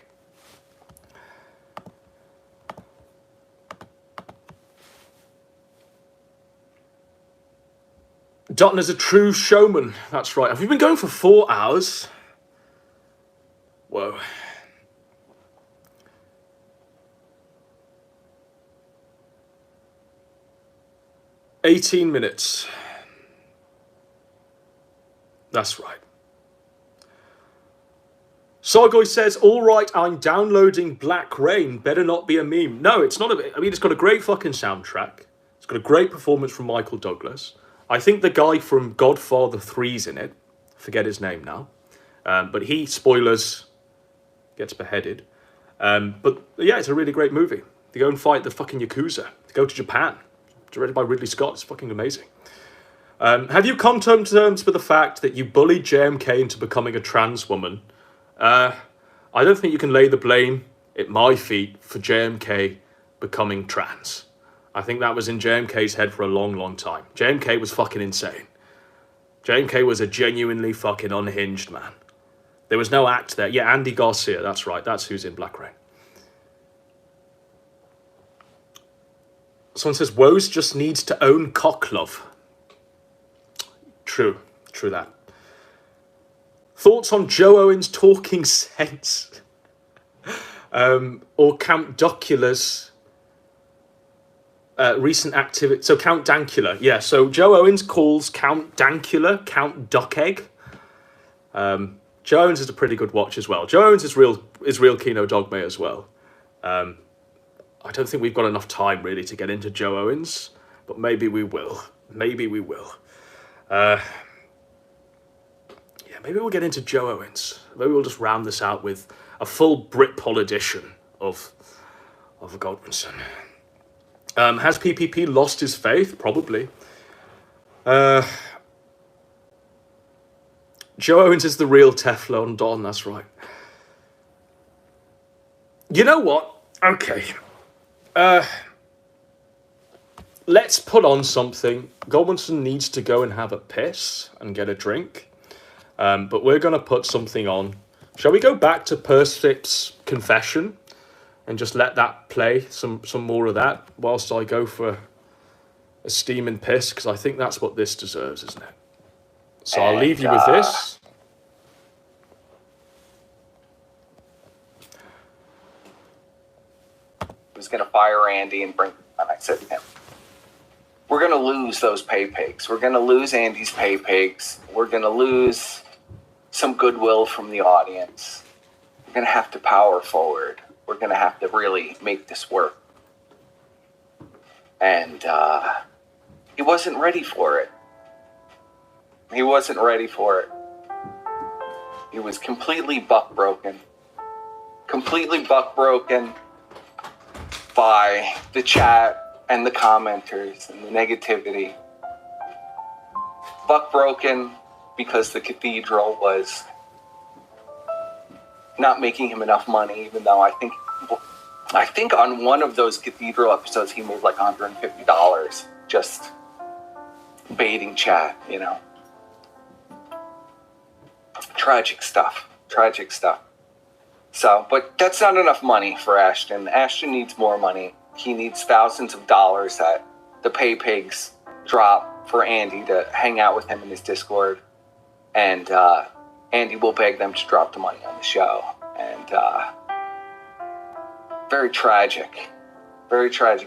Dutton is a true showman. That's right. Have we been going for 4 hours? Whoa. "18 minutes. That's right. Sargoy says, all right, I'm downloading Black Rain. Better not be a meme. No, it's not a... I mean, it's got a great fucking soundtrack. It's got a great performance from Michael Douglas. I think the guy from Godfather 3's in it. Forget his name now. But he, spoilers, gets beheaded. But yeah, it's a really great movie. They go and fight the fucking Yakuza. They go to Japan. Directed by Ridley Scott. It's fucking amazing. Have you come to terms with the fact that you bullied JMK into becoming a trans woman? I don't think you can lay the blame at my feet for JMK becoming trans. I think that was in JMK's head for a long, long time. JMK was fucking insane. JMK was a genuinely fucking unhinged man. There was no act there. Yeah, Andy Garcia, that's right. That's who's in Black Rain. Someone says, Woes just needs to own cock love. True. True that. Thoughts on Joe Owens talking sense? Or Count Duckula's recent activity. So Count Dankula. Yeah, so Joe Owens calls Count Dankula Count Duckegg. Joe Owens is a pretty good watch as well. Joe Owens is real Kino Dogme as well. I don't think we've got enough time really to get into Joe Owens, but maybe we will. Maybe we will. Yeah, maybe we'll get into Joe Owens. Maybe we'll just round this out with a full Britpol edition of Godwinson. Has PPP lost his faith? Probably. Joe Owens is the real Teflon Don, that's right. You know what? Okay. Let's put on something. Godwinson needs to go and have a piss and get a drink. But we're going to put something on. Shall we go back to Persip's confession and just let that play, some more of that, whilst I go for a steaming piss? Because I think that's what this deserves, isn't it? So I'll leave you with this.
I was going to fire Andy and bring... And I said to him, we're going to lose those pay pigs. We're going to lose Andy's pay pigs. We're going to lose some goodwill from the audience. We're going to have to power forward. We're going to have to really make this work. And he wasn't ready for it. He wasn't ready for it. He was completely buck-broken. Completely buck-broken by the chat and the commenters and the negativity. Buck-broken because the cathedral was not making him enough money, even though I think on one of those cathedral episodes he made like $150 just baiting chat, you know. Tragic stuff. Tragic stuff. So, but that's not enough money for Ashton. Ashton needs more money. he needs thousands of dollars that the pay pigs drop for Andy to hang out with him in his Discord. And Andy will beg them to drop the money on the show. And very tragic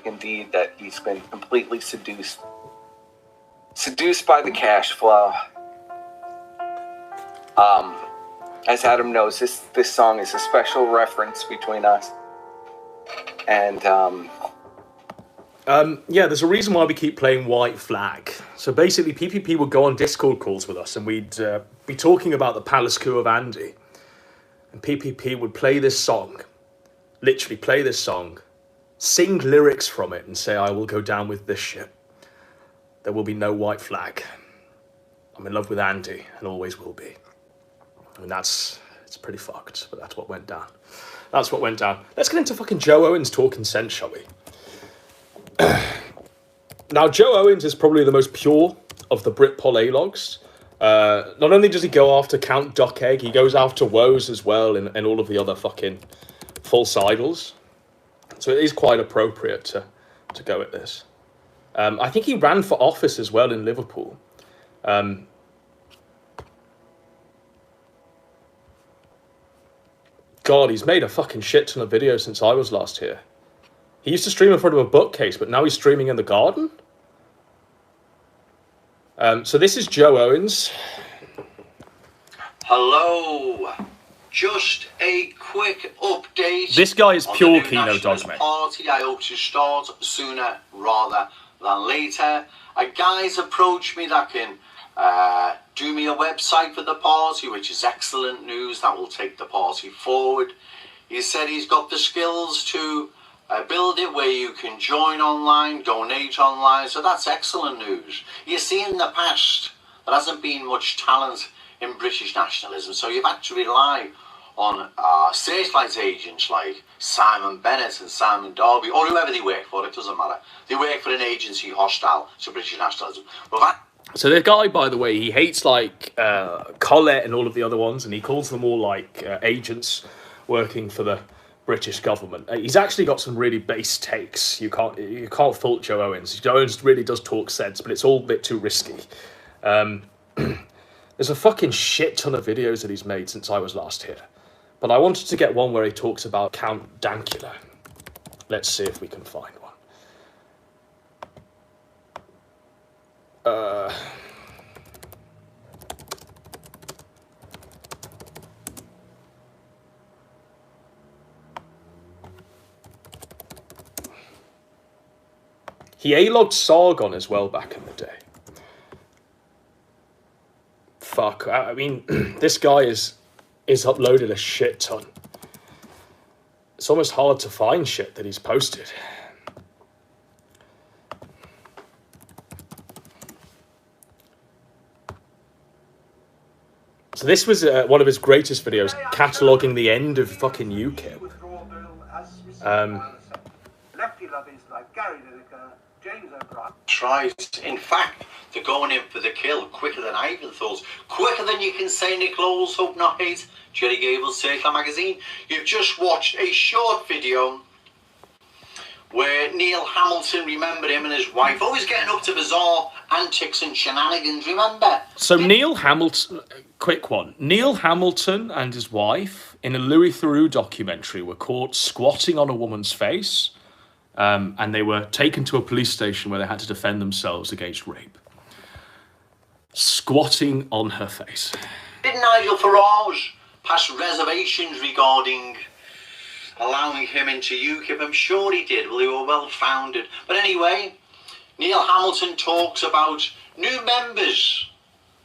indeed that he's been completely seduced by the cash flow. As Adam knows, this song is a special reference between us. And
yeah, there's a reason why we keep playing White Flag. So basically, PPP would go on Discord calls with us, and we'd be talking about the palace coup of Andy. And PPP would play this song, literally play this song, sing lyrics from it, and say, "I will go down with this shit. There will be no white flag. I'm in love with Andy, and always will be." I mean, it's pretty fucked, but that's what went down. That's what went down. Let's get into fucking Joe Owens talking sense, shall we? Now, Joe Owens is probably the most pure of the Britpol A-logs. Not only does he go after Count Duckegg, he goes after Woes as well, and all of the other fucking false idols. So it is quite appropriate to go at this. I think he ran for office as well in Liverpool. God, he's made a fucking shit ton of videos since I was last here. He used to stream in front of a bookcase, but now he's streaming in the garden? So this is Joe Owens.
Hello. Just a quick update.
This guy is pure
on the new
Kino
Nationalist
Dogme.
Party. I hope to start sooner rather than later. A guy's approached me that can do me a website for the party, which is excellent news. That will take the party forward. He said he's got the skills to build it where you can join online, donate online. So that's excellent news. You see, in the past, there hasn't been much talent in British nationalism, so you've had to rely on searchlight agents like Simon Bennett and Simon Darby, or whoever they work for, it doesn't matter. They work for an agency hostile to British nationalism.
So the guy, by the way, he hates like Collett and all of the other ones, and he calls them all like agents working for the British government. He's actually got some really base takes. You can't fault Joe Owens. Joe Owens really does talk sense, but it's all a bit too risky. There's a fucking shit ton of videos that he's made since I was last here. But I wanted to get one where he talks about Count Dankula. Let's see if we can find one. He A-logged Sargon as well back in the day. Fuck, I mean, this guy is uploaded a shit ton. It's almost hard to find shit that he's posted. So this was one of his greatest videos, cataloguing the end of fucking UKIP.
Tries. In fact, they're going in for the kill quicker than I even thought. Quicker than you can say Nick Lowell's Hope Not Hate, Jerry Gable's Circular Magazine. You've just watched a short video where Neil Hamilton, remember him and his wife, always getting up to bizarre antics and shenanigans, remember?
So Neil Hamilton, quick one. Neil Hamilton and his wife in a Louis Theroux documentary were caught squatting on a woman's face. And they were taken to a police station where they had to defend themselves against rape. Squatting on her face.
Did Nigel Farage pass reservations regarding allowing him into UKIP? I'm sure he did. Well, they were well founded. But anyway, Neil Hamilton talks about new members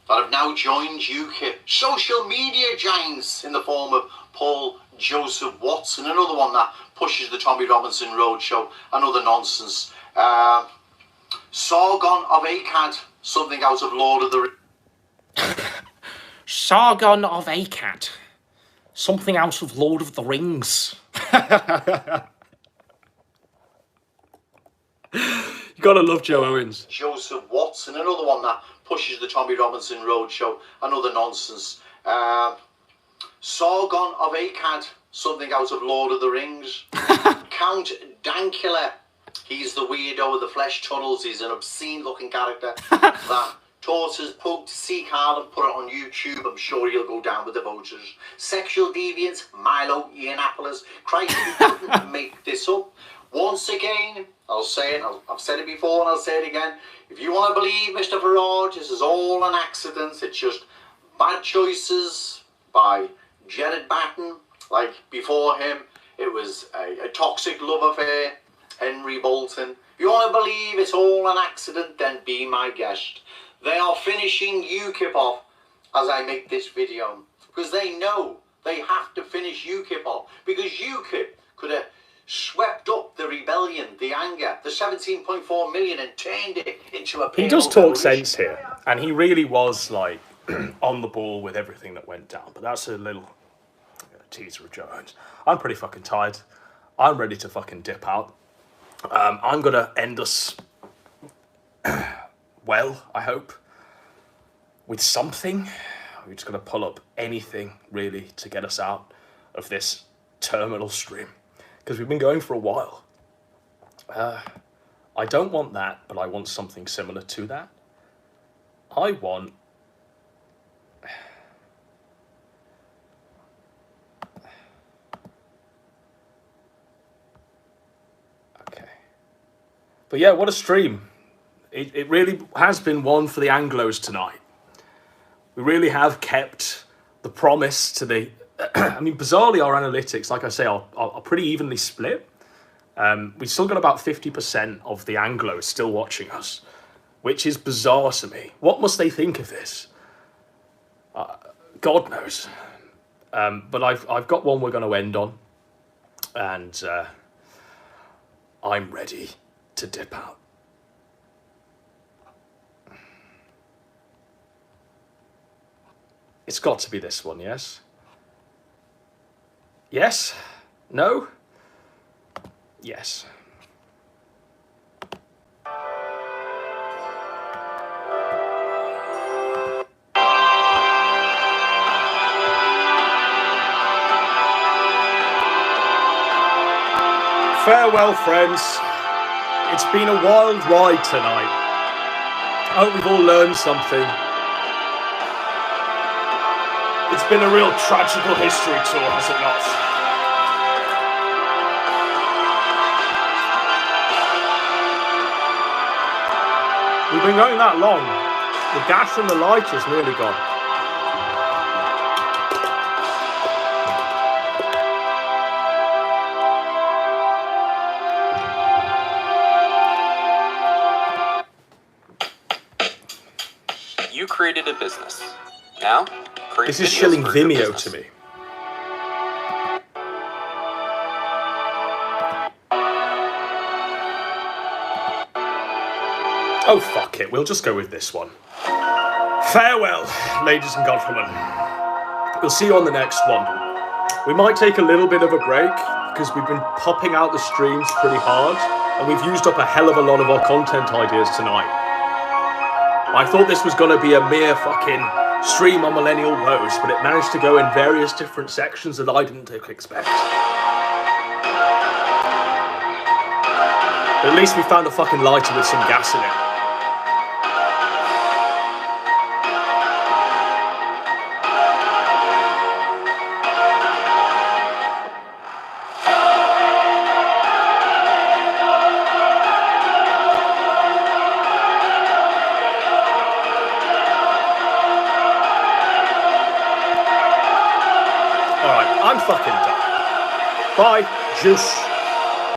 that have now joined UKIP. Social media giants in the form of Paul Joseph Watson, another one that pushes the Tommy Robinson Roadshow, another nonsense. Sargon of Akkad, something out of Lord of the Rings.
Sargon of Akkad, something out of Lord of the Rings. You gotta love Joe Owens.
Joseph Watson, another one that pushes the Tommy Robinson Roadshow, another nonsense. Sargon of Akkad, something out of Lord of the Rings. Count Dankula, He's the weirdo with the flesh tunnels. He's an obscene-looking character that tortures poked Sea Carl and put it on YouTube. I'm sure he'll go down with the voters. Sexual deviant, Milo Yiannopoulos. Christ, you couldn't make this up. Once again, I'll say it, I've said it before and I'll say it again. If you want to believe Mr. Farage, this is all an accident. It's just bad choices by Jared Batten. Like before him, it was a toxic love affair. Henry Bolton. If you want to believe it's all an accident, then be my guest. They are finishing UKIP off as I make this video. Because they know they have to finish UKIP off. Because UKIP could have swept up the rebellion, the anger, the 17.4 million and turned it into a...
He does talk sense here. And he really was, like, on the ball with everything that went down. But that's a little teaser of Jones. I'm pretty fucking tired. I'm ready to fucking dip out. I'm going to end us, well, I hope, with something. We're just going to pull up anything, really, to get us out of this terminal stream. Because we've been going for a while. I don't want that, but I want something similar to that. I want... But yeah, what a stream. It really has been one for the Anglos tonight. We really have kept the promise to the... I mean, bizarrely, our analytics, like I say, are pretty evenly split. We've still got about 50% of the Anglos still watching us, which is bizarre to me. What must they think of this? God knows. But I've got one we're going to end on. And I'm ready to dip out. It's got to be this one, yes? Yes? No? Yes. Farewell, friends. It's been a wild ride tonight. I hope we've all learned something. It's been a real tragical history tour, has it not? We've been going that long. The gas and the light is nearly gone.
You created a business. Now, create
This is
videos
shilling
for your
Vimeo
business.
to me. Oh, fuck it. We'll just go with this one. Farewell, ladies and gentlemen. We'll see you on the next one. We might take a little bit of a break because we've been popping out the streams pretty hard and we've used up a hell of a lot of our content ideas tonight. I thought this was going to be a mere fucking stream on Millennial Woes, but it managed to go in various different sections that I didn't expect. But at least we found a fucking lighter with some gas in it. I'm fucking done. Bye, juice.